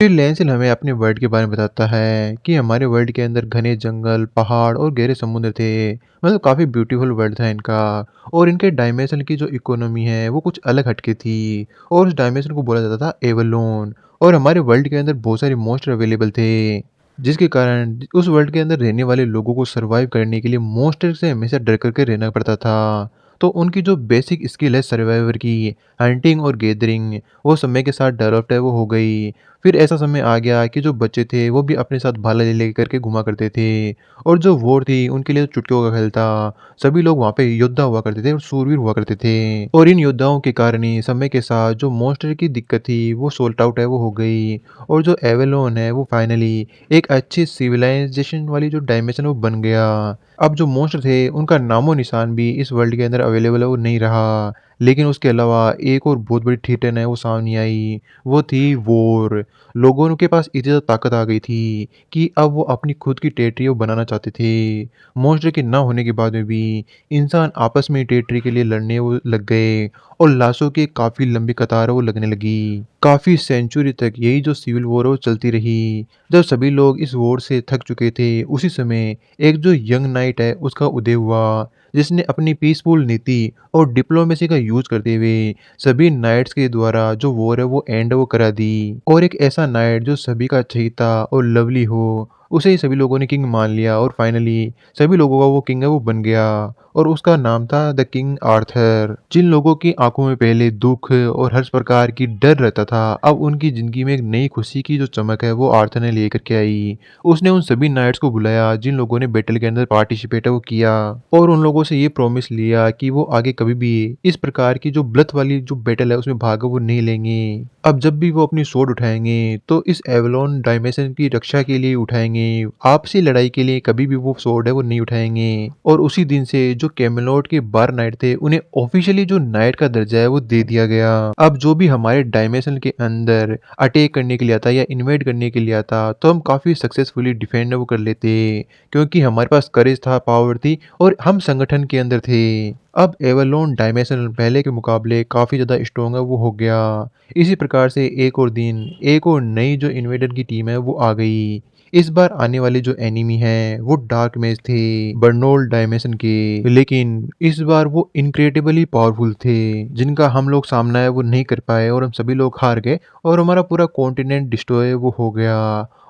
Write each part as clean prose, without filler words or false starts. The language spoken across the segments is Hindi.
फिर लेंसिल हमें अपने वर्ल्ड के बारे में बताता है कि हमारे वर्ल्ड के अंदर घने जंगल, पहाड़ और गहरे समुद्र थे। मतलब काफ़ी ब्यूटीफुल वर्ल्ड था इनका। और इनके डायमेंशन की जो इकोनॉमी है वो कुछ अलग हटके थी। और उस डायमेंशन को बोला जाता था एवलोन। और हमारे वर्ल्ड के अंदर बहुत सारे मॉन्स्टर अवेलेबल थे, जिसके कारण उस वर्ल्ड के अंदर रहने वाले लोगों को सरवाइव करने के लिए मॉन्स्टर से हमेशा डर करके रहना पड़ता था। तो उनकी जो बेसिक स्किल है सर्वाइवर की, हंटिंग और गैदरिंग, वो समय के साथ डेवलप्ड है वो हो गई। फिर ऐसा समय आ गया कि जो बच्चे थे वो भी अपने साथ भाला ले लेकर के घुमा करते थे। और जो वॉर थी उनके लिए तो चुटकियों का खेल था। सभी लोग वहाँ पे योद्धा हुआ करते थे और शूरवीर हुआ करते थे। और इन योद्धाओं के कारण ही समय के साथ जो मॉन्स्टर की दिक्कत थी वो सोल्ट आउट है वो हो गई। और जो एवेलोन है वो फाइनली एक अच्छी सिविलाइजेशन वाली जो डायमेंशन वो बन गया। अब जो मॉन्स्टर थे उनका नामो निशान भी इस वर्ल्ड के अंदर अवेलेबल है वो नहीं रहा। लेकिन उसके अलावा एक और बहुत बड़ी थ्रेटन है वो सामने आई। वो थी वॉर। लोगों के पास इतनी ज़्यादा ताकत आ गई थी कि अब वो अपनी खुद की टेरिटरी वो बनाना चाहते थे। मॉन्स्टर के ना होने के बाद में भी इंसान आपस में टेरिटरी के लिए लड़ने वो लग गए। और लाशों की काफ़ी लंबी कतार वो लगने लगी। काफ़ी सेंचुरी तक यही जो सिविल वॉर है वो चलती रही। जब सभी लोग इस वॉर से थक चुके थे उसी समय एक जो यंग नाइट है उसका उदय हुआ, जिसने अपनी पीसफुल नीति और डिप्लोमेसी का यूज करते हुए सभी नाइट्स के द्वारा जो वॉर है वो एंड वो करा दी। और एक ऐसा नाइट जो सभी का चहीता और लवली हो, उसे ही सभी लोगों ने किंग मान लिया और फाइनली सभी लोगों का वो किंग है वो बन गया। और उसका नाम था द किंग आर्थर। जिन लोगों की आंखों में पहले दुख और हर प्रकार की डर रहता था, अब उनकी जिंदगी में एक नई खुशी की जो चमक है वो आर्थर ने लेकर के आई। उसने उन सभी नाइट्स को बुलाया जिन लोगों ने बैटल के अंदर पार्टिसिपेट है वो किया। और उन लोगों से ये प्रॉमिस लिया कि वो आगे कभी भी इस प्रकार की जो ब्लथ वाली जो बैटल है उसमें भाग वो नहीं लेंगे। अब जब भी वो अपनी स्वॉर्ड उठाएंगे तो इस एवलोन डायमेंशन की रक्षा के लिए उठाएंगे। आपसी लड़ाई के लिए कभी भी वो स्वॉर्ड है वो नहीं उठाएंगे। और उसी दिन से जो कैमेलॉट के 12 नाइट थे उन्हें ऑफिशियली जो नाइट का दर्जा है वो दे दिया गया। अब जो भी हमारे डायमेंशन के अंदर अटैक करने के लिए आता या इन्वेड करने के लिए आता तो हम काफ़ी सक्सेसफुली डिफेंड वो कर लेते, क्योंकि हमारे पास करेज था, पावर थी और हम संगठन के अंदर थे। अब एवरलोन डायमेंशन पहले के मुकाबले काफ़ी ज़्यादा स्ट्रॉन्ग है वो हो गया। इसी प्रकार से एक और दिन एक और नई जो इन्वेडर की टीम है वो आ गई। इस बार आने वाले जो एनिमी हैं वो डार्क मेज थे, बर्नोल्ड डायमेंशन के। लेकिन इस बार वो इनक्रेडिबली पावरफुल थे, जिनका हम लोग सामना है वो नहीं कर पाए और हम सभी लोग हार गए। और हमारा पूरा कॉन्टिनेंट डिस्ट्रॉय वो हो गया।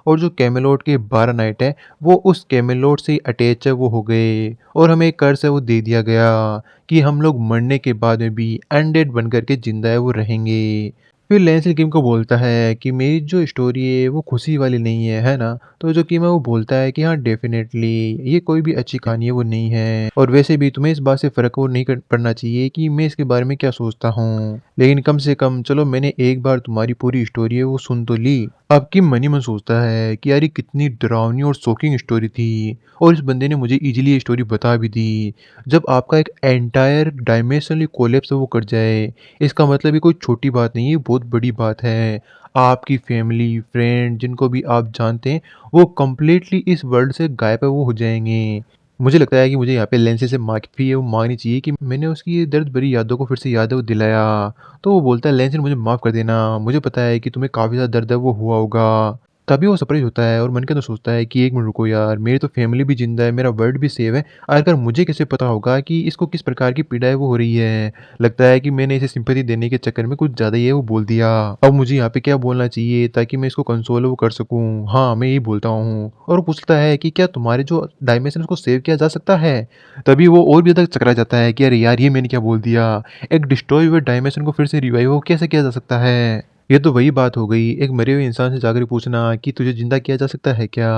और जो कैमेलॉट के 12 नाइट है वो उस कैमेलॉट से अटैच है वो हो गए। और हमें एक कर्स है वो दे दिया गया कि हम लोग मरने के बाद में भी अनडेड बन करके जिंदा है वो रहेंगे। फिर लेंसिल किम को बोलता है कि मेरी जो स्टोरी है वो खुशी वाली नहीं है ना? तो जो किम है वो बोलता है कि हाँ डेफ़िनेटली ये कोई भी अच्छी कहानी है वो नहीं है। और वैसे भी तुम्हें इस बात से फ़र्क वो नहीं कर पड़ना चाहिए कि मैं इसके बारे में क्या सोचता हूँ। लेकिन कम से कम चलो मैंने एक बार तुम्हारी पूरी स्टोरी है वो सुन तो ली। अब किम मन ही मन सोचता है कि यार ये कितनी डरावनी और शॉकिंग स्टोरी थी। और इस बंदे ने मुझे ईज़िली ये स्टोरी बता भी दी। जब आपका एक एंटायर डायमेंशनली कोलैप्स वो कर जाए, इसका मतलब ये कोई छोटी बात नहीं है, ये बहुत बड़ी बात है। आपकी फैमिली, फ्रेंड जिनको भी आप जानते हैं, वो कंप्लीटली इस वर्ल्ड से गायब है वो हो जाएँगे। मुझे लगता है कि मुझे यहाँ पे लेंसी से माफ़ी है वो माँगनी चाहिए कि मैंने उसकी ये दर्द भरी यादों को फिर से याद है वो दिलाया। तो वो बोलता है लेंसी मुझे माफ़ कर देना, मुझे पता है कि तुम्हें काफ़ी ज़्यादा दर्द है वो हुआ होगा। तभी वो सरप्राइज़ होता है और मन के अंदर सोचता है कि 1 मिनट रुको यार, मेरी तो फैमिली भी ज़िंदा है, मेरा वर्ल्ड भी सेव है। आखिर मुझे कैसे पता होगा कि इसको किस प्रकार की पीड़ा है वो हो रही है। लगता है कि मैंने इसे सिंपैथी देने के चक्कर में कुछ ज़्यादा ही है वो बोल दिया। अब मुझे यहाँ पे क्या बोलना चाहिए ताकि मैं इसको कंसोल वो कर सकूँ? हाँ, मैं यही बोलता हूँ। और वो पूछता है कि क्या तुम्हारे जो डायमेंशन उसको सेव किया जा सकता है? तभी वो और भी ज़्यादा चकरा जाता है कि अरे यार ये मैंने क्या बोल दिया? एक डिस्ट्रॉय हुए डायमेंशन को फिर से रिवाइव वो कैसे किया जा सकता है? ये तो वही बात हो गई, एक मरे हुए इंसान से जाकर पूछना कि तुझे ज़िंदा किया जा सकता है क्या?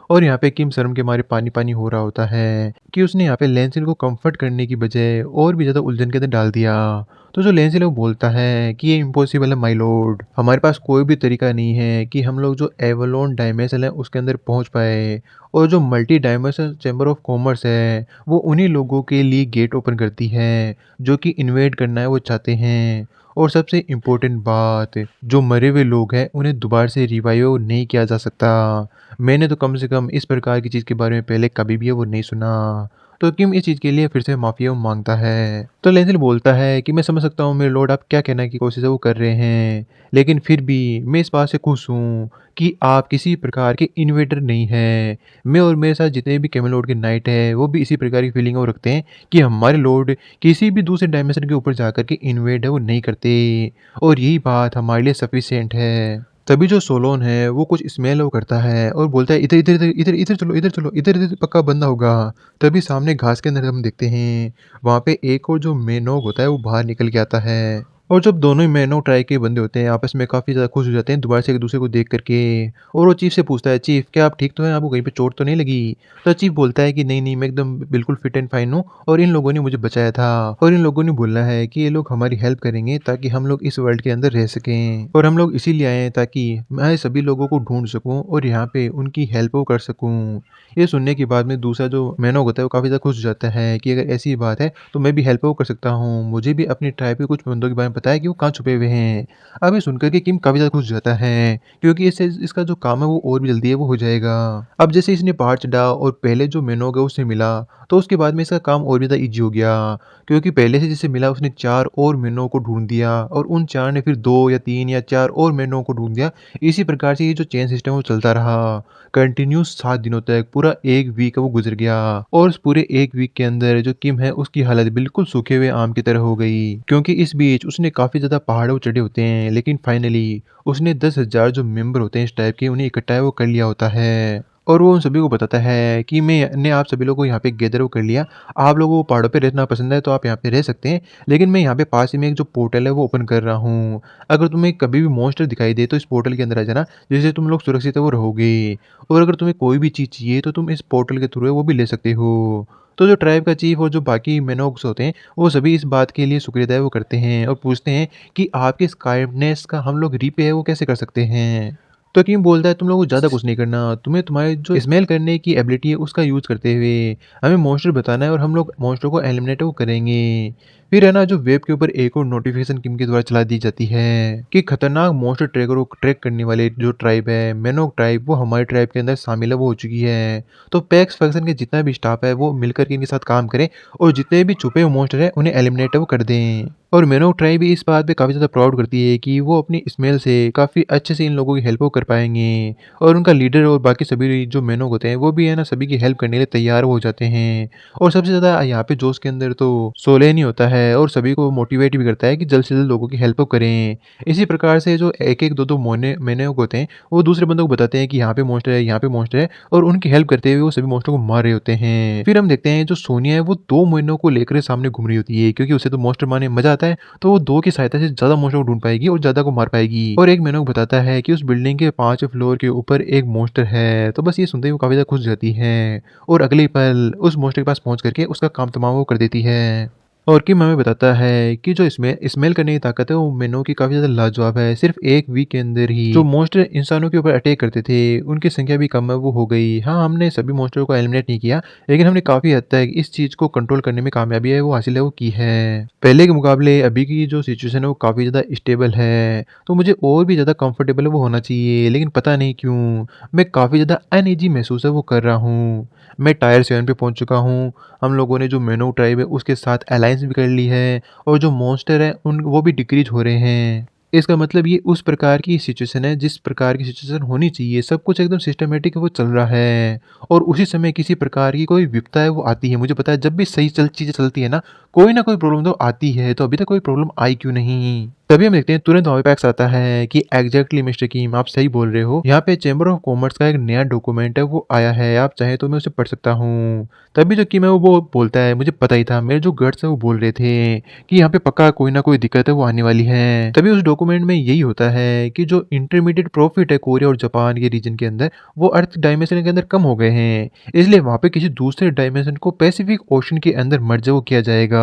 और यहाँ पे किम शर्म के मारे पानी-पानी हो रहा होता है कि उसने यहाँ पे लैंसिल को कम्फर्ट करने की बजाय और भी ज़्यादा उलझन के अंदर डाल दिया। तो जो लैंसिल है वो बोलता है कि ये इम्पॉसिबल है माय लॉर्ड। हमारे पास कोई भी तरीका नहीं है कि हम लोग जो एवलोन डायमेंशन है उसके अंदर पहुँच पाए। और जो multi dimensional chamber of commerce है, वो उन्हीं लोगों के लिए गेट ओपन करती है, जो कि इन्वेड करना है वो चाहते हैं। और सबसे इम्पोर्टेंट बात, जो मरे हुए लोग हैं उन्हें दोबारा से रिवाइव नहीं किया जा सकता। मैंने तो कम से कम इस प्रकार की चीज़ के बारे में पहले कभी भी वो नहीं सुना। तो किम इस चीज़ के लिए फिर से माफ़ी वो माँगता है। तो लेंथल बोलता है कि मैं समझ सकता हूँ मेरे लॉर्ड, आप क्या कहने की कोशिश है वो कर रहे हैं। लेकिन फिर भी मैं इस बात से खुश हूँ कि आप किसी प्रकार के इन्वेडर नहीं हैं। मैं और मेरे साथ जितने भी कैमेलॉर्ड के नाइट हैं वो भी इसी प्रकार की फीलिंग वो रखते हैं कि हमारे लॉर्ड किसी भी दूसरे डायमेंशन के ऊपर जाकर के इन्वेड है वो नहीं करते, और यही बात हमारे लिए सफिशिएंट है। तभी जो सोलोन है वो कुछ स्मेल वो करता है और बोलता है इधर इधर इधर इधर इधर चलो, इधर चलो, इधर इधर पक्का बंदा होगा। तभी सामने घास के अंदर हम देखते हैं वहाँ पे एक और जो मेनोग होता है वो बाहर निकल के आता है। और जब दोनों ही मेनोग ट्राई के बंदे होते हैं आपस में काफ़ी ज़्यादा खुश हो जाते हैं दोबारा से एक दूसरे को देख करके। और वो चीफ से पूछता है, चीफ क्या आप ठीक तो हैं, आपको कहीं पे चोट तो नहीं लगी? तो चीफ बोलता है कि नहीं नहीं, मैं एकदम बिल्कुल फिट एंड फाइन हूँ और इन लोगों ने मुझे बचाया था। और इन लोगों ने बोला है कि ये लोग हमारी हेल्प करेंगे ताकि हम लोग इस वर्ल्ड के अंदर रह सकें, और हम लोग इसीलिए आए हैं ताकि मैं सभी लोगों को ढूंढ सकूं और यहाँ पे उनकी हेल्प वो कर सकूं। ये सुनने के बाद में दूसरा जो मैनोग होता है वो काफ़ी ज़्यादा खुश हो जाता है कि अगर ऐसी बात है तो मैं भी हेल्प वो कर सकता हूँ। मुझे भी अपनी ट्राइब के कुछ बंदों के बारे में पता है कि वो कहाँ छुपे हुए हैं। अब ये सुनकर के किम काफ़ी ज़्यादा खुश हो जाता है क्योंकि इससे इसका जो काम है वो और भी जल्दी है वो हो जाएगा। अब जैसे इसने पहाड़ चढ़ा और पहले जो मेनोग है उससे मिला, तो उसके बाद में इसका काम और भी ज़्यादा ईज़ी हो गया क्योंकि पहले से जिससे मिला उसने 4 और मेनों को ढूँढ दिया और उन 4 ने फिर 2 या 3 या 4 और मेनों को ढूँढ दिया। इसी प्रकार से ये जो चेन सिस्टम है वो चलता रहा। कंटिन्यूअस 7 दिनों तक पूरा 1 वीक है वो गुज़र गया और उस पूरे 1 वीक के अंदर जो किम है उसकी हालत बिल्कुल सूखे हुए आम की तरह हो गई क्योंकि इस बीच उसने काफ़ी ज़्यादा पहाड़ों चढ़े होते हैं, लेकिन फाइनली उसने 10,000 जो मेंबर होते हैं इस टाइप के उन्हें इकट्ठा है वो कर लिया होता है। और वो उन सभी को बताता है कि मैंने आप सभी लोगों को यहाँ पे गैदर कर लिया। आप लोगों को पहाड़ों पे रहना पसंद है तो आप यहाँ पे रह सकते हैं, लेकिन मैं यहाँ पे पास ही में एक जो पोर्टल है वो ओपन कर रहा हूँ। अगर तुम्हें कभी भी मॉन्स्टर दिखाई दे तो इस पोर्टल के अंदर आ जाना, जिससे तुम लोग सुरक्षित है वो रहोगे। और अगर तुम्हें कोई भी चीज़ चाहिए तो तुम इस पोर्टल के थ्रू है वो भी ले सकते हो। तो जो ट्राइब का चीफ और जो बाकी मेनोग्स होते हैं वो सभी इस बात के लिए शुक्रिया अदा वो करते हैं और पूछते हैं कि आपके इस काइंडनेस का हम लोग रीपे है वो कैसे कर सकते हैं। तो हकीम बोलता है तुम लोगों को ज़्यादा कुछ नहीं करना, तुम्हें तुम्हारी जो स्मेल करने की एबिलिटी है उसका यूज़ करते हुए हमें मॉन्स्टर बताना है और हम लोग मॉन्स्टर को एलिमिनेट वो करेंगे। फिर है ना जो वेब के ऊपर एक और नोटिफिकेशन किम के द्वारा चला दी जाती है कि खतरनाक मॉन्स्टर ट्रैकर को ट्रैक करने वाले जो ट्राइब है मेनोक ट्राइब वो हमारे ट्राइब के अंदर शामिल है वो हो चुकी है। तो पैक्स फैक्शन के जितना भी स्टाफ है वो मिलकर के इनके साथ काम करें और जितने भी छुपे हुए मॉन्स्टर है उन्हें एलिमिनेट वो कर दें। और मेनोक ट्राइब भी इस बात पे काफ़ी ज़्यादा प्राउड करती है कि वो अपनी स्मेल से काफ़ी अच्छे से इन लोगों की हेल्प वो कर पाएंगे। और उनका लीडर और बाकी सभी जो मेनोक होते हैं वो भी है ना सभी की हेल्प करने के लिए तैयार हो जाते हैं। और सबसे ज़्यादा यहाँ पे जोश के अंदर तो सोलेन ही होता है और सभी को मोटिवेट भी करता है कि जल्द से जल्द लोगों की हेल्प करें। इसी प्रकार से जो एक एक दो दो मोने मेनोक होते हैं वो दूसरे बंदों को बताते हैं कि यहाँ पे मॉन्स्टर है, यहाँ पे मॉन्स्टर है, और उनकी हेल्प करते हुए वो सभी मॉन्स्टर को मार रहे होते हैं। फिर हम देखते हैं जो सोनिया है वो 2 महीनों को लेकर सामने घूम रही होती है क्योंकि उसे तो मॉन्स्टर मारने में मजा आता है, तो वो 2 की सहायता से ज़्यादा मॉन्स्टर को ढूँढ पाएगी और ज़्यादा को मार पाएगी। और एक मेनोक बताता है कि उस बिल्डिंग के 5वें फ्लोर के ऊपर एक मॉन्स्टर है। तो बस ये सुनते ही वो काफ़ी ज़्यादा खुश हो जाती है और अगले ही पल उस मॉन्स्टर के पास पहुँच करके उसका काम तमाम वो कर देती है। और किम हमें बताता है कि जो स्मेल करने की ताकत है वो मेनो की काफ़ी ज़्यादा लाजवाब है। सिर्फ 1 वीक के अंदर ही जो मॉन्स्टर इंसानों के ऊपर अटैक करते थे, उनकी संख्या भी कम है वो हो गई। हाँ, हमने सभी मॉन्स्टरों को एलिमिनेट नहीं किया, लेकिन हमने काफ़ी हद तक इस चीज़ को कंट्रोल करने में कामयाबी है वो हासिल है वो की है। पहले के मुकाबले अभी की जो सिचुएशन है वो काफ़ी ज़्यादा स्टेबल है, तो मुझे और भी ज़्यादा कंफर्टेबल वो होना चाहिए, लेकिन पता नहीं क्यों मैं काफ़ी ज़्यादा अनईज़ी महसूस है वो कर रहा हूँ। मैं टायर 7 पे पहुँच चुका हूँ। हम लोगों ने जो मेनो ट्राइब है उसके साथ अलायंस भी कर ली है और जो मॉन्स्टर है उन वो भी डिक्रीज हो रहे हैं। इसका मतलब ये उस प्रकार की सिचुएशन है जिस प्रकार की सिचुएशन होनी चाहिए, सब कुछ एकदम सिस्टमैटिक वो चल रहा है और उसी समय किसी प्रकार की कोई विपदा है वो आती है। मुझे पता है जब भी सही चीज़ें चलती है ना कोई प्रॉब्लम तो आती है, तो अभी तक कोई प्रॉब्लम आई क्यों नहीं? तभी हम देखते हैं तुरंत हमारे पास आता है कि एग्जैक्टली मिस्टर कीम आप सही बोल रहे हो, यहाँ पे चैम्बर ऑफ कॉमर्स का एक नया डॉक्यूमेंट है वो आया है, आप चाहे तो मैं उसे पढ़ सकता हूँ। तभी जो कीम है वो बोलता है मुझे पता ही था, मेरे जो गट्स है वो बोल रहे थे कि यहाँ पे पक्का कोई ना कोई दिक्कत है वो आने वाली है। तभी उस डॉक्यूमेंट में यही होता है कि जो इंटरमीडिएट प्रॉफिट है कोरिया और जापान के रीजन के अंदर वो अर्थ डायमेंशन के अंदर कम हो गए हैं, इसलिए वहाँ पे किसी दूसरे डायमेंशन को पैसिफिक ओशन के अंदर मर्ज वो किया जाएगा।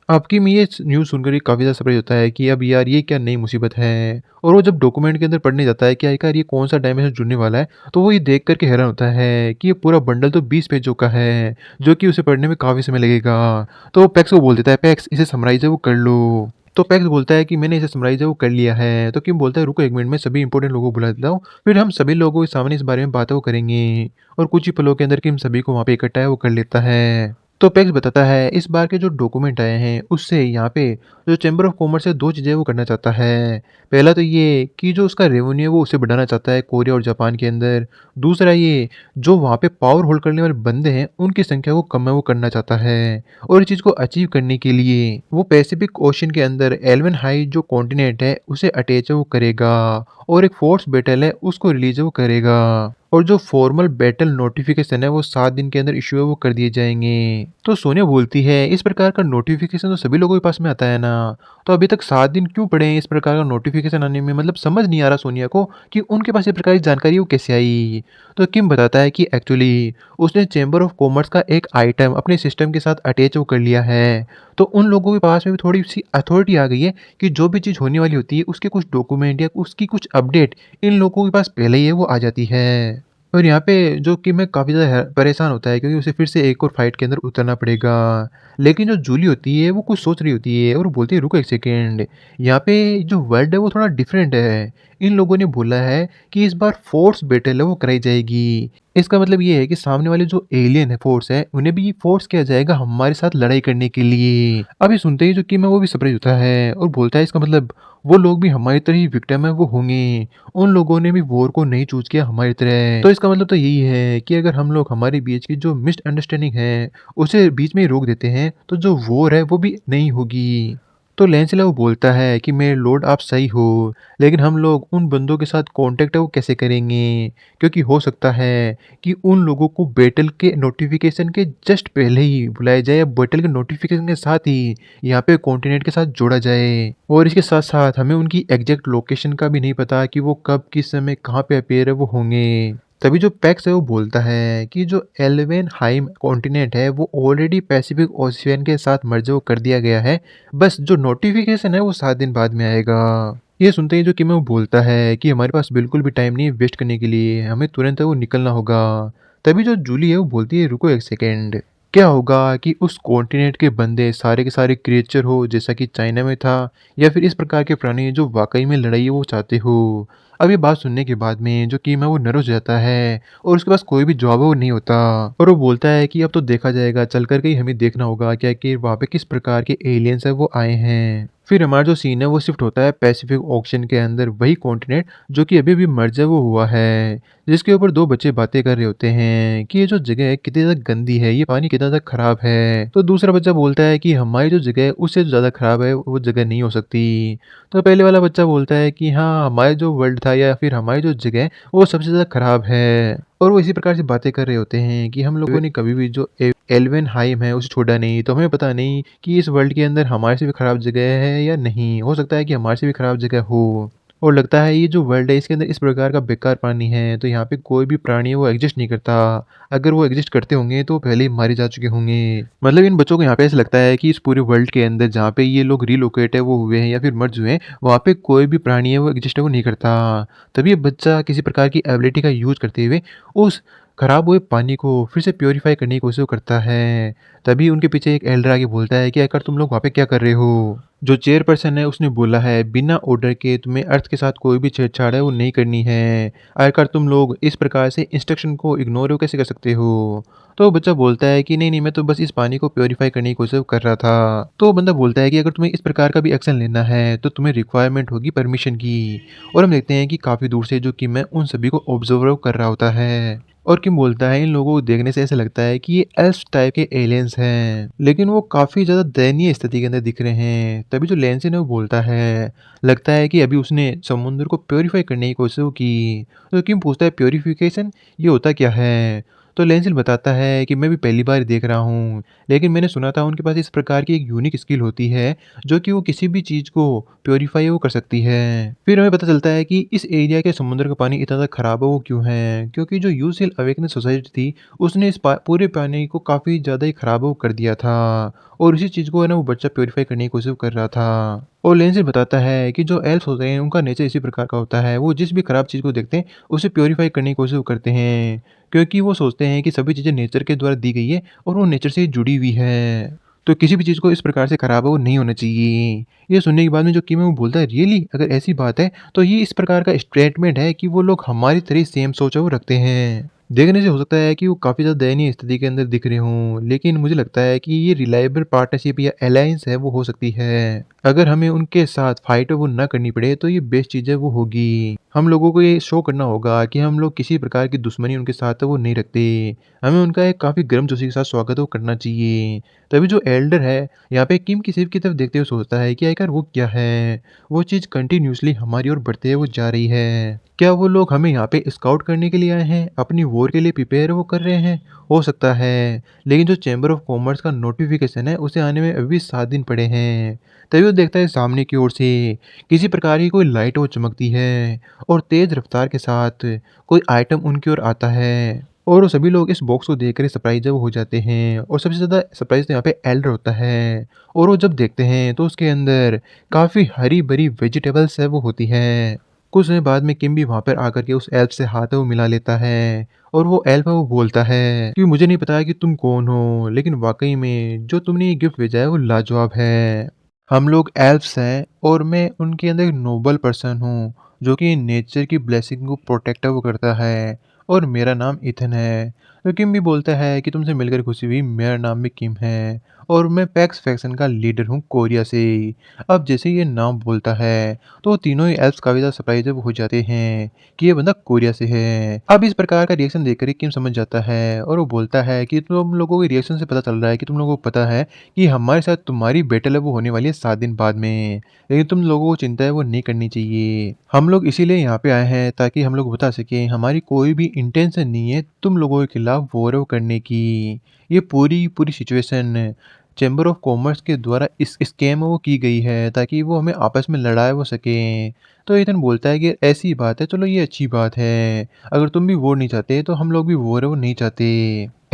आपकी में ये न्यूज़ सुनकर ही काफ़ी ज़्यादा सरप्राइज़ होता है कि अब यार ये क्या नई मुसीबत है। और वो जब डॉक्यूमेंट के अंदर पढ़ने जाता है कि आखिर ये कौन-सा डायमेंशन जुड़ने वाला है, तो वो ये देख कर के हैरान होता है कि ये पूरा बंडल तो 20 पेजों का है, जो कि उसे पढ़ने में काफ़ी समय लगेगा। तो वो पैक्स को बोल देता है, पैक्स इसे समराइज़ है वो कर लो। तो पैक्स बोलता है कि मैंने इसे समराइज़ है वो कर लिया है। तो किम बोलता है रुको 1 मिनट मैं सभी इंपॉर्टेंट लोगों को बुला देता हूँ, फिर हम सभी लोगों के सामने इस बारे में बातें वो करेंगे। और कुछ ही पलों के अंदर किम सभी को वहाँ पे इकट्ठा है वो कर लेता है। तो पैक्स बताता है इस बार के जो डॉक्यूमेंट आए हैं उससे यहाँ पे जो चैम्बर ऑफ कॉमर्स है 2 चीज़ें वो करना चाहता है। पहला तो ये कि जो उसका रेवेन्यू है वो उसे बढ़ाना चाहता है कोरिया और जापान के अंदर। दूसरा ये जो वहाँ पे पावर होल्ड करने वाले बंदे हैं उनकी संख्या को कम है वो करना चाहता है। और इस चीज़ को अचीव करने के लिए वो पैसिफिक ओशन के अंदर एल्वन हाई जो कॉन्टिनेंट है उसे अटैच है वो करेगा और एक फोर्स बैटल है उसको रिलीज है वो करेगा। और जो फॉर्मल बैटल नोटिफिकेशन है वो 7 दिन के अंदर इशू है वो कर दिए जाएंगे। तो सोनिया बोलती है इस प्रकार का नोटिफिकेशन तो सभी लोगों के पास में आता है ना, तो अभी तक 7 दिन क्यों पड़े हैं इस प्रकार का नोटिफिकेशन आने में, मतलब समझ नहीं आ रहा सोनिया को कि उनके पास इस प्रकार की जानकारी वो कैसे आई। तो किम बताता है कि एक्चुअली उसने चैम्बर ऑफ कॉमर्स का एक आइटम अपने सिस्टम के साथ अटैच वो कर लिया है। तो उन लोगों के पास में भी थोड़ी सी अथॉरिटी आ गई है कि जो भी चीज़ होने वाली होती है उसके कुछ डॉक्यूमेंट या उसकी कुछ अपडेट इन लोगों के पास पहले ही है वो आ जाती है। और यहाँ पे जो कि मैं काफ़ी ज़्यादा परेशान होता है क्योंकि उसे फिर से एक और फाइट के अंदर उतरना पड़ेगा। लेकिन जो जूली होती है वो कुछ सोच रही होती है और बोलती है रुको एक सेकेंड, यहाँ पे जो वर्ल्ड है वो थोड़ा डिफरेंट है। इन लोगों ने बोला है कि इस बार फोर्स बैटल है वो कराई जाएगी। इसका मतलब ये है कि सामने वाले जो एलियन है फोर्स है उन्हें भी फोर्स किया जाएगा हमारे साथ लड़ाई करने के लिए। अभी सुनते ही जो कि मैं वो भी सरप्राइज होता है और बोलता है इसका मतलब वो लोग भी हमारी तरह ही विक्टिम है वो होंगे। उन लोगों ने भी वॉर को नहीं चूज किया हमारी तरह। तो इसका मतलब तो यही है कि अगर हम लोग हमारे बीच की जो मिसअंडरस्टैंडिंग है उसे बीच में ही रोक देते हैं तो जो वॉर है वो भी नहीं होगी। तो लैंसला वो बोलता है कि मेरे लॉर्ड आप सही हो, लेकिन हम लोग उन बंदों के साथ कांटेक्ट है वो कैसे करेंगे? क्योंकि हो सकता है कि उन लोगों को बैटल के नोटिफिकेशन के जस्ट पहले ही बुलाया जाए या बैटल के नोटिफिकेशन के साथ ही यहाँ पे कॉन्टिनेंट के साथ जोड़ा जाए। और इसके साथ साथ हमें उनकी एग्जैक्ट लोकेशन का भी नहीं पता कि वो कब किस समय कहाँ पे अपीयर है वो होंगे। तभी जो पैक्स है वो बोलता है कि जो एल्वेनहाइम कॉन्टिनेंट है वो ऑलरेडी पैसिफिक ओशियन के साथ मर्ज वो कर दिया गया है। बस जो नोटिफिकेशन है वो 7 दिन बाद में आएगा। ये सुनते ही जो कि मैं वो बोलता है कि हमारे पास बिल्कुल भी टाइम नहीं है वेस्ट करने के लिए, हमें तुरंत वो निकलना होगा। तभी जो जूली है वो बोलती है रुको एक सेकेंड, क्या होगा कि उस कॉन्टिनेंट के बंदे सारे के सारे क्रिएचर हो जैसा कि चाइना में था, या फिर इस प्रकार के प्राणी जो वाकई में लड़ाई है वो चाहते हो। अब ये बात सुनने के बाद में जो कीम है वो नर्वस हो जाता है और उसके पास कोई भी जवाब वो नहीं होता। और वो बोलता है कि अब तो देखा जाएगा, चल कर के ही हमें देखना होगा क्या कि वहाँ पे किस प्रकार के एलियंस है वो आए हैं। फिर हमारा जो सीन है वो शिफ्ट होता है पैसिफिक ओशन के अंदर, वही कॉन्टिनेंट जो कि अभी भी मर्ज है वो हुआ है, जिसके ऊपर दो बच्चे बातें कर रहे होते हैं कि ये जो जगह है कितनी ज़्यादा गंदी है, ये पानी कितना ज़्यादा खराब है। तो दूसरा बच्चा बोलता है कि हमारी जो जगह है उससे ज़्यादा खराब है वो जगह नहीं हो सकती। तो पहले वाला बच्चा बोलता है कि हाँ, हमारे जो वर्ल्ड था या फिर हमारी जो जगह है वो सबसे ज़्यादा खराब है। और वो इसी प्रकार से बातें कर रहे होते हैं कि हम लोगों ने कभी भी जो एल्वेन हाइम है उसे छोड़ा नहीं, तो हमें पता नहीं कि इस वर्ल्ड के अंदर हमारे से भी खराब जगह है या नहीं, हो सकता है कि हमारे से भी खराब जगह हो। और लगता है ये जो वर्ल्ड है इसके अंदर इस प्रकार का बेकार पानी है, तो यहाँ पे कोई भी प्राणी है वो एग्जिस्ट नहीं करता। अगर वो एग्जिस्ट करते होंगे तो पहले ही मारे जा चुके होंगे। मतलब इन बच्चों को यहाँ पे ऐसा लगता है कि इस पूरे वर्ल्ड के अंदर जहाँ पे ये लोग रिलोकेट है वो हुए हैं या फिर मर्ज हुए हैं, वहाँ पे कोई भी प्राणी है वो एग्जिस्ट है वो नहीं करता। तभी ये बच्चा किसी प्रकार की एबिलिटी का यूज करते हुए उस खराब हुए पानी को फिर से प्योरीफाई करने की कोशिश करता है। तभी उनके पीछे एक एल्डर आके बोलता है कि आखिर तुम लोग वहाँ पे क्या कर रहे हो? जो चेयरपर्सन है उसने बोला है बिना ऑर्डर के तुम्हें अर्थ के साथ कोई भी छेड़छाड़ है वो नहीं करनी है। आखिर तुम लोग इस प्रकार से इंस्ट्रक्शन को इग्नोर हो कैसे कर सकते हो? तो बच्चा बोलता है कि नहीं नहीं, मैं तो बस इस पानी को प्योरीफाई करने की कोशिश कर रहा था। तो बंदा बोलता है कि अगर तुम्हें इस प्रकार का भी एक्शन लेना है तो तुम्हें रिक्वायरमेंट होगी परमिशन की। और हम देखते हैं कि काफ़ी दूर से जो कि मैं उन सभी को ऑब्जर्व कर रहा होता है। और किम बोलता है इन लोगों को देखने से ऐसा लगता है कि ये एल्फ टाइप के एलियंस हैं, लेकिन वो काफ़ी ज़्यादा दयनीय स्थिति के अंदर दिख रहे हैं। तभी जो लेंसिन है वो बोलता है लगता है कि अभी उसने समुद्र को प्योरीफाई करने की कोशिश की। तो किम पूछता है प्योरीफिकेशन ये होता क्या है? तो लेंसिल बताता है कि मैं भी पहली बार देख रहा हूँ, लेकिन मैंने सुना था उनके पास इस प्रकार की एक यूनिक स्किल होती है जो कि वो किसी भी चीज़ को प्योरीफाई वो कर सकती है। फिर हमें पता चलता है कि इस एरिया के समुद्र का पानी इतना ज़्यादा खराब है वो क्यों है, क्योंकि जो यूसीएल अवेकनेस सोसाइटी थी उसने इस पूरे पानी को काफ़ी ज़्यादा ही खराब वो कर दिया था। और इसी चीज़ को है ना वो बच्चा प्योरीफाई करने की कोशिश कर रहा था। और लेंसिल बताता है कि जो एल्फ होते हैं उनका नेचर इसी प्रकार का होता है, वो जिस भी खराब चीज़ को देखते हैं उसे प्योरीफाई करने की कोशिश करते हैं, क्योंकि वो सोचते हैं कि सभी चीज़ें नेचर के द्वारा दी गई है और वो नेचर से जुड़ी हुई है। तो किसी भी चीज़ को इस प्रकार से खराब है वो नहीं होना चाहिए। ये सुनने के बाद में जो किम है वो बोलता है रियली? अगर ऐसी बात है तो ये इस प्रकार का स्टेटमेंट है कि वो लोग हमारी तरह सेम सोच है वो रखते हैं। देखने से हो सकता है कि वो काफ़ी ज़्यादा दयनीय स्थिति के अंदर दिख रहे हों, लेकिन मुझे लगता है कि ये रिलायबल पार्टनरशिप या अलायंस है वो हो सकती है। अगर हमें उनके साथ फाइट वो ना करनी पड़े तो ये बेस्ट चीज़ है वो होगी। हम लोगों को ये शो करना होगा कि हम लोग किसी प्रकार की दुश्मनी उनके साथ है वो नहीं रखते। हमें उनका एक काफ़ी गर्मजोशी के साथ स्वागत वो करना चाहिए। तभी जो एल्डर है यहाँ पे किम की सिर्फ की तरफ देखते हुए सोचता है कि आखिर वो क्या है? वो चीज़ कंटिन्यूअसली हमारी ओर बढ़ते हुए वो जा रही है। क्या वो लोग हमें यहाँ पे स्काउट करने के लिए आए हैं? अपनी वॉर के लिए प्रिपेयर वो कर रहे हैं? हो सकता है, लेकिन जो चैम्बर ऑफ कॉमर्स का नोटिफ़िकेशन है उसे आने में अभी भी 7 दिन पड़े हैं। तभी वो देखता है सामने की ओर से किसी प्रकार की कोई लाइट वो चमकती है और तेज़ रफ्तार के साथ कोई आइटम उनकी ओर आता है। और वो सभी लोग इस बॉक्स को देखकर सरप्राइज़ जब हो जाते हैं और सबसे ज़्यादा सरप्राइज़ तो यहाँ पे एल्डर होता है। और वो जब देखते हैं तो उसके अंदर काफ़ी हरी-भरी वेजिटेबल्स है वो होती हैं। कुछ समय बाद में किम भी वहाँ पर आकर के उस एल्फ से हाथ वो मिला लेता है और वो एल्फ है वो बोलता है कि मुझे नहीं पता कि तुम कौन हो, लेकिन वाक़ई में जो तुमने ये गिफ्ट भेजा है वो लाजवाब है। हम लोग एल्फ्स हैं और मैं उनके अंदर एक नोबल पर्सन हूँ, जो कि नेचर की ब्लेसिंग को प्रोटेक्ट वो करता है और मेरा नाम इथन है। तो किम भी बोलता है कि तुमसे मिलकर खुशी हुई, मेरा नाम भी किम है और मैं पैक्स फैक्शन का लीडर हूँ कोरिया से। अब जैसे ही ये नाम बोलता है, तो तीनों ही एल्फ्स काफ़ी ज़्यादा सरप्राइज़ हो जाते हैं कि ये बंदा कोरिया से है। अब इस प्रकार का रिएक्शन देखकर ही किम समझ जाता है और वो बोलता है कि तुम लोगों के रिएक्शन से पता चल रहा है कि तुम लोगों को पता है कि हमारे साथ तुम्हारी बैटल है वो होने वाली है 7 दिन बाद में। लेकिन तुम लोगों को चिंता है वो नहीं करनी चाहिए। हम लोग इसीलिए यहाँ पे आए हैं ताकि हम लोग बता सकें हमारी कोई भी इंटेंशन नहीं है तुम लोगों के खिलाफ वॉर करने की। ये पूरी सिचुएशन चैम्बर ऑफ कॉमर्स के द्वारा इस स्कैम वो की गई है ताकि वो हमें आपस में लड़ा वो सकें। तो इथन बोलता है कि ऐसी बात है, चलो ये अच्छी बात है। अगर तुम भी वॉर नहीं चाहते तो हम लोग भी वॉर है वो नहीं चाहते।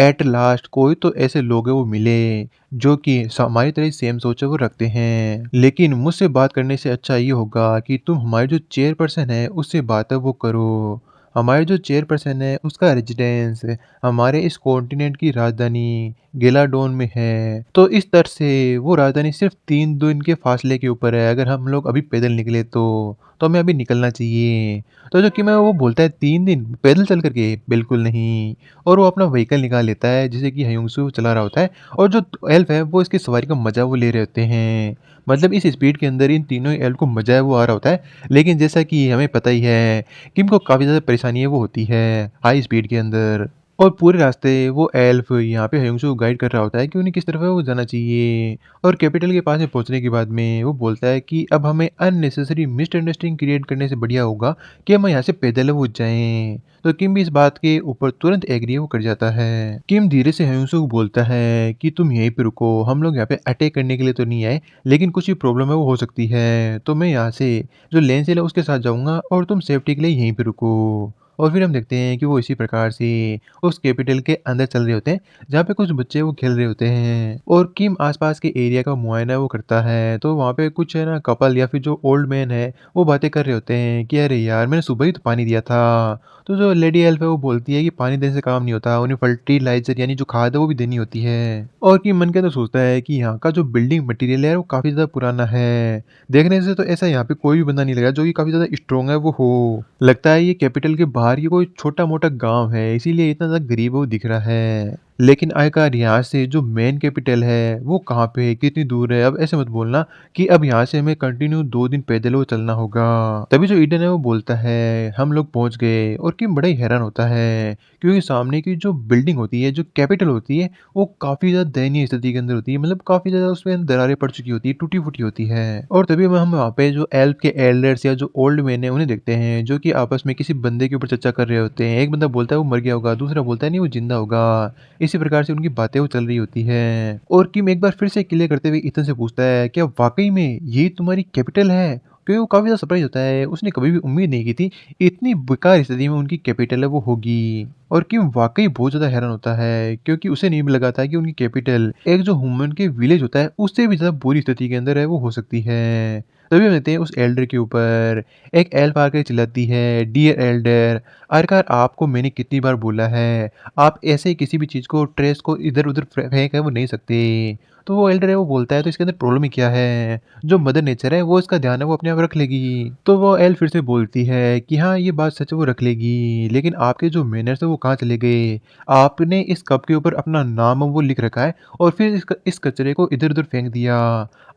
एट लास्ट कोई तो ऐसे लोग हैं वो मिले जो कि हमारी तरह सेम सोच है वो रखते हैं। लेकिन मुझसे बात करने से अच्छा ये होगा कि तुम हमारे जो चेयरपर्सन है उससे बात है वो करो। हमारे जो चेयरपर्सन है उसका रेजिडेंस हमारे इस कॉन्टिनेंट की राजधानी गेलाडोन में है। तो इस तरह से वो राजधानी सिर्फ 3 दिन के फासले के ऊपर है। अगर हम लोग अभी पैदल निकले तो हमें अभी निकलना चाहिए। तो जो कि मैं वो बोलता है 3 दिन पैदल चल कर के? बिल्कुल नहीं। और वो अपना व्हीकल निकाल लेता है जिसे कि हयुंसू चला रहा होता है और जो एल्फ है वो इसकी सवारी का मज़ा वो ले रहे होते हैं। मतलब इस स्पीड के अंदर इन तीनों एल्फ को मज़ा है वो आ रहा होता है। लेकिन जैसा कि हमें पता ही है कि इनको काफ़ी ज़्यादा परेशानी है वो होती है हाई स्पीड के अंदर। और पूरे रास्ते वो एल्फ यहाँ पे हयुंसू को गाइड कर रहा होता है कि उन्हें किस तरफ है वो जाना चाहिए। और कैपिटल के पास में पहुँचने के बाद में वो बोलता है कि अब हमें अननेसेसरी मिसअंडरस्टैंडिंग क्रिएट करने से बढ़िया होगा कि हम यहाँ से पैदल वो जाएँ। तो किम भी इस बात के ऊपर तुरंत एग्री वो कर जाता है। किम धीरे से हयुंसू को बोलता है कि तुम यहीं पे रुको, हम लोग यहाँ पे अटैक करने के लिए तो नहीं आए, लेकिन कुछ ही प्रॉब्लम है वो हो सकती है। तो मैं यहाँ से जो लेन सेल है उसके साथ जाऊँगा और तुम सेफ्टी के लिए यहीं पे रुको। और फिर हम देखते हैं कि वो इसी प्रकार से उस कैपिटल के अंदर चल रहे होते हैं, जहाँ पे कुछ बच्चे वो खेल रहे होते हैं और किम आस-पास के एरिया का मुआयना वो करता है। तो वहाँ पे कुछ है ना कपल या फिर जो ओल्ड मैन है, वो बातें कर रहे होते हैं कि अरे यार मैंने सुबह ही तो पानी दिया था। तो जो लेडी एल्फ है वो बोलती है कि पानी देने से काम नहीं होता, उन्हें फर्टिलाइज़र यानी जो खाद है वो भी देनी होती है। और किम मन के अंदर सोचता है कि यहाँ का जो बिल्डिंग मटेरियल है वो काफ़ी ज़्यादा पुराना है। देखने से तो ऐसा यहाँ पे कोई भी बंदा नहीं लग रहा जो कि काफ़ी ज़्यादा स्ट्रॉन्ग है वो हो। लगता है ये कैपिटल के बाहर ही कोई छोटा-मोटा गाँव है, इसीलिए इतना ज़्यादा गरीब वो दिख रहा है। लेकिन आखिरकार यहाँ से जो मेन कैपिटल है, वो कहाँ पे है, कितनी दूर है? अब ऐसे मत बोलना कि अब यहाँ से हमें कंटिन्यू 2 दिन पैदल वो चलना होगा। तभी जो ईडन है वो बोलता है, हम लोग पहुँच गए और किम बड़ा ही हैरान होता है, क्योंकि सामने की जो बिल्डिंग होती है, जो कैपिटल होती है, वो काफ़ी ज़्यादा दयनीय स्थिति के अंदर होती है। मतलब काफ़ी ज़्यादा उसमें दरारें पड़ चुकी होती है, टूटी-फूटी होती है। और तभी हम वहाँ पे जो एल्फ के एल्डर्स या जो ओल्ड मैन है, उन्हें देखते हैं, जो कि आपस में किसी बंदे के ऊपर चर्चा कर रहे होते हैं। एक बंदा बोलता है वो मर गया होगा, दूसरा बोलता है नहीं वो ज़िंदा होगा। इसी प्रकार से उनकी बातें वो चल रही होती हैं। और किम एक बार फिर से क्लियर करते हुए ईथन से पूछता है, क्या वाक़ई में ये तुम्हारी कैपिटल है? क्योंकि वो काफ़ी ज़्यादा सरप्राइज़ होता है, उसने कभी भी उम्मीद नहीं की थी, इतनी बेकार स्थिति में उनकी कैपिटल है वो होगी। और किम वाक़ई बहुत ज़्यादा हैरान होता है, क्योंकि उसे नहीं भी लगा था कि उनकी कैपिटल एक जो ह्यूमन के विलेज होता है, उससे भी ज़्यादा बुरी स्थिति के अंदर है वो हो सकती है। तभी हम देखते हैं उस एल्डर के ऊपर एक एल्फ आकर चिल्लाती है, डियर एल्डर, आखिरकार आपको मैंने कितनी बार बोला है, आप ऐसे किसी भी चीज़ को ट्रेस को इधर-उधर फेंक है वो नहीं सकते। तो वो एल्डर है वो बोलता है तो इसके अंदर प्रॉब्लम ही क्या है? जो मदर नेचर है वो इसका ध्यान है वो अपने आप रख लेगी। तो वो एल्फ फिर से बोलती है कि हाँ, ये बात सच है वो रख लेगी, लेकिन आपके जो मैनर्स है वो कहाँ चले गए? आपने इस कप के ऊपर अपना नाम है वो लिख रखा है और फिर इस कचरे को इधर-उधर फेंक दिया।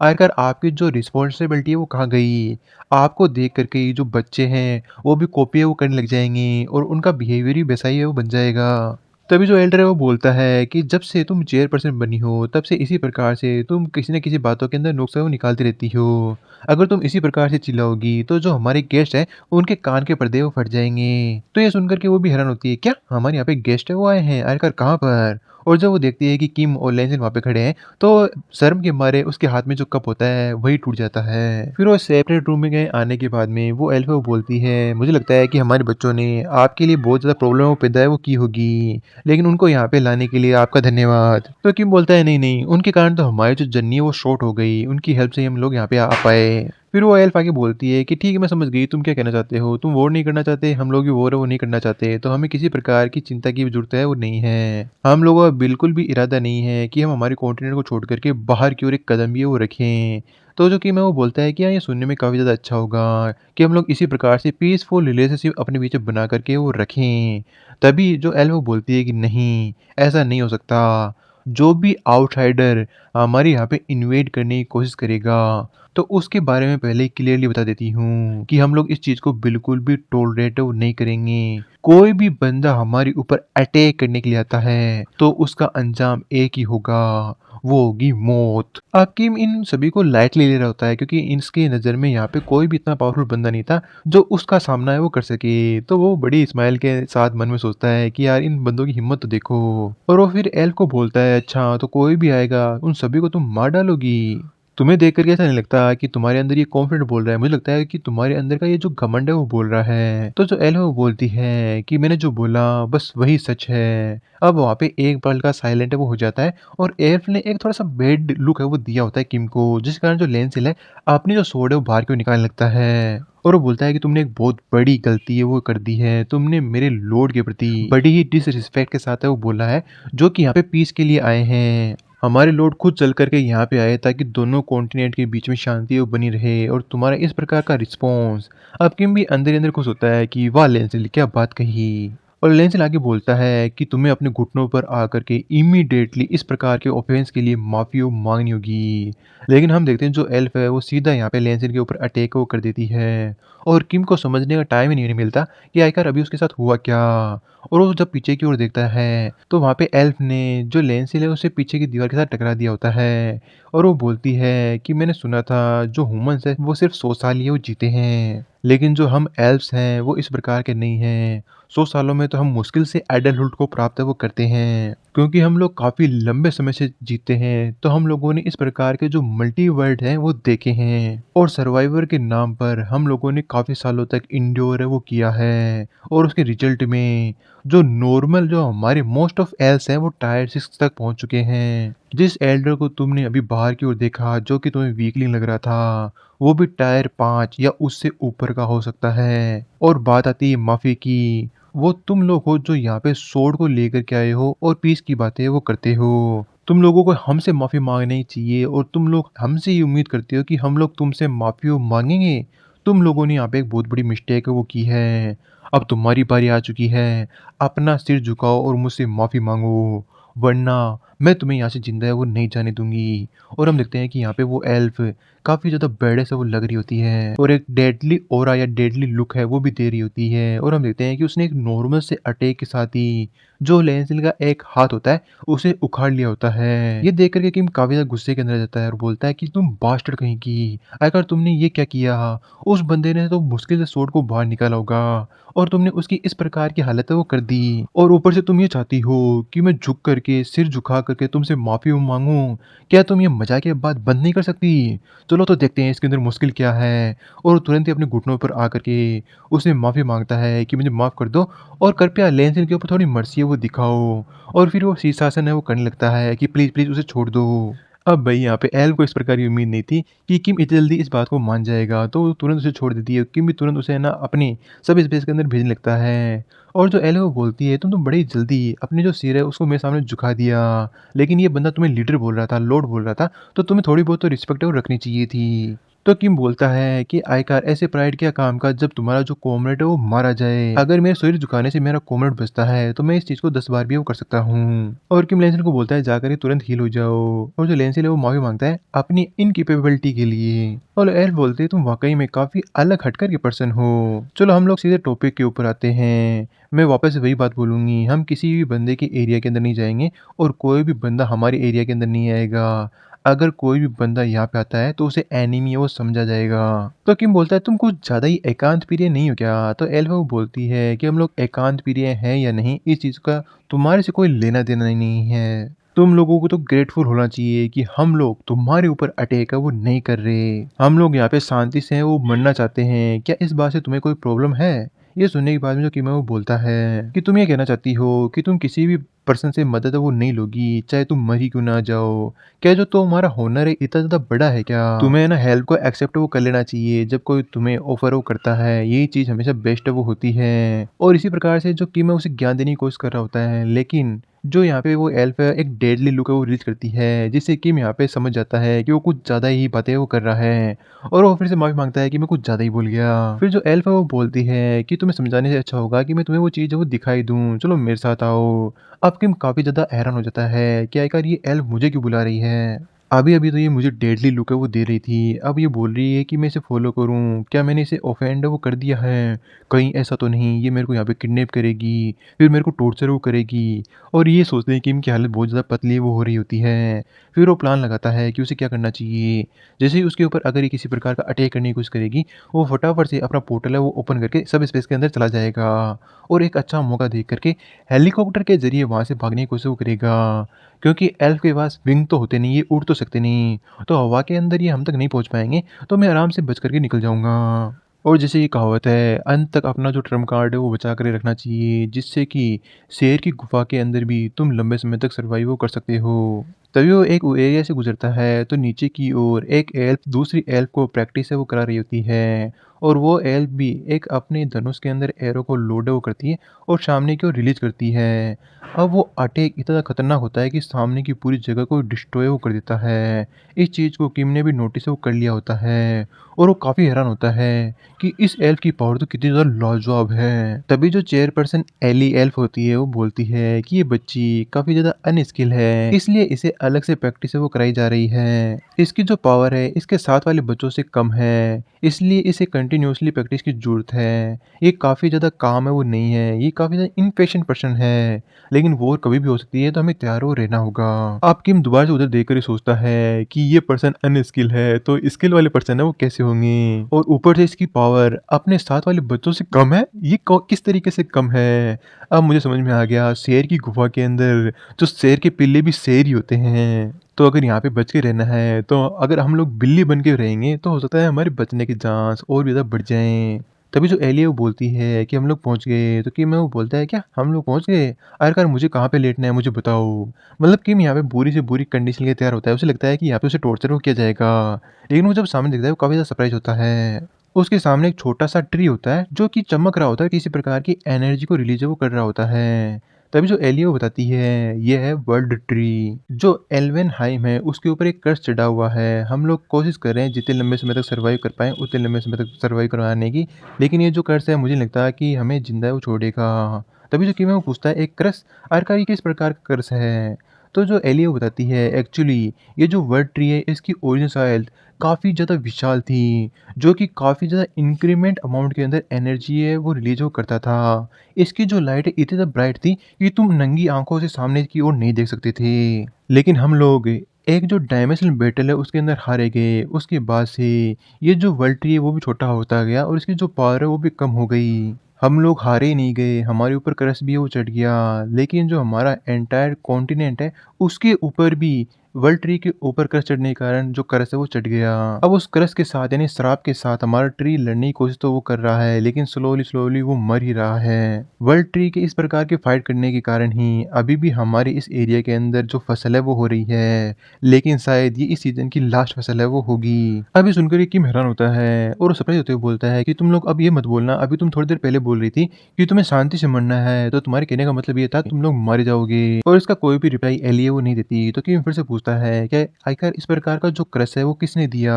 आखिरकार आपकी जो रिस्पॉन्सिबिलिटी है वो कहाँ गई? आपको देख कर के ये जो बच्चे हैं वो भी कॉपी है वो करने लग जाएँगे और उनका बिहेवियर ही वैसा ही है वो बन जाएगा। तभी जो एल्डर है वो बोलता है कि जब से तुम चेयरपर्सन बनी हो तब से इसी प्रकार से तुम किसी न किसी बातों के अंदर नुक्स है वो निकालती रहती हो। अगर तुम इसी प्रकार से चिल्लाओगी तो जो हमारे गेस्ट हैं उनके कान के पर्दे वो फट जाएँगे। तो ये सुनकर के वो भी हैरान होती है, क्या हमारे यहाँ पे गेस्ट है वो आए हैं? आखिरकार कहाँ पर? और जब वो देखती है कि किम और लेंज़िन वहाँ पे खड़े हैं तो शर्म के मारे उसके हाथ में जो कप होता है वही टूट जाता है। फिर वो सेपरेट रूम में गए आने के बाद में वो एल्फ़ा वो बोलती है, मुझे लगता है कि हमारे बच्चों ने आपके लिए बहुत ज़्यादा प्रॉब्लम वो पैदा है वो की होगी, लेकिन उनको यहाँ पे लाने के लिए आपका धन्यवाद। तो किम बोलता है, नहीं, नहीं, उनके कारण तो हमारी जो जर्नी है वो शॉर्ट हो गई, उनकी हेल्प से ही हम लोग यहाँ पे आ पाए। फिर वो एल्फ़ आके बोलती है कि ठीक है मैं समझ गई तुम क्या कहना चाहते हो, तुम वॉर नहीं करना चाहते, हम लोग भी वॉर है वो नहीं करना चाहते, तो हमें किसी प्रकार की चिंता की ज़रूरत है वो नहीं है। हम लोगों का बिल्कुल भी इरादा नहीं है कि हम हमारे कॉन्टिनेंट को छोड़ कर के बाहर की ओर एक कदम भी है वो रखें। तो जो किम है वो बोलता है कि हाँ, ये सुनने में काफ़ी ज़्यादा अच्छा होगा कि हम लोग इसी प्रकार से पीसफुल रिलेशनशिप अपने बीच में बना कर के वो रखें। तभी जो एल्फ़ वो बोलती है कि नहीं, ऐसा नहीं हो सकता। जो भी आउटसाइडर हमारे यहाँ पे इन्वेड करने की कोशिश करेगा, तो उसके बारे में पहले ही क्लियरली बता देती हूँ कि हम लोग इस चीज़ को बिल्कुल भी टॉलरेट वो नहीं करेंगे। कोई भी बंदा हमारे ऊपर अटैक करने के लिए आता है, तो उसका अंजाम एक ही होगा, वो होगी मौत। हकीम इन सभी को लाइटली ले रहा होता है क्योंकि इसकी नज़र में यहाँ पे कोई भी इतना पावरफुल बंदा नहीं था, जो उसका सामना है वो कर सके। तो वो बड़ी स्माइल के साथ मन में सोचता है कि यार इन बंदों की हिम्मत तो देखो। और वो फिर एल्फ को बोलता है, अच्छा तो कोई भी आएगा, उन सभी को तुम मार डालोगी? तुम्हें देख कर के ऐसा नहीं लगता कि तुम्हारे अंदर ये कॉन्फिडेंट बोल रहा है, मुझे लगता है कि तुम्हारे अंदर का ये जो घमंड है वो बोल रहा है। तो जो एल है वो बोलती है कि मैंने जो बोला बस वही सच है। अब वहाँ पे एक पल का साइलेंट है वो हो जाता है और एल्फ ने एक थोड़ा-सा बैड लुक है वो दिया होता है किम को, जिस कारण जो लेंसिल है अपनी जो स्वॉर्ड है वो बाहर क्यों निकालने लगता है। और वो बोलता है कि तुमने एक बहुत बड़ी गलती है वो कर दी है। तुमने मेरे लॉर्ड के प्रति बड़ी ही डिसरिस्पेक्ट के साथ है वो बोला है, जो कि यहाँ पे पीस के लिए आए हैं। हमारे लॉर्ड खुद चल कर के यहाँ पे आए ताकि दोनों कॉन्टिनेंट के बीच में शांति वो बनी रहे और तुम्हारा इस प्रकार का रिस्पॉन्स। अब किम भी अंदर ही अंदर खुश होता है कि वाह लेंसिल क्या बात कही। और लेंसिल आगे बोलता है कि तुम्हें अपने घुटनों पर आकर के इमीडिएटली इस प्रकार के ऑफेंस के लिए माफ़ी वो मांगनी होगी। लेकिन हम देखते हैं जो एल्फ है वो सीधा यहाँ पे लेंसिल के ऊपर अटैक वो कर देती है और किम को समझने का टाइम ही नहीं मिलता कि आखिर अभी उसके साथ हुआ क्या। और वो जब पीछे की ओर देखता है तो वहाँ पे एल्फ ने जो लेंसिल है उसे पीछे की दीवार के साथ टकरा दिया होता है। और वो बोलती है कि मैंने सुना था जो ह्यूमंस है वो सिर्फ 100 साल ही वो जीते हैं, लेकिन जो हम एल्फ्स हैं वो इस प्रकार के नहीं हैं। 100 सालों में तो हम मुश्किल से एडल्टहुड को प्राप्त वो करते हैं, क्योंकि हम लोग काफ़ी लंबे समय से जीते हैं। तो हम लोगों ने इस प्रकार के जो मल्टी वर्ल्ड हैं वो देखे हैं और सर्वाइवर के नाम पर हम लोगों ने काफ़ी सालों तक इंड्योर है वो किया है। और उसके रिजल्ट में जो नॉर्मल जो हमारे मोस्ट ऑफ एल्स हैं वो टायर 6 तक पहुंच चुके हैं। जिस एल्डर को तुमने अभी बाहर की ओर देखा जो कि तुम्हें वीकलिंग लग रहा था, वो भी टायर 5 या उससे ऊपर का हो सकता है। और बात आती है माफ़ी की, वो तुम लोग हो जो यहाँ पे स्वॉर्ड को लेकर के आए हो और पीस की बातें वो करते हो। तुम लोगों को हमसे माफ़ी मांगनी चाहिए और तुम लोग हमसे ये उम्मीद करते हो कि हम लोग तुमसे माफ़ी वो मांगेंगे। तुम लोगों ने यहाँ पे एक बहुत बड़ी मिस्टेक है वो की है। अब तुम्हारी बारी आ चुकी है, अपना सिर झुकाओ और मुझसे माफ़ी मांगो, वरना मैं तुम्हें यहाँ से जिंदा है वो नहीं जाने दूंगी। और हम देखते हैं कि यहाँ पे वो एल्फ काफ़ी ज़्यादा बैड से वो लग रही होती है और एक डेडली ऑरा या डेडली लुक है वो भी दे रही होती है। और हम देखते हैं कि उसने एक नॉर्मल से अटैक के साथ ही जो लेंसिल का एक हाथ होता है उसे उखाड़ लिया होता है। ये देख करके किम काफ़ी ज़्यादा गुस्से के अंदर आ जाता है और बोलता है कि तुम बास्टर्ड कहीं की, आखिर तुमने ये क्या किया? उस बंदे ने तो मुश्किल से स्वॉर्ड को बाहर निकाला होगा और तुमने उसकी इस प्रकार की हालत है वो कर दी। और ऊपर से तुम ये चाहती हो कि मैं झुक करके सिर झुका करके तुमसे माफ़ी मांगूं। क्या तुम ये मजाकिया बात बंद नहीं कर सकती? चलो तो देखते हैं इसके अंदर मुश्किल क्या है। और तुरंत ही अपने घुटनों पर आकर के उससे माफ़ी मांगता है कि मुझे माफ़ कर दो और कृपया लेंसिल के ऊपर थोड़ी मर्सी है वो दिखाओ। और फिर वो शीर्षासन है वो करने लगता है कि प्लीज़ प्लीज़ उसे छोड़ दो। अब भाई यहाँ पे एल को इस प्रकार की उम्मीद नहीं थी कि किम इतनी जल्दी इस बात को मान जाएगा, तो वो तुरंत उसे छोड़ देती है। किम भी तुरंत उसे है ना अपनी सब स्पेस के अंदर भेजने लगता है और जो एल है वो बोलती है तुम तो बड़ी जल्दी अपनी जो सिर है उसको मेरे सामने झुका दिया। लेकिन ये बंदा तुम्हें लीडर बोल रहा था, लॉर्ड बोल रहा था, तो तुम्हें थोड़ी बहुत तो रिस्पेक्ट है वो रखनी चाहिए थी। तो किम बोलता है कि आयकार ऐसे प्राइड क्या काम का जब तुम्हारा जो कॉमरेड है वो मारा जाए। अगर मेरे सिर झुकाने से मेरा कॉमरेड बचता है तो मैं इस चीज को 10 बार भी वो कर सकता हूँ। और किम लेंसिल को बोलता है जाकर ही तुरंत हील हो जाओ। और जो लेंसिल है वो माफी मांगता है अपनी इनकेपेबिलिटी के लिए। और एल बोलते हैं तुम वाकई में काफी अलग हटकर के पर्सन हो। चलो हम लोग सीधे टॉपिक के ऊपर आते हैं। मैं वापस से वही बात बोलूंगी, हम किसी भी बंदे के एरिया के अंदर नहीं जाएंगे और कोई भी बंदा हमारे एरिया के अंदर नहीं आएगा। अगर कोई भी बंदा यहाँ पे आता है तो उसे एनिमी है वो समझा जाएगा। तो किम बोलता है तुम कुछ ज्यादा ही एकांत प्रिय नहीं हो क्या। तो एल्फा वो बोलती है कि हम लोग एकांत प्रिय हैं या नहीं इस चीज का तुम्हारे से कोई लेना देना ही नहीं है। तुम लोगों को तो ग्रेटफुल होना चाहिए कि हम लोग तुम्हारे ऊपर अटैक है वो नहीं कर रहे। हम लोग यहाँ पे शांति से हैं वो मरना चाहते हैं। क्या इस बात से तुम्हें कोई प्रॉब्लम है। ये सुनने के बाद में जो किम है वो बोलता है कि तुम ये कहना चाहती हो कि तुम किसी भी पर्सन से मदद है वो नहीं लोगी चाहे तुम मर ही क्यों ना जाओ। क्या जो तुम्हारा हुनर है इतना ज़्यादा बड़ा है क्या? तुम्हें ना हेल्प को एक्सेप्ट वो कर लेना चाहिए जब कोई तुम्हें ऑफर वो करता है। यही चीज़ हमेशा बेस्ट वो होती है। और इसी प्रकार से जो किम है उसे ज्ञान देने की कोशिश कर रहा होता है, लेकिन जो यहाँ पे वो एल्फ है एक डेडली लुक है वो रिलीज करती है जिससे किम यहाँ पे समझ जाता है कि वो कुछ ज़्यादा ही बातें वो कर रहा है। और वो फिर से माफी मांगता है कि मैं कुछ ज़्यादा ही बोल गया। फिर जो एल्फ है वो बोलती है कि तुम्हें समझाने से अच्छा होगा कि मैं तुम्हें वो चीज़ है वो दिखाई दूँ, चलो मेरे साथ आओ। अब किम काफ़ी ज़्यादा हैरान हो जाता है कि आखिर ये एल्फ मुझे क्यों बुला रही है। अभी-अभी तो ये मुझे डेडली लुक है वो दे रही थी, अब ये बोल रही है कि मैं इसे फ़ॉलो करूँ, क्या मैंने इसे ऑफेंड वो कर दिया है? कहीं ऐसा तो नहीं ये मेरे को यहाँ पे किडनैप करेगी, फिर मेरे को टॉर्चर वो करेगी। और ये सोचते ही किम की हालत बहुत ज़्यादा पतली वो हो रही होती है। फिर वो प्लान लगाता है कि उसे क्या करना चाहिए। जैसे ही उसके ऊपर अगर ये किसी प्रकार का अटैक करने की कोशिश करेगी, वो फटाफट से अपना पोर्टल है वो ओपन करके सब स्पेस के अंदर चला जाएगा और एक अच्छा मौका देख करके हेलीकॉप्टर के ज़रिए वहाँ से भागने की कोशिश वो करेगा। क्योंकि एल्फ के पास विंग तो होते नहीं, ये उड़ तो सकते नहीं, तो हवा के अंदर ये हम तक नहीं पहुँच पाएँगे, तो मैं आराम से बच कर के निकल जाऊँगा। और जैसे ये कहावत है, अंत तक अपना जो ट्रम्प कार्ड है वो बचा कर रखना चाहिए, जिससे कि शेर की गुफ़ा के अंदर भी तुम लंबे समय तक सर्वाइव कर सकते हो। तभी वो एक एरिया से गुज़रता है, तो नीचे की ओर एक एल्फ दूसरी एल्फ को प्रैक्टिस है वो करा रही होती है। और वो एल्फ भी एक अपने धनुष के अंदर एरो को लोड है वो करती है और सामने की ओर रिलीज़ करती है। अब वो अटैक इतना खतरनाक होता है कि सामने की पूरी जगह को डिस्ट्रॉय वो कर देता है। इस चीज़ को किम ने भी नोटिस वो कर लिया होता है और वो काफ़ी हैरान होता है कि इस एल्फ की पावर तो कितनी ज़्यादा लाजवाब है। तभी जो चेयरपर्सन एली एल्फ होती है वो बोलती है कि ये बच्ची काफ़ी ज़्यादा अनस्किल है, इसलिए इसे अलग से प्रैक्टिस वो कराई जा रही है। इसकी जो पावर है इसके साथ वाले बच्चों से कम है, इसलिए इसे कंटिन्यूअसली प्रैक्टिस की ज़रूरत है। ये काफ़ी ज़्यादा काम है वो नहीं है, ये काफ़ी ज़्यादा इम्पेशेंट पर्सन है, लेकिन वॉर कभी भी हो सकती है तो हमें तैयार हो रहना होगा। अब किम दोबारा से उधर देखकर ही सोचता है कि ये पर्सन अनस्किल है तो स्किल वाले पर्सन है वो कैसे होंगे। और ऊपर से इसकी पावर अपने साथ वाले बच्चों से कम है, ये किस तरीके से कम है। अब मुझे समझ में आ गया, शेर की गुफा के अंदर जो शेर के पिल्ले भी शेर ही होते हैं। तो अगर यहाँ पे बच के रहना है तो अगर हम लोग बिल्ली बन के रहेंगे तो हो सकता है हमारे बचने की चांस और भी ज़्यादा बढ़ जाएँ। तभी जो एलिया वो बोलती है कि हम लोग पहुँच गए, तो किम है वो बोलता है क्या हम लोग पहुँच गए? आखिरकार मुझे कहाँ पे लेटना है मुझे बताओ। मतलब किम यहाँ पे बुरी से बुरी कंडीशन के तैयार होता है, उसे लगता है कि यहाँ पे उसे टॉर्चर वो किया जाएगा। लेकिन वो जब सामने देखता है वो काफ़ी ज़्यादा सरप्राइज़ होता है। उसके सामने एक छोटा-सा ट्री होता है जो कि चमक रहा होता है, किसी प्रकार की एनर्जी को रिलीज़ वो कर रहा होता है। तभी जो एलिया वो बताती है ये है वर्ल्ड ट्री। जो एल्वेनहाइम है उसके ऊपर एक कर्स चढ़ा हुआ है। हम लोग कोशिश कर रहे हैं जितने लंबे समय तक सर्वाइव कर पाएँ उतने लंबे समय तक सर्वाइव करवाने की। लेकिन ये जो कर्स है मुझे नहीं लगता कि हमें ज़िंदा वो छोड़ेगा। तभी जो किम है वो पूछता है एक कर्स? आखिरकार ये किस प्रकार का कर्स है? तो जो एलिया वो बताती है एक्चुअली ये जो वर्ल्ड ट्री है इसकी ओरिजिन शायद काफ़ी ज़्यादा विशाल थी, जो कि काफ़ी ज़्यादा इंक्रीमेंट अमाउंट के अंदर एनर्जी है वो रिलीज़ वो करता था। इसकी जो लाइट है इतनी ज़्यादा ब्राइट थी कि तुम नंगी आँखों से सामने की ओर नहीं देख सकते थे। लेकिन हम लोग एक जो डायमेंशनल बैटल है उसके अंदर हारे गए। उसके बाद से ये जो वर्ल्ड ट्री है वो भी छोटा होता गया और इसकी जो पावर है वो भी कम हो गई। हम लोग हारे ही नहीं गए, हमारे ऊपर कर्स भी वो चढ़ गया। लेकिन जो हमारा एंटायर कॉन्टिनेंट है उसके ऊपर भी वर्ल्ड ट्री के ऊपर क्रस्ट चढ़ने के कारण जो क्रस्ट है वो चढ़ गया। अब उस क्रस्ट के साथ यानी श्राप के साथ हमारा ट्री लड़ने की कोशिश तो वो कर रहा है, लेकिन स्लोली स्लोली वो मर ही रहा है। वर्ल्ड ट्री के इस प्रकार के फाइट करने के कारण ही अभी भी हमारे इस एरिया के अंदर जो फसल है वो हो रही है, लेकिन शायद ये इस सीजन की लास्ट फसल है वो होगी। अभी सुनकर ये किम हैरान होता है और सरप्राइज होते हुए बोलता है कि तुम लोग अब ये मत बोलना, अभी तुम थोड़ी देर पहले बोल रही थी कि तुम्हें शांति से मरना है, तो तुम्हारे कहने का मतलब ये था तुम लोग मारे जाओगे। और इसका कोई भी रिप्लाई एली है वो नहीं देती, तो किम फिर से पूछता है कि आखिर इस प्रकार का जो क्रश है वो किसने दिया।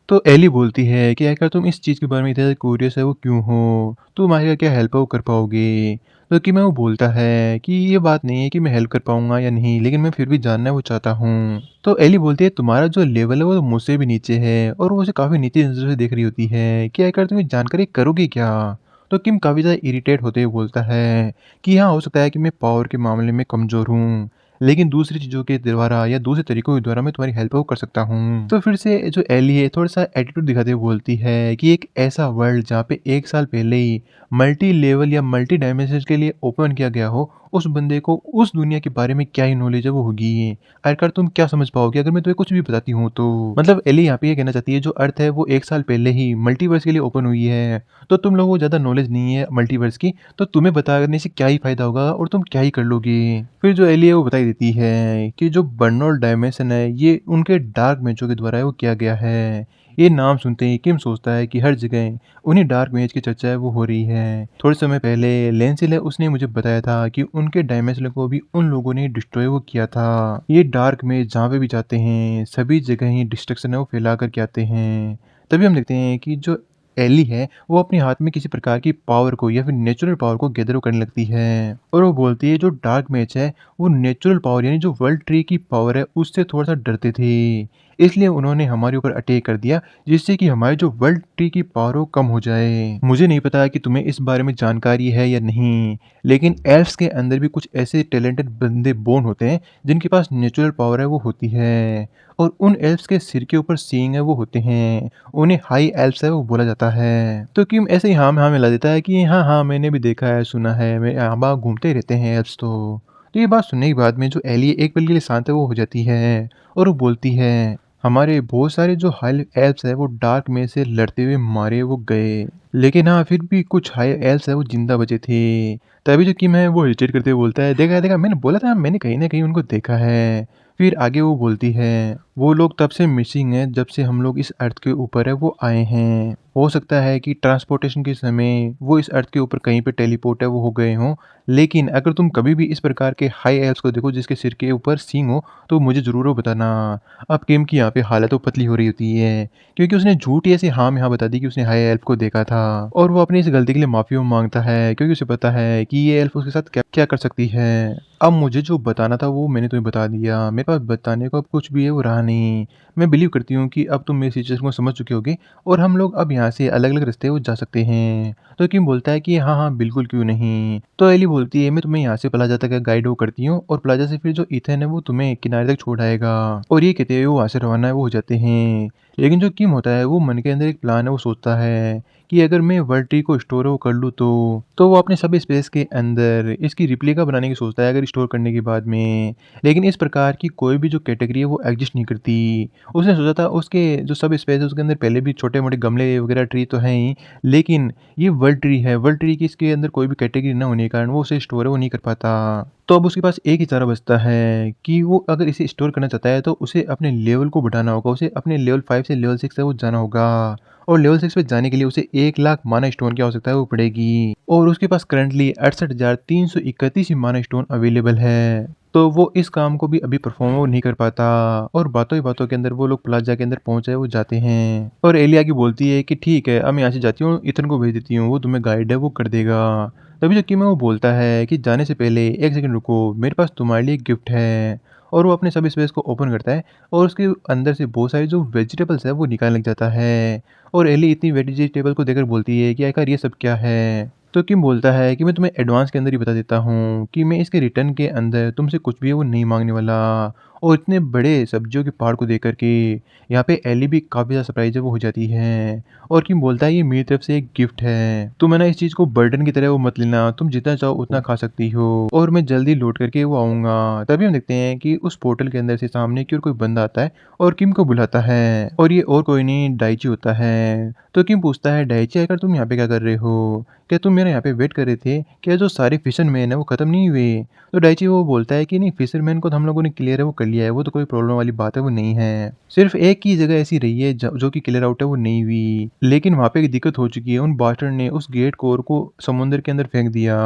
तो एली बोलती है कि आखिर तुम इस चीज के बारे में इतना क्यूरियस है वो क्यों हो, तुम आखिर क्या हेल्प वो कर पाओगे। तो कि मैं वो बोलता है कि ये बात नहीं है कि मैं हेल्प कर पाऊंगा या नहीं, लेकिन मैं फिर भी जानना वो चाहता हूँ। तो एली बोलती है तुम्हारा जो लेवल है वो तो मुझसे भी नीचे है, और वो उसे काफी नीचे नजर से देख रही होती है कि आखिर तुम ये जानकारी करोगे क्या। तो किम काफ़ी ज़्यादा इरिटेट होते हुए बोलता है कि हाँ, हो सकता है कि मैं पावर के मामले में कमज़ोर हूँ, लेकिन दूसरी चीज़ों के द्वारा या दूसरे तरीकों के द्वारा मैं तुम्हारी हेल्प वो कर सकता हूँ। तो फिर से जो एली है थोड़ा-सा एटीट्यूड दिखाते हुए बोलती है कि एक ऐसा वर्ल्ड जहाँ पे 1 साल पहले ही मल्टी लेवल या मल्टी डायमेंशंस के लिए ओपन किया गया हो, उस बंदे को उस दुनिया के बारे में क्या ही नॉलेज है वो होगी। आखिरकार तुम क्या समझ पाओगे अगर मैं तुम्हें कुछ भी बताती हूँ तो? मतलब एली यहाँ पे ये कहना चाहती है जो अर्थ है वो 1 साल पहले ही मल्टीवर्स के लिए ओपन हुई है। तो तुम लोगों को ज़्यादा नॉलेज नहीं है मल्टीवर्स की, तो तुम्हें बताने से क्या ही फ़ायदा होगा और तुम क्या ही कर लोगे। फिर जो एली है वो बता ही देती है कि जो बर्नौल्ड डायमेंशन है ये उनके डार्क मैजों के द्वारा है वो किया गया है। ये नाम सुनते ही किम सोचता है कि हर जगह उन्हीं डार्क मैज की चर्चा है वो हो रही है। थोड़े समय पहले लेंसिल है उसने मुझे बताया था कि उनके डायमेंशन को भी उन लोगों ने डिस्ट्रॉय वो किया था। ये डार्क मैज जहाँ पे भी जाते हैं सभी जगह ही डिस्ट्रक्शन है वो फैला करके आते हैं। तभी हम देखते हैं कि जो एली है वो अपने हाथ में किसी प्रकार की पावर को या फिर नेचुरल पावर को गैदर करने लगती है, और वो बोलती है जो डार्क मैच है वो नेचुरल पावर यानी जो वर्ल्ड ट्री की पावर है उससे थोड़ा सा डरते थे, इसलिए उन्होंने हमारे ऊपर अटैक कर दिया जिससे कि हमारी जो वर्ल्ड ट्री की पावर वो कम हो जाए। मुझे नहीं पता कि तुम्हें इस बारे में जानकारी है या नहीं, लेकिन एल्फ्स के अंदर भी कुछ ऐसे टैलेंटेड बंदे बोर्न होते हैं जिनके पास नेचुरल पावर है वो होती है, और उन एल्फ्स के सिर के ऊपर सींग है वो होते हैं, उन्हें हाई एल्फ्स है वो बोला जाता है। तो किम ऐसे ही हाँ में हाँ मिला देता है कि हाँ हाँ मैंने भी देखा है सुना है, मेरे यहाँ वहाँ घूमते ही रहते हैं एल्फ्स। तो ये बात सुनने के बाद में जो एली एक पल के लिए शांत है वो हो जाती है, और वो बोलती है हमारे बहुत सारे जो हाई एल्फ्स है वो डार्क में से लड़ते हुए मारे वो गए, लेकिन हाँ फिर भी कुछ हाई एल्फ्स है वो जिंदा बचे थे। तभी जो किम है वो हेजिटेट करते हुए बोलता है देखा देखा मैंने बोला था मैंने कहीं ना कहीं उनको देखा है। फिर आगे वो बोलती है वो लोग तब से मिसिंग हैं जब से हम लोग इस अर्थ के ऊपर है वो आए हैं। हो सकता है कि ट्रांसपोर्टेशन के समय वो इस अर्थ के ऊपर कहीं पे टेलीपोर्ट है वो हो गए हों, लेकिन अगर तुम कभी भी इस प्रकार के हाई एल्फ्स को देखो जिसके सिर के ऊपर सींग हो तो मुझे ज़रूर वो बताना। अब किम की यहाँ पे हालत तो पतली हो रही होती है क्योंकि उसने झूठी ऐसे हाँ में हाँ बता दी कि उसने हाई एल्फ को देखा था, और वो अपनी इस गलती के लिए माफ़ी मांगता है क्योंकि उसे पता है कि ये एल्फ उसके साथ क्या क्या कर सकती है। अब मुझे जो बताना था वो मैंने तुम्हें बता दिया, मेरे पास बताने को अब कुछ भी है वो रहा नहीं। मैं बिलीव करती हूँ कि अब तुम मेरी सिचुएशन को समझ चुके होगे और हम लोग अब यहाँ से अलग अलग रास्ते वो जा सकते हैं। तो किम बोलता है कि हाँ हाँ बिल्कुल क्यों नहीं। तो एली बोलती है मैं तुम्हें यहाँ से प्लाजा तक गाइड वो करती हूँ, और प्लाजा से फिर जो ईथन है वो तुम्हें किनारे तक छोड़ आएगा। और ये कहते हुए वो वहाँ से रवाना है वो हो जाते हैं। लेकिन जो किम होता है वो मन के अंदर एक प्लान है वो सोचता है कि अगर मैं वर्ल्ड ट्री को स्टोर वो कर लूँ तो वो अपने सभी स्पेस के अंदर इसकी रिप्लिका बनाने की सोचता है अगर स्टोर करने के बाद में। लेकिन इस प्रकार की कोई भी जो कैटेगरी है वो एग्जिस्ट नहीं करती। उसने सोचा था उसके जो सब स्पेस है उसके अंदर पहले भी छोटे मोटे गमले वगैरह ट्री तो हैं ही, लेकिन ये वर्ल्ड ट्री है, वर्ल्ड ट्री की इसके अंदर कोई भी कैटेगरी ना होने के कारण वो उसे स्टोर है वो नहीं कर पाता। तो अब उसके पास एक ही चारा बचता है कि वो अगर इसे स्टोर करना चाहता है तो उसे अपने लेवल को बढ़ाना होगा, उसे अपने लेवल 5 से लेवल 6 तक वो जाना होगा, और लेवल 6 पे जाने के लिए उसे 1 लाख माना स्टोन की आवश्यकता है वो पड़ेगी, और उसके पास करंटली 68,331 ही माना स्टोन अवेलेबल है। तो वो इस काम को भी अभी परफॉर्म वो नहीं कर पाता, और बातों ही बातों के अंदर वो लोग प्लाजा के अंदर पहुंच जाए वो जाते हैं, और एलिया की बोलती है कि ठीक है अब मैं यहाँ से जाती हूँ, इथन को भेज देती हूँ वो तुम्हें गाइड है वो कर देगा। तभी जो किम है वो बोलता है कि जाने से पहले एक सेकंड रुको, मेरे पास तुम्हारे लिए एक गिफ्ट है। और वो अपने सभी स्पेस को ओपन करता है और उसके अंदर से बहुत सारी जो वेजिटेबल्स है वो निकालने लग जाता है, और एली इतनी वेजिटेबल को देखकर बोलती है कि आखिर ये सब क्या है। तो किम बोलता है कि मैं तुम्हें एडवांस के अंदर ही बता देता हूँ कि मैं इसके रिटर्न के अंदर तुमसे कुछ भी है वो नहीं मांगने वाला, और इतने बड़े सब्जियों के पहाड़ को देख कर के यहाँ पे एली भी काफ़ी ज़्यादा सरप्राइज़ है वो हो जाती है और किम बोलता है ये मेरी तरफ से एक गिफ्ट है। तुम है ना इस चीज़ को बर्डन की तरह वो मत लेना, तुम जितना चाहो उतना खा सकती हो और मैं जल्दी लौट करके वो आऊँगा। तभी हम देखते हैं कि उस पोर्टल के अंदर से सामने की ओर कोई बंदा आता है और किम को बुलाता है और ये और कोई नहीं डाइची होता है। तो किम पूछता है डाइची आकर तुम यहाँ पे क्या कर रहे हो? क्या तुम मेरे यहाँ पे वेट कर रहे थे? क्या जो सारे फिशरमैन है वो खत्म नहीं हुए? तो डाइची वो बोलता है कि नहीं फिशरमैन को तो हम लोगों ने क्लियर है वो कर लिया है, वो तो कोई प्रॉब्लम वाली बात है वो नहीं है। सिर्फ एक ही जगह ऐसी रही है जो कि क्लियर आउट है वो नहीं हुई। लेकिन वहाँ पे एक दिक्कत हो चुकी है, उन बास्टर्ड ने उस गेट कोर को समुद्र के अंदर फेंक दिया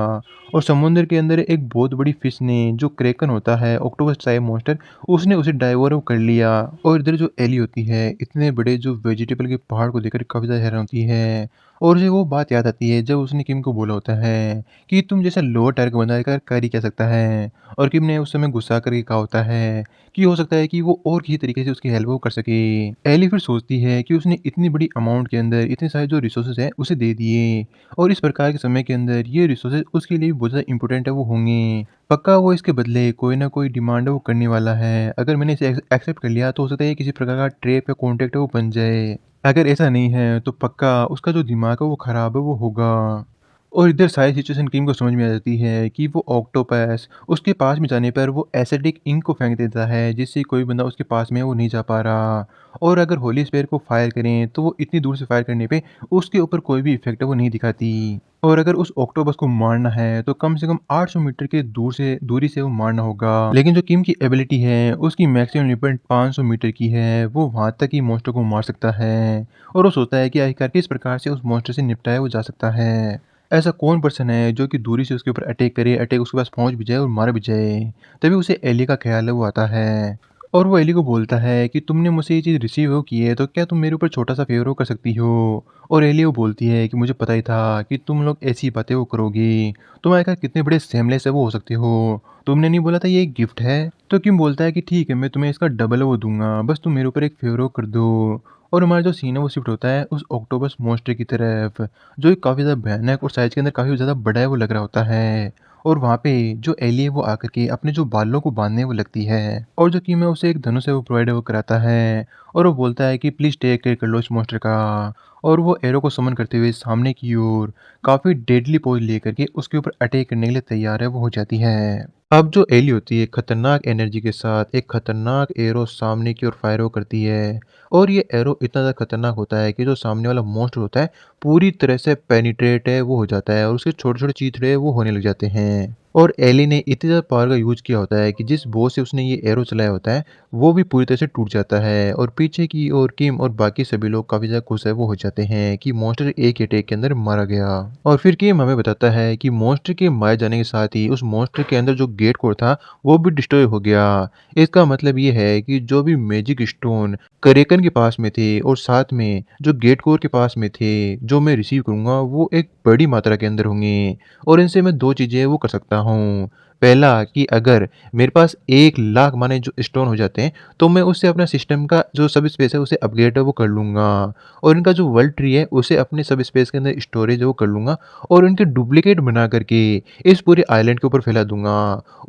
और समुद्र के अंदर एक बहुत बड़ी फिश ने जो क्रेकन होता है ऑक्टोपस टाइप मॉन्स्टर उसने उसे डाइवर कर लिया। और इधर जो एली होती है इतने बड़े जो वेजिटेबल के पहाड़ को देखकर काफ़ी ज़्यादा हैरान होती है और उसे वो बात याद आती है जब उसने किम को बोला होता है कि तुम जैसा लोअर टायर का बंदा कर ही क्या सकता है। और किम ने उस समय गुस्सा करके कहा होता है कि हो सकता है कि वो और किसी तरीके से उसकी हेल्प वो कर सके। एली फिर सोचती है कि उसने इतनी बड़ी अमाउंट के अंदर इतने सारे जो रिसोर्सेज हैं उसे दे दिए और इस प्रकार के समय के अंदर ये रिसोर्सेज उसके लिए भी बहुत ज़्यादा इंपॉर्टेंट है वो होंगे। पक्का वो इसके बदले कोई ना कोई डिमांड है वो करने वाला है। अगर मैंने इसे एक्सेप्ट कर लिया तो हो सकता है ये किसी प्रकार का ट्रैप या कॉन्ट्रैक्ट है वो बन जाए। अगर ऐसा नहीं है तो पक्का उसका जो दिमाग है वो ख़राब है वो होगा। और इधर सारी सिचुएशन किम को समझ में आ जाती है कि वो ऑक्टोपस उसके पास में जाने पर वो एसिडिक इंक को फेंक देता है जिससे कोई बंदा उसके पास में है वो नहीं जा पा रहा। और अगर होली स्पेयर को फायर करें तो वो इतनी दूर से फायर करने पे उसके ऊपर कोई भी इफेक्ट है वो नहीं दिखाती। और अगर उस ऑक्टोपस को मारना है तो कम से कम 800 मीटर के दूरी से वो मारना होगा। लेकिन जो किम की एबिलिटी है उसकी मैक्सिमम लिमिट 500 मीटर की है, वो वहां तक ही मॉन्स्टर को मार सकता है। और वो सोचता है कि आखिरकार किस प्रकार से उस मॉन्स्टर से निपटाया वो जा सकता है। ऐसा कौन पर्सन है जो कि दूरी से उसके ऊपर अटैक करे, अटैक उसके पास पहुँच भी जाए और मार भी जाए। तभी उसे एली का ख़्याल है वो आता है और वो एली को बोलता है कि तुमने मुझसे ये चीज़ रिसीव हो की है तो क्या तुम मेरे ऊपर छोटा-सा फ़ेवर वो कर सकती हो? और एली वो बोलती है कि मुझे पता ही था कि तुम लोग ऐसी बातें वो करोगी। तुम आखिर कितने बड़े शेमलेस है वो हो सकते हो। तुमने नहीं बोला था ये एक गिफ्ट है? तो किम बोलता है कि ठीक है मैं तुम्हें इसका डबल वो दूँगा, बस तुम मेरे ऊपर एक फ़ेवर वो कर दो। और हमारा जो सीन है वो शिफ्ट होता है उस ऑक्टोपस मॉन्स्टर की तरफ। जो कि काफ़ी ज़्यादा भयानक और साइज़ के अंदर काफ़ी ज़्यादा बड़ा है वो लग रहा होता है। और वहाँ पे जो एली है वो आकर के अपने जो बालों को बाँधने वो लगती है और जो कि मैं उसे एक धनुष है वो प्रोवाइड वो कराता है और वो बोलता है कि प्लीज़ टेक केयर कर लो इस मॉन्स्टर का। और वो एरो को समन करते हुए सामने की ओर काफ़ी डेडली पोज़ लेकर के उसके ऊपर अटैक करने के लिए तैयार है वो हो जाती है। अब जो एली होती है खतरनाक एनर्जी के साथ एक खतरनाक एरो सामने की ओर फायर वो करती है और ये एरो इतना ज़्यादा खतरनाक होता है कि जो सामने वाला मॉन्स्टर होता है पूरी तरह से पेनिट्रेट है वो हो जाता है और उसके छोटे-छोटे चीथड़े वो होने लग जाते हैं। और एली ने इतनी ज़्यादा पावर का यूज़ किया होता है कि जिस बो से उसने ये एरो चलाया होता है, वो भी पूरी तरह से टूट जाता है और पीछे की ओर किम और बाकी सभी लोग काफ़ी ज़्यादा खुश है वो हो जाते हैं कि मॉन्स्टर एक ही अटैक के अंदर मारा गया। और फिर किम हमें बताता है कि मॉन्स्टर के मारे जाने के साथ ही उस मॉन्स्टर के अंदर जो गेट कोड था, वो भी डिस्ट्रॉय हो गया। इसका मतलब ये है कि जो भी मैजिक स्टोन करेकन के पास में थे और साथ में जो गेट कोर के पास में थे, जो मैं रिसीव करूँगा वो एक बड़ी मात्रा के अंदर होंगे और इनसे मैं 2 चीज़ें वो कर सकता हूँ। पहला कि अगर मेरे पास 1 लाख माने जो स्टोन हो जाते हैं, तो मैं उससे अपना सिस्टम का जो सब स्पेस है उसे अपग्रेड है वो कर लूँगा और इनका जो वर्ल्ड ट्री है उसे अपने सब स्पेस के अंदर स्टोरेज है वो कर लूँगा और इनके डुप्लीकेट बना करके इस पूरे आइलैंड के ऊपर फैला दूँगा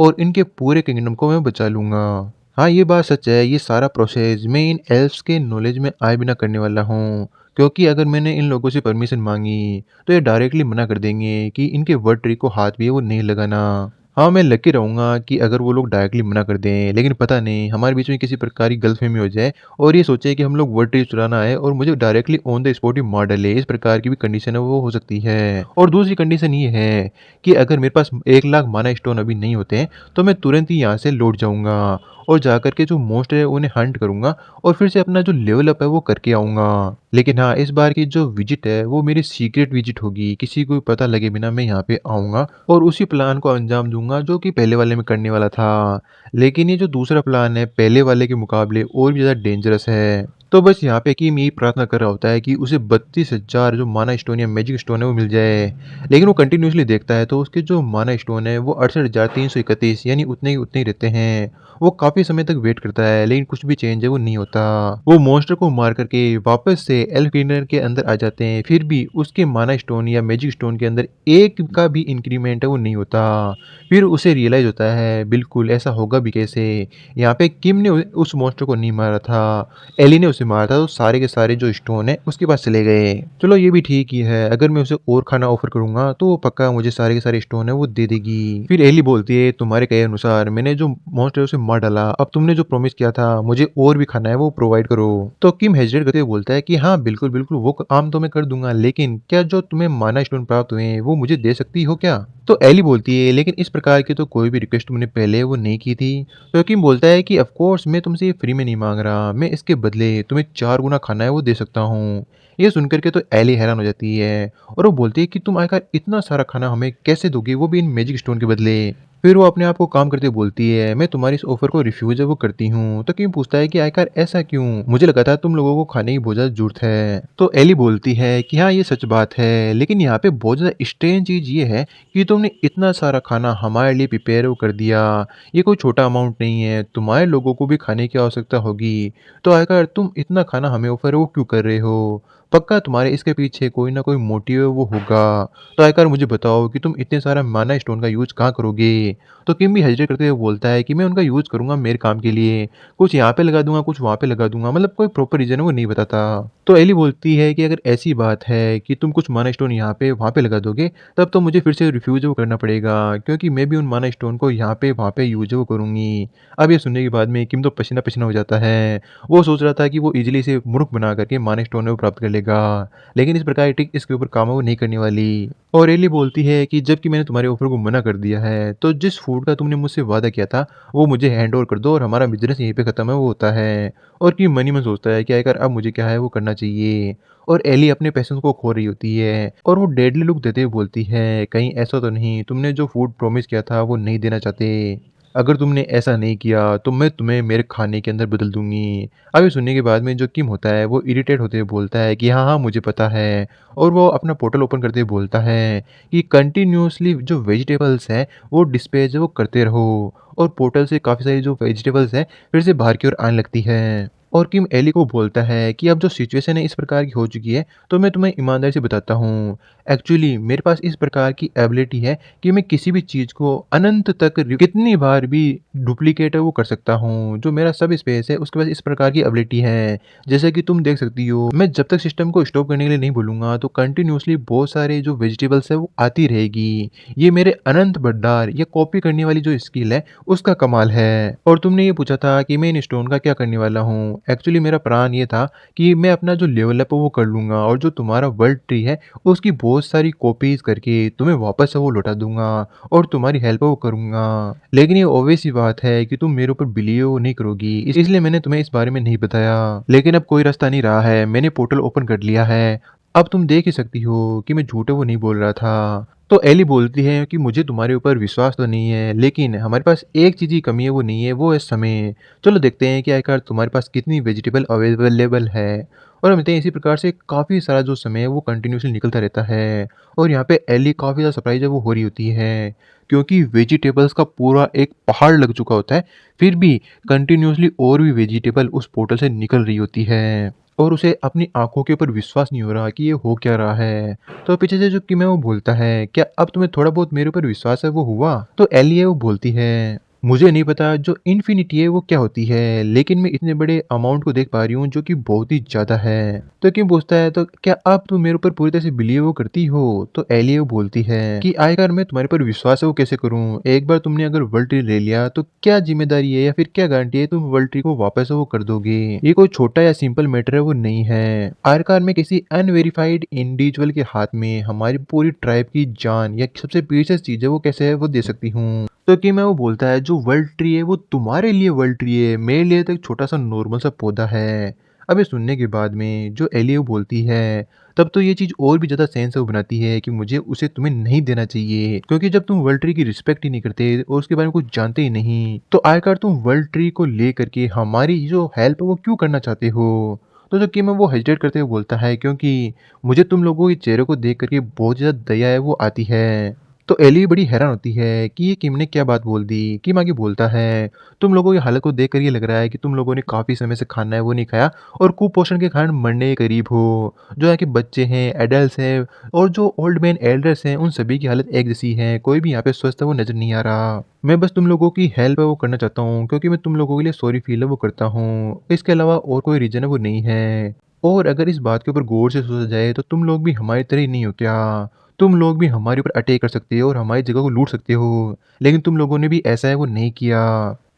और इनके पूरे किंगडम को मैं बचा लूँगा। हाँ, ये बात सच है, ये सारा प्रोसेस मैं इन एल्फ्स के नॉलेज में आए बिना करने वाला हूँ। क्योंकि अगर मैंने इन लोगों से परमिशन माँगी, तो ये डायरेक्टली मना कर देंगे कि इनके वर्ड ट्री को हाथ भी है वो नहीं लगाना। हाँ, मैं लकी रहूँगा कि अगर वो लोग डायरेक्टली मना कर दें, लेकिन पता नहीं हमारे बीच में किसी प्रकार की गलतफ़हमी हो जाए और ये सोचे कि हम लोग वर्ड ट्री चुराना है और मुझे डायरेक्टली ऑन द स्पॉट ही मार डाले, इस प्रकार की भी कंडीशन है वो हो सकती है। और दूसरी कंडीशन ये है कि अगर मेरे पास 1 लाख माना स्टोन अभी नहीं होते हैं, तो मैं तुरंत ही यहाँ से लौट जाऊँगा और जाकर के जो मोस्ट है उन्हें हंट करूँगा और फिर से अपना जो लेवल अप है वो करके आऊँगा। लेकिन हाँ, इस बार की जो विज़िट है वो मेरी सीक्रेट विज़िट होगी, किसी को भी पता लगे बिना मैं यहाँ पे आऊँगा और उसी प्लान को अंजाम दूँगा जो कि पहले वाले में करने वाला था। लेकिन ये जो दूसरा प्लान है पहले वाले के मुकाबले और भी ज़्यादा डेंजरस है। तो बस यहाँ पे किम यही प्रार्थना कर रहा होता है कि उसे 32,000 जो माना स्टोन या मैजिक स्टोन है वो मिल जाए। लेकिन वो कंटिन्यूअसली देखता है तो उसके जो माना स्टोन है वो 68,331 यानी उतने ही रहते हैं। वो काफ़ी समय तक वेट करता है लेकिन कुछ भी चेंज है वो नहीं होता। वो मॉन्स्टर को मार करके वापस से एल्फ क्लीनर के अंदर आ जाते हैं, फिर भी उसके माना स्टोन या मैजिक स्टोन के अंदर एक का भी इंक्रीमेंट है वो नहीं होता। फिर उसे रियलाइज़ होता है बिल्कुल ऐसा होगा भी कैसे? यहाँ पे किम ने उस मॉन्स्टर को नहीं मारा था, एली ने उसे मारा था, तो सारे के सारे जो स्टोन है उसके पास चले गए। चलो ये भी ठीक ही है, अगर मैं उसे और खाना ऑफर करूँगा तो वो पक्का मुझे सारे के सारे स्टोन है वो दे देगी। फिर एली बोलती है तुम्हारे कहे अनुसार मैंने जो मॉन्स्टर है उसे मार डाला, अब तुमने जो प्रॉमिस किया था मुझे और भी खाना है वो प्रोवाइड करो। तो किम हेजिटेट करते हुए बोलता है कि हाँ बिल्कुल, बिल्कुल वो काम तो मैं कर दूँगा, लेकिन क्या जो तुम्हें माना स्टोन प्राप्त हुए हैं वो मुझे दे सकती हो क्या? तो एली बोलती है लेकिन इस प्रकार की तो कोई भी रिक्वेस्ट तुमने पहले वो नहीं की थी। तो हकीम बोलता है कि ऑफ कोर्स मैं तुमसे ये फ्री में नहीं मांग रहा, मैं इसके बदले तुम्हें 4 गुना खाना है वो दे सकता हूँ। ये सुनकर के तो एली हैरान हो जाती है और वो बोलती है कि तुम आखिर इतना सारा खाना हमें कैसे दोगे, वो भी इन मैजिक स्टोन के बदले। फिर वो अपने आप को काम करते हुए बोलती है मैं तुम्हारी इस ऑफर को रिफ्यूज है वो करती हूँ। तो किम पूछता है कि आखिर ऐसा क्यों, मुझे लगा था तुम लोगों को खाने की बहुत ज्यादा जरूरत है। तो एली बोलती है कि हाँ ये सच बात है, लेकिन यहाँ पे बहुत ज्यादा स्ट्रेंज चीज ये है कि तुमने इतना सारा खाना हमारे लिए प्रिपेयर वो कर दिया। ये कोई छोटा अमाउंट नहीं है, तुम्हारे लोगों को भी खाने की आवश्यकता होगी। तो आखिर तुम इतना खाना हमें ऑफर वो क्यों कर रहे हो? पक्का तुम्हारे इसके पीछे कोई ना कोई मोटिव है वो होगा। तो आखिर मुझे बताओ कि तुम इतने सारा माना स्टोन का यूज़ कहाँ करोगे? तो किम भी हेजिटेट करते हुए बोलता है कि मैं उनका यूज़ करूँगा मेरे काम के लिए। कुछ यहाँ पे लगा दूँगा, कुछ वहाँ पे लगा दूँगा, मतलब कोई प्रॉपर रीज़न है वो नहीं बताता। तो एली बोलती है कि अगर ऐसी बात है कि तुम कुछ माना स्टोन यहाँ पे वहाँ पे लगा दोगे, तब तो मुझे फिर से रिफ्यूज़ वो करना पड़ेगा, क्योंकि मैं भी उन माना स्टोन को यहाँ पे वहाँ पे यूज़ वो करूँगी। अब ये सुनने के बाद में किम तो पसीना-पसीना हो जाता है। वो सोच रहा था कि वो ईज़िली इसे मूर्ख बना करके माना स्टोन वो प्राप्त कर लेगा, लेकिन इस प्रकार ट्रिक इसके ऊपर काम वो नहीं करने वाली। और एली बोलती है कि जबकि मैंने तुम्हारे ऑफ़र को मना कर दिया है, तो जिस फूड का तुमने मुझसे वादा किया था, वो मुझे हैंड ओवर कर दो और हमारा बिज़नेस यहीं पे खत्म है वो होता है। और किम मन ही मन सोचता है कि आखिर अब मुझे क्या है वो करना चाहिए। और एली अपने पैशंस को खो रही होती है और वो डेडली लुक देते हुए बोलती है कहीं ऐसा तो नहीं तुमने जो फूड प्रॉमिस किया था वो नहीं देना चाहते? अगर तुमने ऐसा नहीं किया तो मैं तुम्हें मेरे खाने के अंदर बदल दूंगी। अब ये सुनने के बाद में जो किम होता है वो इरिटेट होते हुए बोलता है कि हाँ हाँ मुझे पता है। और वो अपना पोर्टल ओपन करते हुए बोलता है कि कंटिन्यूअसली जो वेजिटेबल्स हैं वो डिस्पेज वो करते रहो। और पोर्टल से काफ़ी सारी जो वेजिटेबल्स हैं फिर से बाहर की ओर आने लगती है। और किम एली को बोलता है कि अब जो सिचुएशन है इस प्रकार की हो चुकी है, तो मैं तुम्हें ईमानदारी से बताता हूँ। एक्चुअली मेरे पास इस प्रकार की एबिलिटी है कि मैं किसी भी चीज़ को अनंत तक कितनी बार भी डुप्लीकेट है वो कर सकता हूँ। जो मेरा सब स्पेस है उसके पास इस प्रकार की एबिलिटी है। जैसे कि तुम देख सकती हो, मैं जब तक सिस्टम को स्टॉप करने के लिए नहीं बोलूँगा तो कंटिन्यूअसली बहुत सारे जो वेजिटेबल्स है वो आती रहेगी। ये मेरे अनंत भंडार या कॉपी करने वाली जो स्किल है उसका कमाल है। और तुमने ये पूछा था कि मैं इन स्टोन का क्या करने वाला हूँ। एक्चुअली मेरा प्लान ये था कि मैं अपना जो लेवल अप है वो कर लूँगा और जो तुम्हारा वर्ल्ड ट्री है उसकी बहुत सारी कॉपीज़ करके तुम्हें वापस से वो लौटा दूँगा और तुम्हारी हेल्प वो करूँगा। लेकिन ये ऑब्वियस सी बात है कि तुम मेरे ऊपर बिलीव नहीं करोगी, इसलिए मैंने तुम्हें इस बारे में नहीं बताया। लेकिन अब कोई रास्ता नहीं रहा है, मैंने पोर्टल ओपन कर लिया है। अब तुम देख ही सकती हो कि मैं झूठे वो नहीं बोल रहा था। तो एली बोलती है कि मुझे तुम्हारे ऊपर विश्वास तो नहीं है, लेकिन हमारे पास एक चीज़ की कमी है वो नहीं है, वो है समय। चलो देखते हैं कि आखिर तुम्हारे पास कितनी वेजिटेबल अवेलेबल है। और हम देखते हैं इसी प्रकार से काफ़ी सारा जो समय है वो कंटिन्यूअसली निकलता रहता है। और यहाँ पे एली काफ़ी ज़्यादा सरप्राइज़ है वो हो रही होती है, क्योंकि वेजिटेबल्स का पूरा एक पहाड़ लग चुका होता है, फिर भी कंटिन्यूअसली और भी वेजिटेबल उस पोर्टल से निकल रही होती है। और उसे अपनी आँखों के ऊपर विश्वास नहीं हो रहा कि ये हो क्या रहा है। तो पीछे से जो किम है वो बोलता है, क्या अब तुम्हें थोड़ा बहुत मेरे ऊपर विश्वास है वो हुआ? तो एली है वो बोलती है, मुझे नहीं पता जो इन्फिनिटी है वो क्या होती है, लेकिन मैं इतने बड़े अमाउंट को देख पा रही हूँ जो कि बहुत ही ज़्यादा है। तो किम पूछता है तो क्या अब तुम मेरे ऊपर पूरी तरह से बिलीव वो करती हो? तो एली वो बोलती है कि आखिर मैं तुम्हारे पर विश्वास है वो कैसे करूँ? एक बार तुमने अगर वर्ल्ड ट्री ले लिया तो क्या जिम्मेदारी है या फिर क्या गारंटी है तुम वर्ल्ड ट्री को वापस वो कर दोगे? ये कोई छोटा या सिंपल मैटर है वो नहीं है। आखिरकार मैं किसी अनवेरिफाइड इंडिविजुअल के हाथ में हमारी पूरी ट्राइब की जान या सबसे प्रीशियस चीज़ है वो कैसे है वो दे सकती हूँ? तो कि मैं वो बोलता है जो वर्ल्ड ट्री है वो तुम्हारे लिए वर्ल्ड ट्री है, मेरे लिए तो एक छोटा सा नॉर्मल सा पौधा है। अब ये सुनने के बाद में जो एलियो बोलती है, तब तो ये चीज़ और भी ज़्यादा सेंस वो बनाती है कि मुझे उसे तुम्हें नहीं देना चाहिए, क्योंकि जब तुम वर्ल्ड ट्री की रिस्पेक्ट ही नहीं करते और उसके बारे में कुछ जानते ही नहीं, तो आखिरकार तुम वर्ल्ड ट्री को ले करके हमारी जो हेल्प है वो क्यों करना चाहते हो? तो जो किम है वो हेजिटेट करते हुए बोलता है क्योंकि मुझे तुम लोगों के चेहरे को देख कर के बहुत ज़्यादा दया है वो आती है। तो एली बड़ी हैरान होती है कि ये किम ने क्या बात बोल दी। किम आगे बोलता है, तुम लोगों की हालत को देखकर ये लग रहा है कि तुम लोगों ने काफ़ी समय से खाना है वो नहीं खाया और कुपोषण के कारण मरने के करीब हो। जो यहाँ के बच्चे हैं, एडल्ट्स हैं और जो ओल्ड मैन एल्डर्स हैं, उन सभी की हालत एक जैसी है। कोई भी यहाँ पे स्वस्थ है वो नज़र नहीं आ रहा। मैं बस तुम लोगों की हेल्प है वो करना चाहता हूँ क्योंकि मैं तुम लोगों के लिए सॉरी फ़ील है वो करता हूँ। इसके अलावा और कोई रीज़न है वो नहीं है। और अगर इस बात के ऊपर गौर से सोचा जाए तो तुम लोग भी हमारी तरह ही नहीं हो क्या? तुम लोग भी हमारे ऊपर अटैक कर सकते हो और हमारी जगह को लूट सकते हो। लेकिन तुम लोगों ने भी ऐसा है वो नहीं किया।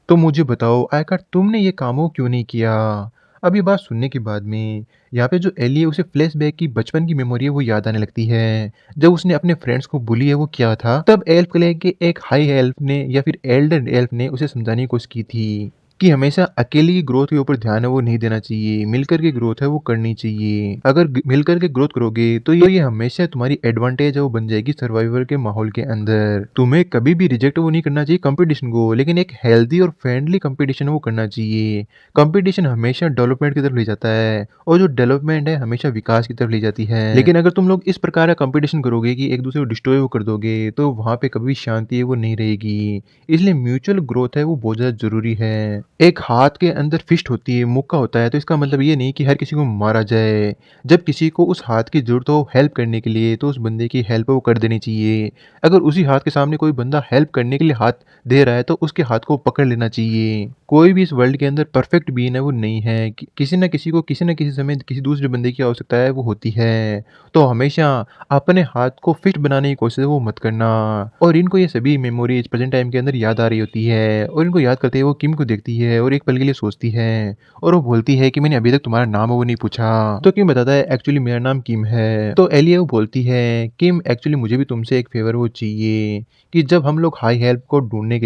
तो मुझे बताओ आखिर तुमने ये काम वो क्यों नहीं किया? अब ये बात सुनने के बाद में यहाँ पे जो एली है उसे फ्लैशबैक की बचपन की मेमोरी है वो याद आने लगती है। जब उसने अपने फ्रेंड्स को बुली है वो किया था, तब एल्फ क्लैन के एक हाई एल्फ ने या फिर एल्डर एल्फ ने उसे समझाने की कोशिश की थी कि हमेशा अकेले की ग्रोथ के ऊपर ध्यान है वो नहीं देना चाहिए, मिलकर के ग्रोथ है वो करनी चाहिए। अगर मिलकर के ग्रोथ करोगे तो ये हमेशा तुम्हारी एडवांटेज है वो बन जाएगी सर्वाइवल के माहौल के अंदर। तुम्हें कभी भी रिजेक्ट वो नहीं करना चाहिए कंपटीशन को, लेकिन एक हेल्दी और फ्रेंडली कंपटीशन वो करना चाहिए। कंपटीशन हमेशा डेवलपमेंट की तरफ ले जाता है और जो डेवलपमेंट है हमेशा विकास की तरफ ले जाती है। लेकिन अगर तुम लोग इस प्रकार का कंपटीशन करोगे कि एक दूसरे को डिस्ट्रॉय वो कर दोगे तो वहाँ पे कभी शांति है वो नहीं रहेगी। इसलिए म्यूचुअल ग्रोथ है वो बहुत ज़्यादा ज़रूरी है। एक हाथ के अंदर फिस्ट होती है, मुक्का होता है, तो इसका मतलब ये नहीं कि हर किसी को मारा जाए। जब किसी को उस हाथ की ज़रूरत हो हेल्प करने के लिए तो उस बंदे की हेल्प वो कर देनी चाहिए। अगर उसी हाथ के सामने कोई बंदा हेल्प करने के लिए हाथ दे रहा है तो उसके हाथ को पकड़ लेना चाहिए। कोई भी इस वर्ल्ड के अंदर परफेक्ट बीइंग है वो नहीं है। किसी न किसी को किसी न किसी समय किसी दूसरे बंदे की आवश्यकता है वो होती है। तो हमेशा अपने हाथ को फिट बनाने की कोशिश है वो मत करना। और इनको ये सभी मेमोरीज प्रेजेंट टाइम के अंदर याद आ रही होती है और इनको याद करते हुए वो किम को देखती है और एक पल के लिए सोचती है और वो बोलती है कि मैंने अभी तक तुम्हारा नाम है वो नहीं पूछा। तो किम बताता है एक्चुअली मेरा नाम किम है। तो एलिया वो बोलती है किम एक्चुअली मुझे भी तुमसे एक फेवर वो चाहिए कि जब हम लोग हाई एल्फ को ढूंढने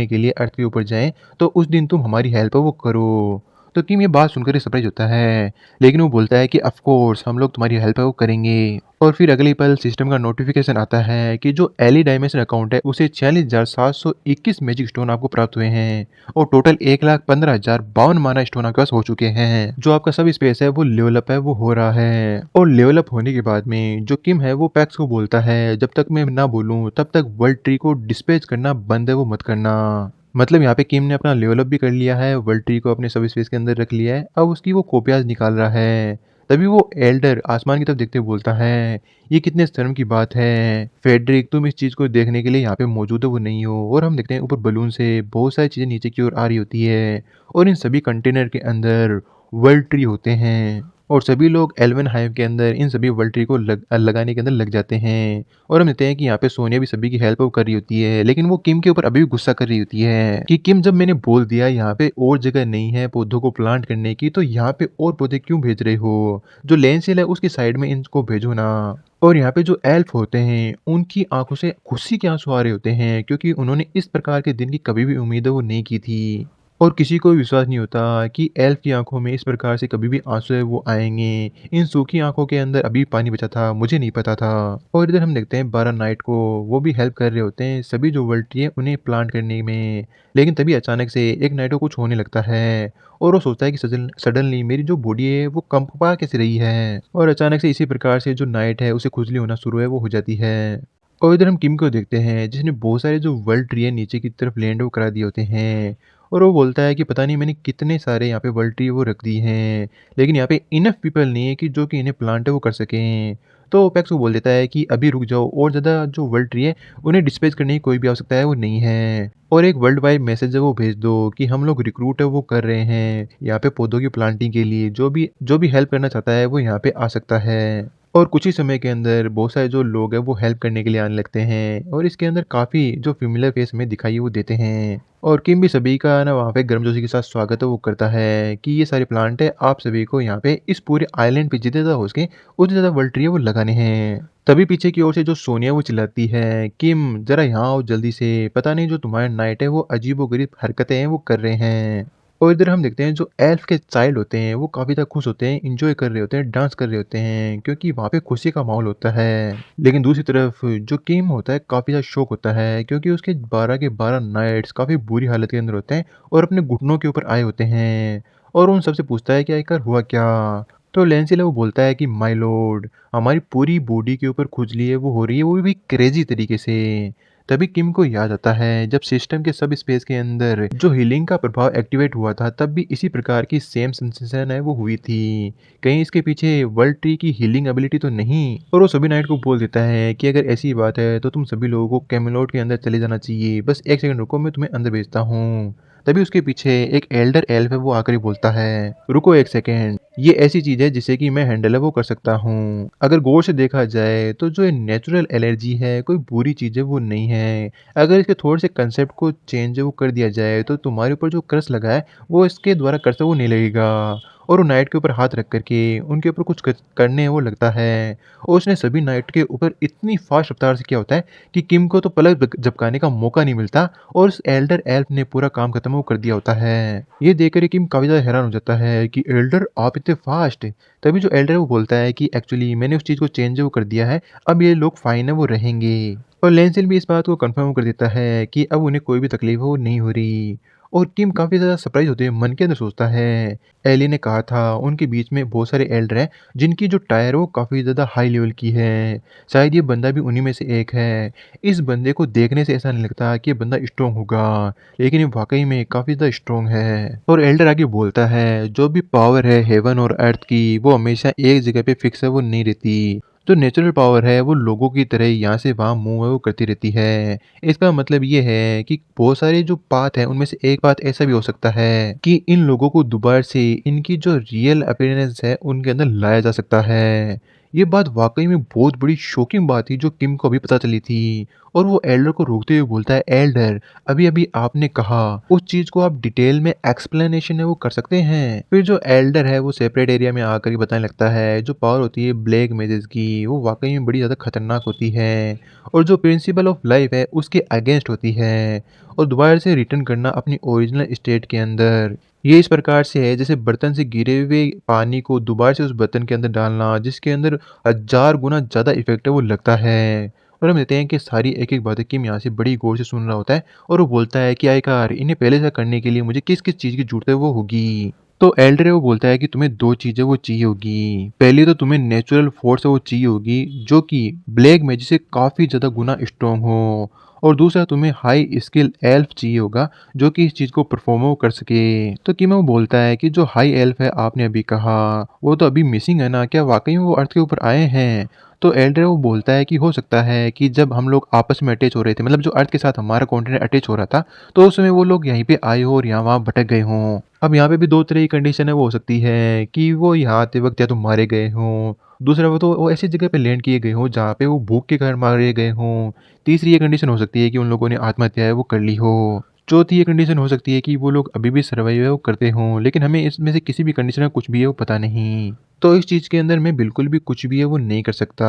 के लिए अर्थ के ऊपर जाएं तो उस दिन तुम हमारी हेल्प वो करो। तो किम ये बात सुनकर सरप्राइज होता है, लेकिन वो बोलता है कि ऑफ कोर्स हम लोग तुम्हारी हेल्प है वो करेंगे। और फिर अगले पल सिस्टम का नोटिफिकेशन आता है कि जो एली डायमेंशन अकाउंट है उसे 46,721 मैजिक स्टोन आपको प्राप्त हुए हैं और टोटल 1,15,052 माना स्टोन आपके पास हो चुके हैं। जो आपका सब स्पेस है वो लेवल अप है वो हो रहा है। और लेवल अप होने के बाद में जो किम है वो पैक्स को बोलता है जब तक मैं ना बोलूं तब तक वर्ल्ड ट्री को डिस्पैच करना बंद है वो मत करना। मतलब यहाँ पे किम ने अपना लेवल अप भी कर लिया है, वर्ल्ड ट्री को अपने सब स्पेस के अंदर रख लिया है, अब उसकी वो कॉपियाज निकाल रहा है। तभी वो एल्डर आसमान की तरफ देखते हुए बोलता है, ये कितने शर्म की बात है फेडरिक, तुम इस चीज़ को देखने के लिए यहाँ पे मौजूद हो वो नहीं हो। और हम देखते हैं ऊपर बलून से बहुत सारी चीज़ें नीचे की ओर आ रही होती है और इन सभी कंटेनर के अंदर वर्ल्ड ट्री होते हैं और सभी लोग एल्वन हाइव के अंदर इन सभी वर्ल्ड ट्री को लगाने के अंदर लग जाते हैं। और हम देखते हैं कि यहाँ पे सोनिया भी सभी की हेल्प कर रही होती है, लेकिन वो किम के ऊपर अभी भी गुस्सा कर रही होती है कि किम जब मैंने बोल दिया यहाँ पे और जगह नहीं है पौधों को प्लांट करने की तो यहाँ पे और पौधे क्यों भेज रहे हो, जो लेंसिल है उसकी साइड में इनको भेजो ना। और यहाँ पे जो एल्फ होते हैं उनकी आंखों से खुशी के आंसू आ रहे होते हैं क्योंकि उन्होंने इस प्रकार के दिन की कभी भी उम्मीद है वो नहीं की थी। और किसी को भी विश्वास नहीं होता कि एल्फ की आंखों में इस प्रकार से कभी भी आंसू है वो आएंगे। इन सूखी आंखों के अंदर अभी पानी बचा था, मुझे नहीं पता था। और इधर हम देखते हैं 12 नाइट को, वो भी हेल्प कर रहे होते हैं सभी जो वर्ल्ड ट्री है उन्हें प्लांट करने में। लेकिन तभी अचानक से एक नाइट को कुछ होने लगता है और वो सोचता है कि सडनली मेरी जो बॉडी है वो कंपा कैसे रही है। और अचानक से इसी प्रकार से जो नाइट है उसे खुजली होना शुरू है वो हो जाती है। और इधर हम किम को देखते हैं जिसने बहुत सारे जो वर्ल्ड ट्री है नीचे की तरफ लैंड वो करा दिए होते हैं और वो बोलता है कि पता नहीं मैंने कितने सारे यहाँ पे वर्ल्ड ट्री वो रख दिए हैं, लेकिन यहाँ पे इनफ पीपल नहीं है कि जो कि इन्हें प्लांट है वो कर सकें। तो ओपेक्स वो बोल देता है कि अभी रुक जाओ और ज़्यादा जो वर्ल्ड ट्री है उन्हें डिस्पैच करने की कोई भी आवश्यकता है वो नहीं है। और एक वर्ल्ड वाइड मैसेज है वो भेज दो कि हम लोग रिक्रूट है वो कर रहे हैं यहाँ पे पौधों की प्लांटिंग के लिए, जो भी हेल्प करना चाहता है वो यहाँ पे आ सकता है। और कुछ ही समय के अंदर बहुत सारे जो लोग हैं वो हेल्प करने के लिए आने लगते हैं और इसके अंदर काफ़ी जो फेमिलियर फेस हमें दिखाई वो देते हैं। और किम भी सभी का ना वहाँ पे गर्मजोशी के साथ स्वागत है वो करता है कि ये सारे प्लांट है आप सभी को यहाँ पे इस पूरे आइलैंड पे जितने ज़्यादा हो सके उतने ज़्यादा वर्ल्ड ट्री है वो लगाने हैं। तभी पीछे की ओर से जो सोनिया वो चिल्लाती है, किम जरा यहाँ आओ जल्दी से, पता नहीं जो तुम्हारा नाइट है वो अजीबोगरीब हरकतें हैं वो कर रहे हैं। और इधर हम देखते हैं जो एल्फ के चाइल्ड होते हैं वो काफ़ी ज़्यादा खुश होते हैं, एन्जॉय कर रहे होते हैं, डांस कर रहे होते हैं क्योंकि वहाँ पे खुशी का माहौल होता है। लेकिन दूसरी तरफ जो किम होता है काफ़ी ज़्यादा शॉक होता है क्योंकि उसके 12 के 12 नाइट्स काफ़ी बुरी हालत के अंदर होते हैं और अपने घुटनों के ऊपर आए होते हैं और उन सबसे पूछता है कि आखिर हुआ क्या? तो लैंसिल वो बोलता है कि माय लॉर्ड, हमारी पूरी बॉडी के ऊपर खुजली है वो हो रही है, वो भी क्रेज़ी तरीके से। तभी किम को याद आता है जब सिस्टम के सब स्पेस के अंदर जो हीलिंग का प्रभाव एक्टिवेट हुआ था तब भी इसी प्रकार की सेम सेंसेशन है वो हुई थी। कहीं इसके पीछे वर्ल्ड ट्री की हीलिंग एबिलिटी तो नहीं? और वो सभी नाइट को बोल देता है कि अगर ऐसी बात है तो तुम सभी लोगों को कैमेलॉट के अंदर चले जाना चाहिए। बस 1 सेकंड रुको, मैं तुम्हें अंदर भेजता हूँ। तभी उसके पीछे एक एल्डर एल्फ है वो आकर ही बोलता है, रुको 1 सेकंड, ये ऐसी चीज़ है जिसे कि मैं हैंडल है वो कर सकता हूँ। अगर गौर से देखा जाए तो जो ये नेचुरल एलर्जी है कोई बुरी चीज़ है वो नहीं है। अगर इसके थोड़े से कंसेप्ट को चेंज है वो कर दिया जाए तो तुम्हारे ऊपर जो कर्स लगा है वो इसके द्वारा कर्स वो नहीं लगेगा। और वो नाइट के ऊपर हाथ रख कर के उनके ऊपर कुछ करने वो लगता है और उसने सभी नाइट के ऊपर इतनी फास्ट रफ्तार से किया होता है कि किम को तो पलक झपकाने का मौका नहीं मिलता और उस एल्डर एल्फ ने पूरा काम खत्म वो कर दिया होता है। ये देखकर किम काफ़ी ज़्यादा हैरान हो जाता है कि एल्डर आप इतने फास्ट। तभी जो एल्डर है वो बोलता है कि एक्चुअली मैंने उस चीज़ को चेंज वो कर दिया है, अब ये लोग फाइन है वो रहेंगे। और लेंसिल भी इस बात को कंफर्म कर देता है कि अब उन्हें कोई भी तकलीफ वो नहीं हो रही। और किम काफ़ी ज़्यादा सरप्राइज़ होते हुए मन के अंदर सोचता है, एली ने कहा था उनके बीच में बहुत सारे एल्डर हैं जिनकी जो टायर वो काफ़ी ज़्यादा हाई लेवल की है। शायद ये बंदा भी उन्हीं में से एक है। इस बंदे को देखने से ऐसा नहीं लगता कि ये बंदा स्ट्रॉन्ग होगा, लेकिन ये वाक़ई में काफ़ी ज़्यादा स्ट्रॉन्ग है। और एल्डर आगे बोलता है, जो भी पावर है हेवन और अर्थ की वो हमेशा एक जगह पे फिक्स है वो नहीं रहती। जो नेचुरल पावर है वो लोगों की तरह यहाँ से वहाँ मूव है वो करती रहती है। इसका मतलब ये है कि बहुत सारे जो पाथ हैं उनमें से एक पाथ ऐसा भी हो सकता है कि इन लोगों को दोबारा से इनकी जो रियल अपीयरेंस है उनके अंदर लाया जा सकता है। ये बात वाक़ई में बहुत बड़ी शॉकिंग बात थी जो किम को अभी पता चली थी। और वो एल्डर को रोकते हुए बोलता है, एल्डर अभी-अभी आपने कहा उस चीज़ को आप डिटेल में एक्सप्लेनेशन है वो कर सकते हैं। फिर जो एल्डर है वो सेपरेट एरिया में आकर के बताने लगता है जो पावर होती है ब्लैक मैजेस की वो वाक़ई में बड़ी ज़्यादा खतरनाक होती है और जो प्रिंसिपल ऑफ लाइफ है उसके अगेंस्ट होती है और दोबारा से रिटर्न करना अपनी ओरिजिनल स्टेट के अंदर। ये इस प्रकार से है जैसे बर्तन से गिरे हुए पानी को दोबारा से उस बर्तन के अंदर डालना जिसके अंदर हज़ार गुना ज़्यादा इफ़ेक्ट है वो लगता है। और हम देखते हैं कि सारी एक-एक बातें किम यहाँ से बड़ी गौर से सुन रहा होता है और वो बोलता है कि आखिरकार इन्हें पहले से करने के लिए मुझे किस-किस चीज़ की ज़रूरत है वो होगी। तो एल्डर है वो बोलता है कि तुम्हें 2 चीज़ें वो चाहिए होगी। पहली तो तुम्हें नेचुरल फ़ोर्स है वो चाहिए होगी जो कि ब्लैक मैजिक से काफ़ी ज़्यादा गुना स्ट्रॉन्ग हो और दूसरा तुम्हें हाई स्किल एल्फ चाहिए होगा जो कि इस चीज़ को परफ़ॉर्म वो कर सके। तो किम बोलता है कि जो हाई एल्फ है आपने अभी कहा वो तो अभी मिसिंग है ना? क्या वाक़ई में वो अर्थ के ऊपर आए हैं? तो एल्डर वो बोलता है कि हो सकता है कि जब हम लोग आपस में अटैच हो रहे थे मतलब जो अर्थ के साथ हमारा कॉन्टिनेंट अटैच हो रहा था तो उस समय वो लोग यहीं पे आए हों और यहाँ वहाँ भटक गए हों। अब यहाँ पे भी 2 तरह की कंडीशन है वो हो सकती है कि वो यहाँ आते वक़्त या तो मारे गए हों, दूसरा वो ऐसी जगह पे लैंड किए गए हों जहाँ पे वो भूख के कारण मारे गए हों। तीसरी ये कंडीशन हो सकती है कि उन लोगों ने आत्महत्या है वो कर ली हो। चौथी ये कंडीशन हो सकती है कि वो लोग अभी भी सर्वाइव है वो करते हों, लेकिन हमें इसमें से किसी भी कंडीशन में कुछ भी है वो पता नहीं। तो इस चीज़ के अंदर मैं बिल्कुल भी कुछ भी है वो नहीं कर सकता।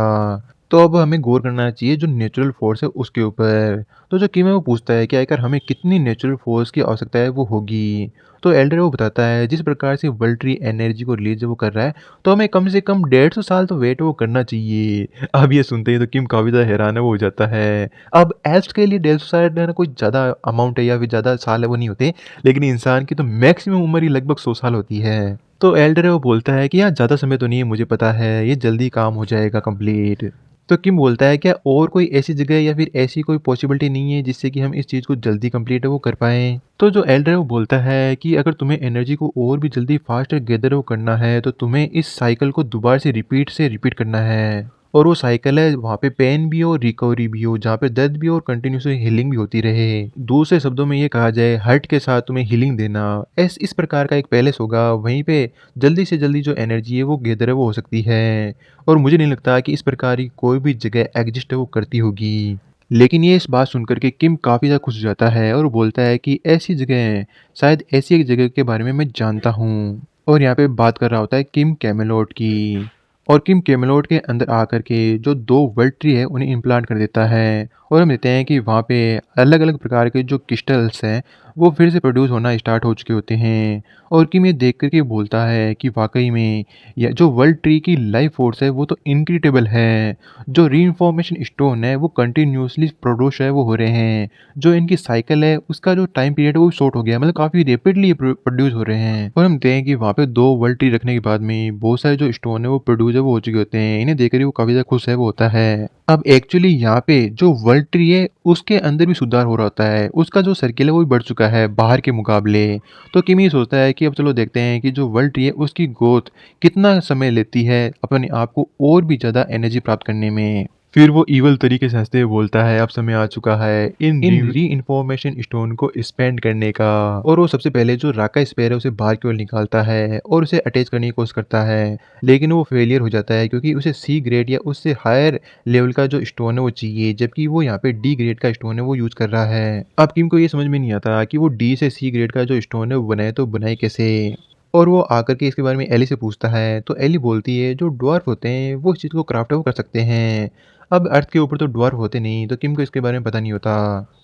तो अब हमें गौर करना चाहिए जो नेचुरल फ़ोर्स है उसके ऊपर। तो जो किम है वो पूछता है कि आखिर हमें कितनी नेचुरल फ़ोर्स की आवश्यकता है वो होगी? तो एल्डर वो बताता है जिस प्रकार से वर्ल्ड ट्री एनर्जी को रिलीज़ वो कर रहा है तो हमें कम से कम 150 साल तो वेट वो करना चाहिए। अब ये सुनते ही तो किम काफ़ी ज़्यादा हैरान है वो हो जाता है। अब एल्व्स के लिए 150 साल है ना कोई ज़्यादा अमाउंट है या फिर ज़्यादा साल है वो नहीं होते, लेकिन इंसान की तो मैक्सिमम उम्र ही लगभग 100 साल होती है। तो एल्डर है वो बोलता है कि यार ज़्यादा समय तो नहीं है मुझे पता है, ये जल्दी काम हो जाएगा कंप्लीट। तो किम बोलता है क्या और कोई ऐसी जगह या फिर ऐसी कोई पॉसिबिलिटी नहीं है जिससे कि हम इस चीज़ को जल्दी कंप्लीट है वो कर पाएँ? तो जो एल्डर है वो बोलता है कि अगर तुम्हें एनर्जी को और भी जल्दी फास्ट गैदर वो करना है तो तुम्हें इस साइकिल को दोबारा से रिपीट करना है। और वो साइकिल है वहाँ पे पेन भी हो, रिकवरी भी हो, जहाँ पे दर्द भी हो और कंटिन्यूअसली हीलिंग भी होती रहे। दूसरे शब्दों में ये कहा जाए हर्ट के साथ तुम्हें हीलिंग देना। इस प्रकार का एक पैलेस होगा, वहीं पे जल्दी से जल्दी जो एनर्जी है वो गैदर है वो हो सकती है। और मुझे नहीं लगता कि इस प्रकार की कोई भी जगह एग्जिस्ट है वो करती होगी। लेकिन ये इस बात सुनकर के किम काफ़ी ज़्यादा खुश हो जाता है और बोलता है कि ऐसी जगह शायद ऐसी एक जगह के बारे में मैं जानता हूँ। और यहाँ पे बात कर रहा होता है किम कैमेलॉट की। और किम कैमेलॉट के अंदर आकर के जो 2 वर्ल्ड ट्री है उन्हें इम्प्लांट कर देता है और हम देखते हैं कि वहाँ पे अलग-अलग प्रकार के जो क्रिस्टल्स हैं, वो फिर से प्रोड्यूस होना स्टार्ट हो चुके होते हैं। और किम ये देख कर के बोलता है कि वाक़ई में ये जो वर्ल्ड ट्री की लाइफ फ़ोर्स है, वो तो इनक्रेडिबल है। जो रीइन्फॉर्मेशन स्टोन है, वो कंटिन्यूअसली प्रोड्यूस है वो हो रहे हैं। जो इनकी साइकिल है, उसका जो टाइम पीरियड है, वो शॉर्ट हो गया है, मतलब काफ़ी रैपिडली प्रोड्यूस हो रहे हैं। और हम देखते हैं कि वहाँ पे 2 वर्ल्ड ट्री रखने के बाद में बहुत सारे जो स्टोन है, वो प्रोड्यूस है वो हो चुके होते हैं। इन्हें देख कर ही वो काफ़ी ज़्यादा खुश है वो होता है। अब एक्चुअली यहाँ पे जो वर्ल्ड ट्री है, उसके अंदर भी सुधार हो रहा होता है। उसका जो सर्किल है वो भी बढ़ चुका है बाहर के मुकाबले। तो किम ये सोचता है कि अब चलो देखते हैं कि जो वर्ल्ड ट्री है उसकी ग्रोथ कितना समय लेती है अपने आप को और भी ज़्यादा एनर्जी प्राप्त करने में। फिर वो ईवल तरीके से हँसते हुए बोलता है, अब समय आ चुका है इन रीइन्फॉर्मेशन स्टोन को स्पेंड करने का। और वो सबसे पहले जो राका स्पेयर है उसे बाहर की ओर निकालता है और उसे अटैच करने की कोशिश करता है। लेकिन वो फेलियर हो जाता है क्योंकि उसे सी ग्रेड या उससे हायर लेवल का जो स्टोन है वो चाहिए, जबकि वो यहाँ पे डी ग्रेड का स्टोन है वो यूज़ कर रहा है। अब किम को ये समझ में नहीं आता कि वो डी से सी ग्रेड का जो स्टोन है वो बनाए तो बनाए कैसे? और वो आकर के इसके बारे में एली से पूछता है, तो एली बोलती है जो ड्वार्फ होते हैं वो इस चीज़ को क्राफ्ट वो कर सकते हैं। अब अर्थ के ऊपर तो ड्वार्फ होते नहीं, तो किम को इसके बारे में पता नहीं होता।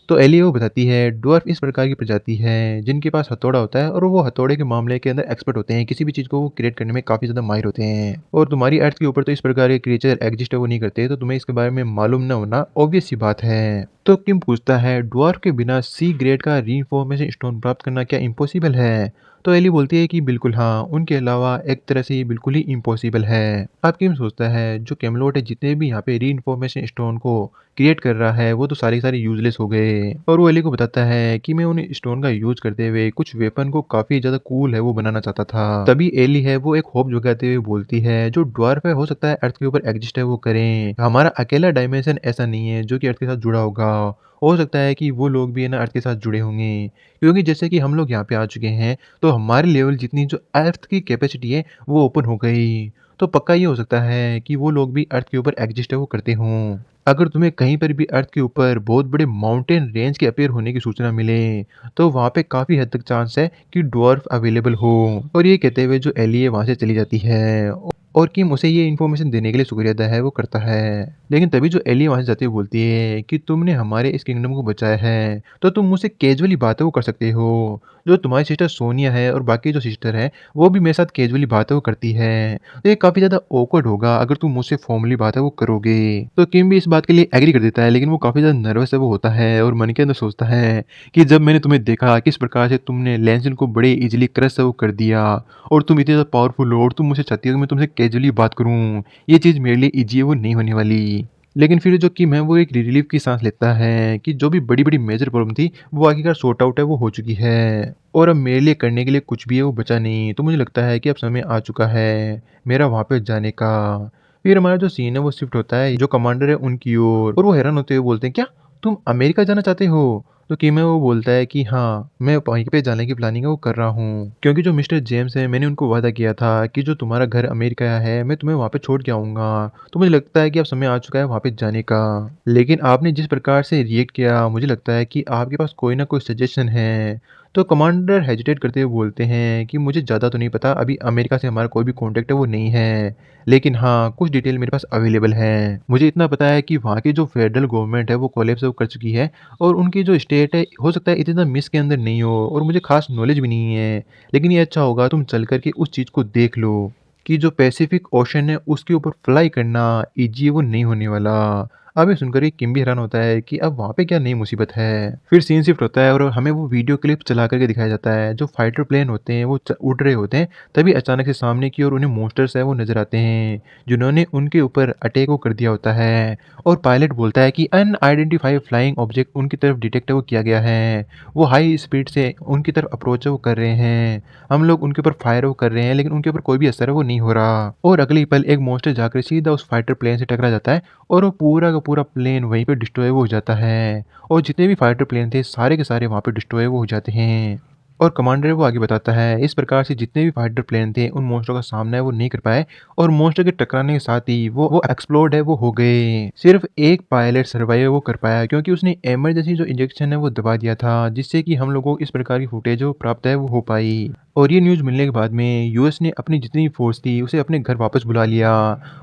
तो एली वो बताती है ड्वार्फ इस प्रकार की प्रजाति है जिनके पास हथौड़ा होता है और वो हथौड़े के मामले के अंदर एक्सपर्ट होते हैं, किसी भी चीज़ को वो क्रिएट करने में काफ़ी ज़्यादा माहिर होते हैं। और तुम्हारी अर्थ के ऊपर तो इस प्रकार के क्रिएचर एग्जिस्ट है वो नहीं करते, तो तुम्हें इसके बारे में मालूम न होना ऑब्वियस सी बात है। तो किम पूछता है ड्वार्फ के बिना सी ग्रेड का रीइंफॉर्मेशन स्टोन प्राप्त करना क्या इम्पॉसिबल है? तो एली बोलती है कि बिल्कुल हाँ, उनके अलावा एक तरह से ये बिल्कुल ही इम्पॉसिबल है। अब किम सोचता है जो कैमलोट है जितने भी यहाँ पे रीइंफॉर्मेशन स्टोन को क्रिएट कर रहा है वो तो सारे के सारे यूजलेस हो गए। और वो एली को बताता है कि मैं उन स्टोन का यूज करते हुए कुछ वेपन को काफी ज्यादा कूल है वो बनाना चाहता था। तभी एली है वो एक होप जगाते हुए बोलती है जो ड्वार्फ है हो सकता है अर्थ के ऊपर एग्जिस्ट है वो करें, हमारा अकेला डायमेंशन ऐसा नहीं है जो कि अर्थ के साथ जुड़ा होगा। हो सकता है कि वो लोग भी है ना अर्थ के साथ जुड़े होंगे, क्योंकि जैसे कि हम लोग यहाँ पे आ चुके हैं तो हमारे लेवल जितनी जो अर्थ की कैपेसिटी है वो ओपन हो गई। तो पक्का ये हो सकता है कि वो लोग भी अर्थ के ऊपर एग्जिस्ट है वो करते हों। अगर तुम्हें कहीं पर भी अर्थ के ऊपर बहुत बड़े माउंटेन रेंज के अपीयर होने की सूचना मिले, तो वहाँ पे काफ़ी हद तक चांस है कि ड्वार्फ अवेलेबल हो। और ये कहते हुए जो एली है वहाँ से चली जाती है और किम उसे ये इन्फॉर्मेशन देने के लिए शुक्रिया अदा है वो करता है। लेकिन तभी जो एली वहाँ से जाते हुए बोलती है कि तुमने हमारे इस किंगडम को बचाया है, तो तुम मुझसे कैजुअली बातें वो कर सकते हो। जो तुम्हारी सिस्टर सोनिया है और बाकी जो सिस्टर है, वो भी मेरे साथ कैजुअली बातें वो करती है। तो ये काफ़ी ज़्यादा ऑकवर्ड होगा अगर तुम मुझसे फॉर्मली बात है वो करोगे। तो किम भी इस बात के लिए एग्री कर देता है, लेकिन वो काफ़ी ज़्यादा नर्वस है वो होता है और मन के अंदर सोचता है कि जब मैंने तुम्हें देखा किस प्रकार से तुमने लैंसन को बड़े इजीली क्रश वो कर दिया और तुम इतने ज़्यादा पावरफुल हो और तुम मुझसे चाहती हो कि मैं तुमसे कैजुअली बात करूँ, ये चीज़ मेरे लिए ईज़ी है वो नहीं होने वाली। लेकिन फिर जो किम है वो एक रिलीफ की सांस लेता है कि जो भी बड़ी-बड़ी मेजर प्रॉब्लम थी वो आखिरकार सॉर्ट आउट है वो हो चुकी है और अब मेरे लिए करने के लिए कुछ भी है वो बचा नहीं। तो मुझे लगता है कि अब समय आ चुका है मेरा वहाँ पे जाने का। फिर हमारा जो सीन है वो शिफ्ट होता है जो कमांडर है उनकी ओर और वो हैरान होते हुए बोलते हैं, क्या तुम अमेरिका जाना चाहते हो? तो किम है वो बोलता है कि हाँ, मैं वहीं पे जाने की प्लानिंग है वो कर रहा हूँ। क्योंकि जो मिस्टर जेम्स है मैंने उनको वादा किया था कि जो तुम्हारा घर अमेरिका है मैं तुम्हें वहाँ पे छोड़ के आऊँगा। तो मुझे लगता है कि अब समय आ चुका है वहाँ पे जाने का। लेकिन आपने जिस प्रकार से रिएक्ट किया मुझे लगता है कि आपके पास कोई ना कोई सजेशन है। तो कमांडर हेजिटेट करते हुए बोलते हैं कि मुझे ज़्यादा तो नहीं पता, अभी अमेरिका से हमारा कोई भी कॉन्टैक्ट है वो नहीं है। लेकिन हाँ, कुछ डिटेल मेरे पास अवेलेबल हैं। मुझे इतना पता है कि वहाँ की जो फेडरल गवर्नमेंट है वो कोलैप्स वो कर चुकी है और उनकी जो स्टेट है हो सकता है इतनी ज़्यादा मिस के अंदर नहीं हो और मुझे खास नॉलेज भी नहीं है। लेकिन ये अच्छा होगा तुम चल कर के उस चीज़ को देख लो कि जो पैसिफिक ओशन है उसके ऊपर फ्लाई करना ईज़ी वो नहीं होने वाला। अब ये सुनकर ये किम भी हैरान होता है कि अब वहाँ पे क्या नई मुसीबत है। फिर सीन शिफ्ट होता है और हमें वो वीडियो क्लिप चला करके दिखाया जाता है। जो फाइटर प्लेन होते हैं वो उड़ रहे होते हैं, तभी अचानक से सामने की ओर उन्हें मॉन्स्टर्स है वो नजर आते हैं जिन्होंने उनके ऊपर अटैक वो कर दिया होता है। और पायलट बोलता है कि अनआइडेंटिफाइड फ्लाइंग ऑब्जेक्ट उनकी तरफ डिटेक्ट वो किया गया है। वो हाई स्पीड से उनकी तरफ अप्रोच वो कर रहे हैं। हम लोग उनके ऊपर फायर वो कर रहे हैं लेकिन उनके ऊपर कोई भी असर है वो नहीं हो रहा। और अगले ही पल एक मॉन्स्टर जाकर सीधा उस फाइटर प्लेन से टकरा जाता है और वो पूरा का पूरा प्लेन वहीं पे डिस्ट्रॉय वो हो जाता है और जितने भी फाइटर प्लेन थे सारे के सारे वहाँ पे डिस्ट्रॉय वो हो जाते हैं। और कमांडर है वो आगे बताता है, इस प्रकार से जितने भी फाइटर प्लेन थे उन मॉन्स्टरों का सामना है वो नहीं कर पाए और मॉन्स्टर के टकराने के साथ ही वो एक्सप्लोड है वो हो गए। सिर्फ एक पायलट सर्वाइव वो कर पाया क्योंकि उसने इमरजेंसी जो इंजेक्शन है वो दबा दिया था, जिससे कि हम लोगों को इस प्रकार की फुटेज वो प्राप्त है वो हो पाई। और ये न्यूज़ मिलने के बाद में यूएस ने अपनी जितनी फोर्स थी उसे अपने घर वापस बुला लिया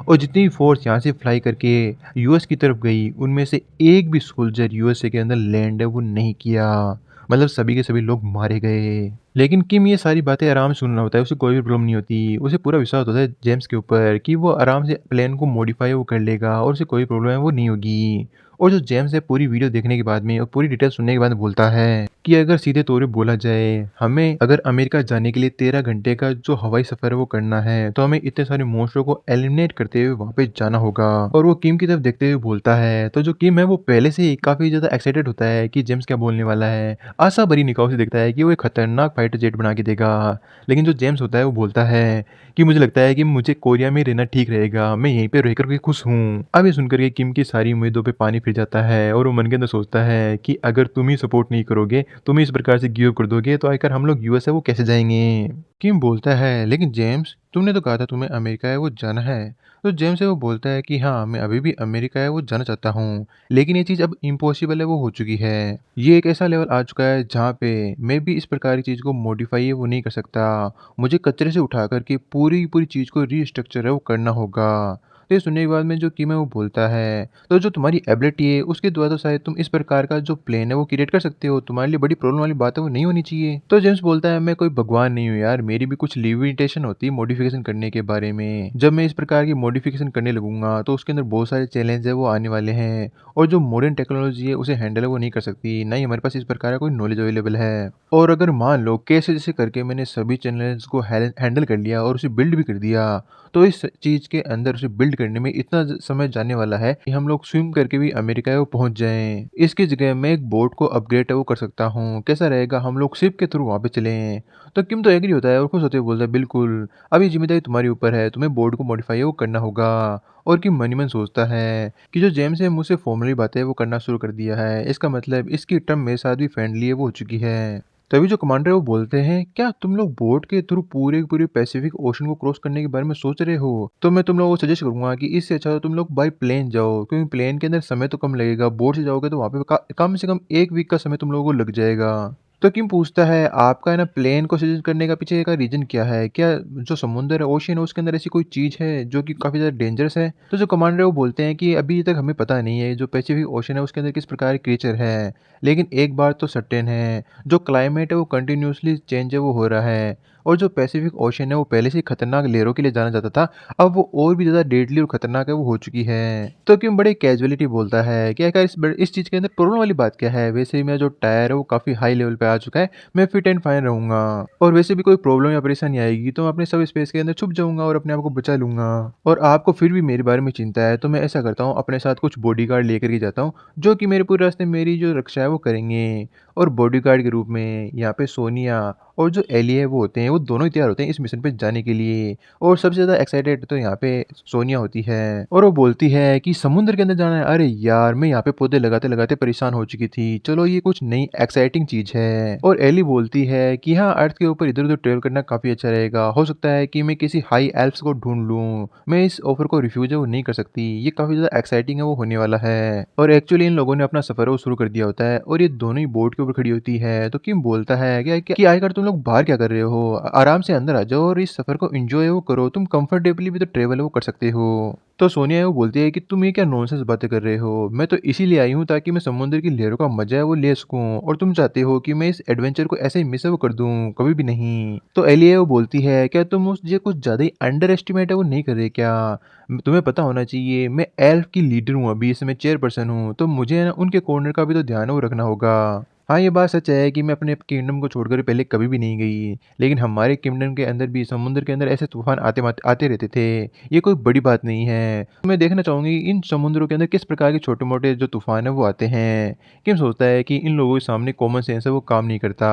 और जितनी भी फोर्स यहाँ से फ्लाई करके यूएस की तरफ गई उनमें से एक भी सोल्जर यूएसए के अंदर लैंड है वो नहीं किया। मतलब सभी के सभी लोग मारे गए। लेकिन किम ये सारी बातें आराम से सुन रहा होता है, उसे कोई भी प्रॉब्लम नहीं होती। उसे पूरा विश्वास होता है जेम्स के ऊपर कि वो आराम से प्लान को मॉडिफाई वो कर लेगा और उसे कोई प्रॉब्लम है वो नहीं होगी। और जो जेम्स है पूरी वीडियो देखने के बाद में और पूरी डिटेल सुनने के बाद बोलता है कि अगर सीधे तौर पे बोला जाए, हमें अगर अमेरिका जाने के लिए 13 घंटे का जो हवाई सफ़र है वो करना है, तो हमें इतने सारे मॉन्स्टरों को एलिमिनेट करते हुए वहाँ पे जाना होगा। और वो किम की तरफ देखते हुए बोलता है, तो जो किम है वो पहले से ही काफ़ी ज़्यादा एक्साइटेड होता है कि जेम्स क्या बोलने वाला है। आशा भरी निगाहों से देखता है कि वो एक खतरनाक फाइटर जेट बना के देगा। लेकिन जो जेम्स होता है वो बोलता है कि मुझे लगता है कि मुझे कोरिया में रहना ठीक रहेगा, मैं यहीं पे रह कर के खुश हूँ। अब ये सुनकर के किम की सारी उम्मीदों पे पानी फिर जाता है और वो मन के अंदर सोचता है कि अगर तुम ही सपोर्ट नहीं करोगे, तुम ही इस प्रकार से गिव अप कर दोगे, तो आखिर हम लोग यूएस है वो कैसे जाएँगे? किम बोलता है, लेकिन जेम्स तुमने तो कहा था तुम्हें अमेरिका है वो जाना है। तो जेम्स है वो बोलता है कि हाँ, मैं अभी भी अमेरिका है वो जाना चाहता हूँ, लेकिन ये चीज़ अब इम्पॉसिबल है वो हो चुकी है। ये एक ऐसा लेवल आ चुका है जहाँ पे मैं भी इस प्रकार की चीज़ को मॉडिफ़ाई है वो नहीं कर सकता। मुझे कचरे से उठा कर के पूरी की पूरी चीज़ को रीस्ट्रक्चर है वो करना होगा। तो ये सुनने के बाद में जो किम है वो बोलता है, तो जो तुम्हारी एबिलिटी है उसके द्वारा तो शायद तुम इस प्रकार का जो प्लेन है वो क्रिएट कर सकते हो, तुम्हारे लिए बड़ी प्रॉब्लम वाली बात है वो नहीं होनी चाहिए। तो जेम्स बोलता है, मैं कोई भगवान नहीं हूँ यार, मेरी भी कुछ लिमिटेशन होती है मॉडिफिकेशन करने के बारे में। जब मैं इस प्रकार की मॉडिफिकेशन करने लगूंगा तो उसके अंदर बहुत सारे चैलेंज है वो आने वाले हैं और जो मॉडर्न टेक्नोलॉजी है उसे हैंडल वो नहीं कर सकती, ना ही हमारे पास इस प्रकार का कोई नॉलेज अवेलेबल है। और अगर मान लो कैसे जैसे करके मैंने सभी चैलेंज को हैंडल कर लिया और उसे बिल्ड भी कर दिया, तो इस चीज़ के अंदर उसे बिल्ड करने में इतना समय जाने वाला है कि हम लोग स्विम करके भी अमेरिका को पहुंच जाएं। इसकी जगह मैं एक बोट को अपग्रेड है वो कर सकता हूँ, कैसा रहेगा हम लोग शिप के थ्रू वहाँ पे चलें। तो किम तो एग्री होता है और खुश होते हुए बोलता है, बिल्कुल, अब ये जिम्मेदारी तुम्हारे ऊपर है, तुम्हें बोर्ड को मॉडिफाई वो करना होगा। और किम मन ही मन सोचता है कि जो जेम्स है मुझसे फॉर्मली बातें वो करना शुरू कर दिया है, इसका मतलब इसकी टर्म मेरे साथ भी फ्रेंडली है वो हो चुकी है। तभी जो कमांडर है वो बोलते हैं, क्या तुम लोग बोट के थ्रू पूरे के पूरे पैसिफिक ओशन को क्रॉस करने के बारे में सोच रहे हो? तो मैं तुम लोगों को सजेस्ट करूंगा कि इससे अच्छा तो तुम लोग बाय प्लेन जाओ, क्योंकि प्लेन के अंदर समय तो कम लगेगा, बोट से जाओगे तो वहाँ पे कम से कम 1 वीक का समय तुम लोगों को लग जाएगा। तो किम पूछता है, आपका है ना प्लेन को सजेस्ट करने का पीछे का रीज़न क्या है? क्या जो समुंदर है, ओशियन है, उसके अंदर ऐसी कोई चीज़ है जो कि काफ़ी ज़्यादा डेंजरस है? तो जो कमांडर है वो बोलते हैं कि अभी तक हमें पता नहीं है जो पैसिफिक ओशियन है उसके अंदर किस प्रकार के क्रिएचर है। लेकिन एक बात तो सर्टेन है, जो क्लाइमेट है वो कंटिन्यूअसली चेंज है वो हो रहा है और जो पैसिफिक ओशियन है वो पहले से ही खतरनाक लहरों के लिए जाना जाता था, अब वो और भी ज़्यादा डेडली और खतरनाक है वो हो चुकी है। तो किम बड़े कैजुअलिटी बोलता है कि आखिर इस चीज़ के अंदर प्रॉब्लम वाली बात क्या है? वैसे ही मेरा जो टायर है वो काफ़ी हाई लेवल पे आ चुका है, मैं फिट एंड फाइन रहूँगा और वैसे भी कोई प्रॉब्लम या परेशानी आएगी तो मैं अपने सब स्पेस के अंदर छुप जाऊँगा और अपने आप को बचा लूँगा। और आपको फिर भी मेरे बारे में चिंता है, तो मैं ऐसा करता हूँ, अपने साथ कुछ बॉडीगार्ड लेकर के जाता हूँ, जो कि मेरे पूरे रास्ते मेरी जो रक्षा है वो करेंगे। और बॉडीगार्ड के रूप में यहाँ पे सोनिया और जो एली है वो होते हैं, वो दोनों ही तैयार होते हैं इस मिशन पे जाने के लिए। और सबसे ज़्यादा एक्साइटेड तो यहाँ पे सोनिया होती है और वो बोलती है कि समुद्र के अंदर जाना है। अरे यार, मैं यहाँ पे पौधे लगाते-लगाते परेशान हो चुकी थी। चलो ये कुछ नई एक्साइटिंग चीज़ है। और एली बोलती है कि हाँ, अर्थ के ऊपर इधर-उधर ट्रैवल करना काफ़ी अच्छा रहेगा। हो सकता है कि मैं किसी हाई एल्प्स को ढूँढ लूँ। मैं इस ऑफ़र को रिफ्यूज़ है वो नहीं कर सकती। ये काफ़ी ज़्यादा एक्साइटिंग है वो होने वाला है। और एक्चुअली इन लोगों ने अपना सफ़र है वो शुरू कर दिया होता है और ये दोनों ही बोट के ऊपर खड़ी होती है। तो किम बोलता है कि आखिर तुम लोग बाहर क्या कर रहे हो? आराम से अंदर आ जाओ और इस सफ़र को एन्जॉय वो करो। तुम कंफर्टेबली भी तो ट्रैवल है वो कर सकते हो। तो सोनिया है वो बोलती है कि तुम ये क्या नॉनसेंस बातें कर रहे हो? मैं तो इसीलिए आई हूँ ताकि मैं समुद्र की लहरों का मज़ा है वो ले सकूँ और तुम चाहते हो कि मैं इस एडवेंचर को ऐसे ही मिस है वो कर दूँ? कभी भी नहीं। तो एली है वो बोलती है, क्या तुम मुझे कुछ ज़्यादा ही अंडर एस्टिमेट है वो नहीं कर रहे क्या? तुम्हें पता होना चाहिए, मैं एल्फ की लीडर हूँ, अभी इसमें चेयरपर्सन हूँ, तो मुझे है ना उनके कॉर्नर का भी तो ध्यान है वो रखना होगा। हाँ, ये बात सच है कि मैं अपने किंगडम को छोड़कर पहले कभी भी नहीं गई, लेकिन हमारे किंगडम के अंदर भी समुद्र के अंदर ऐसे तूफ़ान आते रहते थे, ये कोई बड़ी बात नहीं है। मैं देखना चाहूँगी इन समुद्रों के अंदर किस प्रकार के छोटे-मोटे जो तूफ़ान है वो आते हैं। किम सोचता है कि इन लोगों के सामने कॉमन सेंस है वो काम नहीं करता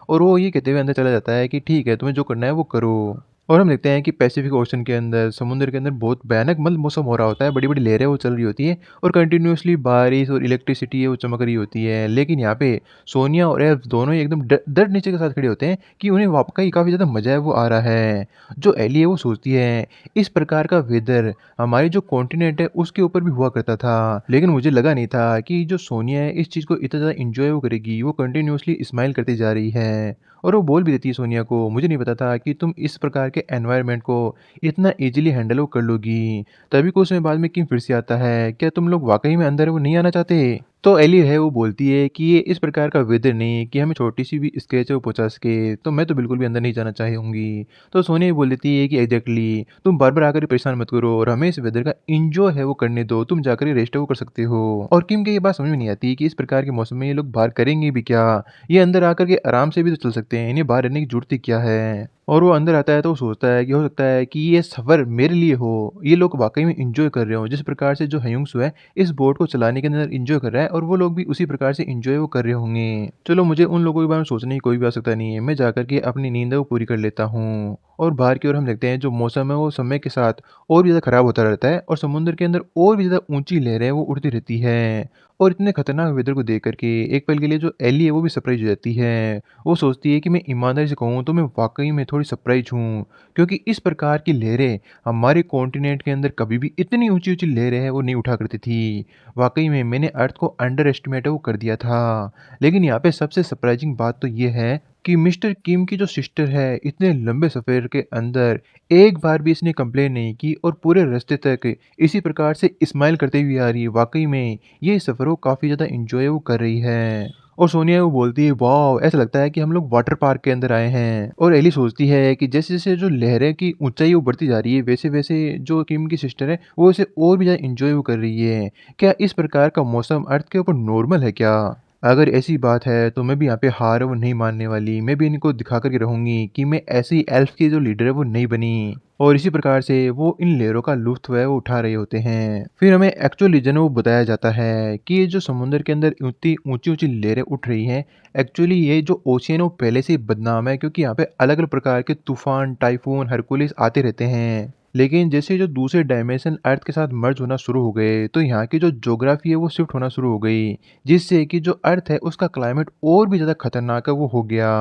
और वो ये कहते हुए अंदर चला जाता है कि ठीक है, तुम्हें जो करना है वो करो। और हम देखते हैं कि पैसिफिक ओशन के अंदर, समुद्र के अंदर बहुत भयानक मौसम हो रहा होता है, बड़ी-बड़ी लहरें वो चल रही होती हैं और कंटिन्यूअसली बारिश और इलेक्ट्रिसिटी है वो चमक रही होती है। लेकिन यहाँ पे सोनिया और एल्फ दोनों ही एकदम डट नीचे के साथ खड़े होते हैं कि उन्हें वाक़ई काफ़ी ज़्यादा मज़ा है वो आ रहा है। जो एली है वो सोचती है, इस प्रकार का वेदर हमारे जो कॉन्टिनेंट है उसके ऊपर भी हुआ करता था। लेकिन मुझे लगा नहीं था कि जो सोनिया है इस चीज़ को इतना ज़्यादा एन्जॉय वो करेगी, वो कंटिन्यूअसली स्माइल करती जा रही है। और वो बोल भी देती है सोनिया को, मुझे नहीं पता था कि तुम इस प्रकार के एनवायरनमेंट को इतना ईज़िली हैंडल वो कर लोगी। तभी कुछ समय बाद में किम फिर से आता है, क्या तुम लोग वाक़ई में अंदर वो नहीं आना चाहते? तो एली है वो बोलती है कि ये इस प्रकार का वेदर नहीं कि हमें छोटी-सी भी स्क्रैच है वो पहुँचा सके, तो मैं तो बिल्कुल भी अंदर नहीं जाना चाहूँगी। तो सोनिया भी बोल देती है कि एग्ज़ैक्टली तुम बार-बार आकर परेशान मत करो और हमें इस वेदर का एन्जॉय है वो करने दो, तुम जाकर ये रेस्ट है वो कर सकते हो। और किम की ये बात समझ में नहीं आती कि इस प्रकार के मौसम में ये लोग बाहर करेंगे भी क्या? ये अंदर आकर के आराम से भी तो चल सकते हैं, इन्हें बाहर रहने की ज़रूरत ही क्या है? और वो अंदर आता है तो वो सोचता है कि हो सकता है कि ये सफ़र मेरे लिए हो, ये लोग वाक़ई में एन्जॉय कर रहे हों। जिस प्रकार से जो हयुंसू है, इस बोट को चलाने के अंदर एन्जॉय कर रहा है और वो लोग भी उसी प्रकार से एन्जॉय वो कर रहे होंगे। चलो मुझे उन लोगों के बारे में सोचने की कोई भी आवश्यकता नहीं है, मैं जाकर के अपनी नींद है वो पूरी कर लेता हूँ। और बाहर की ओर हम देखते हैं जो मौसम है वो समय के साथ और भी ज़्यादा ख़राब होता रहता है और समुद्र के अंदर और भी ज़्यादा ऊँची लहरें वो उठती रहती हैं। और इतने खतरनाक वेदर को देख कर के एक पल के लिए जो एली है वो भी सरप्राइज़ हो जाती है। वो सोचती है कि मैं ईमानदारी से कहूँ तो मैं वाक़ई में थोड़ी सरप्राइज़ हूँ, क्योंकि इस प्रकार की लहरें हमारे कॉन्टिनेंट के अंदर कभी भी इतनी ऊँची-ऊँची लहरें हैं वो नहीं उठा करती थी। वाक़ई में मैंने अर्थ को अंडर एस्टिमेट है वो कर दिया था। लेकिन यहाँ पे सबसे सरप्राइज़िंग बात तो ये है कि मिस्टर किम की जो सिस्टर है, इतने लंबे सफ़र के अंदर एक बार भी इसने कंप्लेन नहीं की और पूरे रास्ते तक इसी प्रकार से स्माइल करते हुए आ रही है। वाक़ई में ये सफ़र वो काफ़ी ज़्यादा एन्जॉय वो कर रही है। और सोनिया वो बोलती है, वॉव! ऐसा लगता है कि हम लोग वाटर पार्क के अंदर आए हैं। और एली सोचती है कि जैसे-जैसे जो लहरें की ऊँचाई वो बढ़ती जा रही है, वैसे-वैसे जो किम की सिस्टर है, वो इसे और भी ज़्यादा एन्जॉय वो कर रही है। क्या इस प्रकार का मौसम अर्थ के ऊपर नॉर्मल है क्या? अगर ऐसी बात है तो मैं भी यहाँ पे हार वो नहीं मानने वाली। मैं भी इनको दिखा कर के रहूँगी कि मैं ऐसी एल्फ की जो लीडर है वो नहीं बनी। और इसी प्रकार से वो इन लहरों का लुत्फ़ है वो उठा रहे होते हैं। फिर हमें एक्चुअल रीज़न वो बताया जाता है कि ये जो समुद्र के अंदर इतनी ऊँची-ऊँची लहरें उठ रही हैं, एक्चुअली ये जो ओशियन है वो पहले से ही बदनाम है, क्योंकि यहाँ पे अलग-अलग प्रकार के तूफ़ान, टाइफून, हरकुलिस आते रहते हैं। लेकिन जैसे जो दूसरे डायमेंशन अर्थ के साथ मर्ज होना शुरू हो गए, तो यहाँ की जो ज्योग्राफी है वो शिफ्ट होना शुरू हो गई। जिससे कि जो अर्थ है उसका क्लाइमेट और भी ज़्यादा खतरनाक है वो हो गया।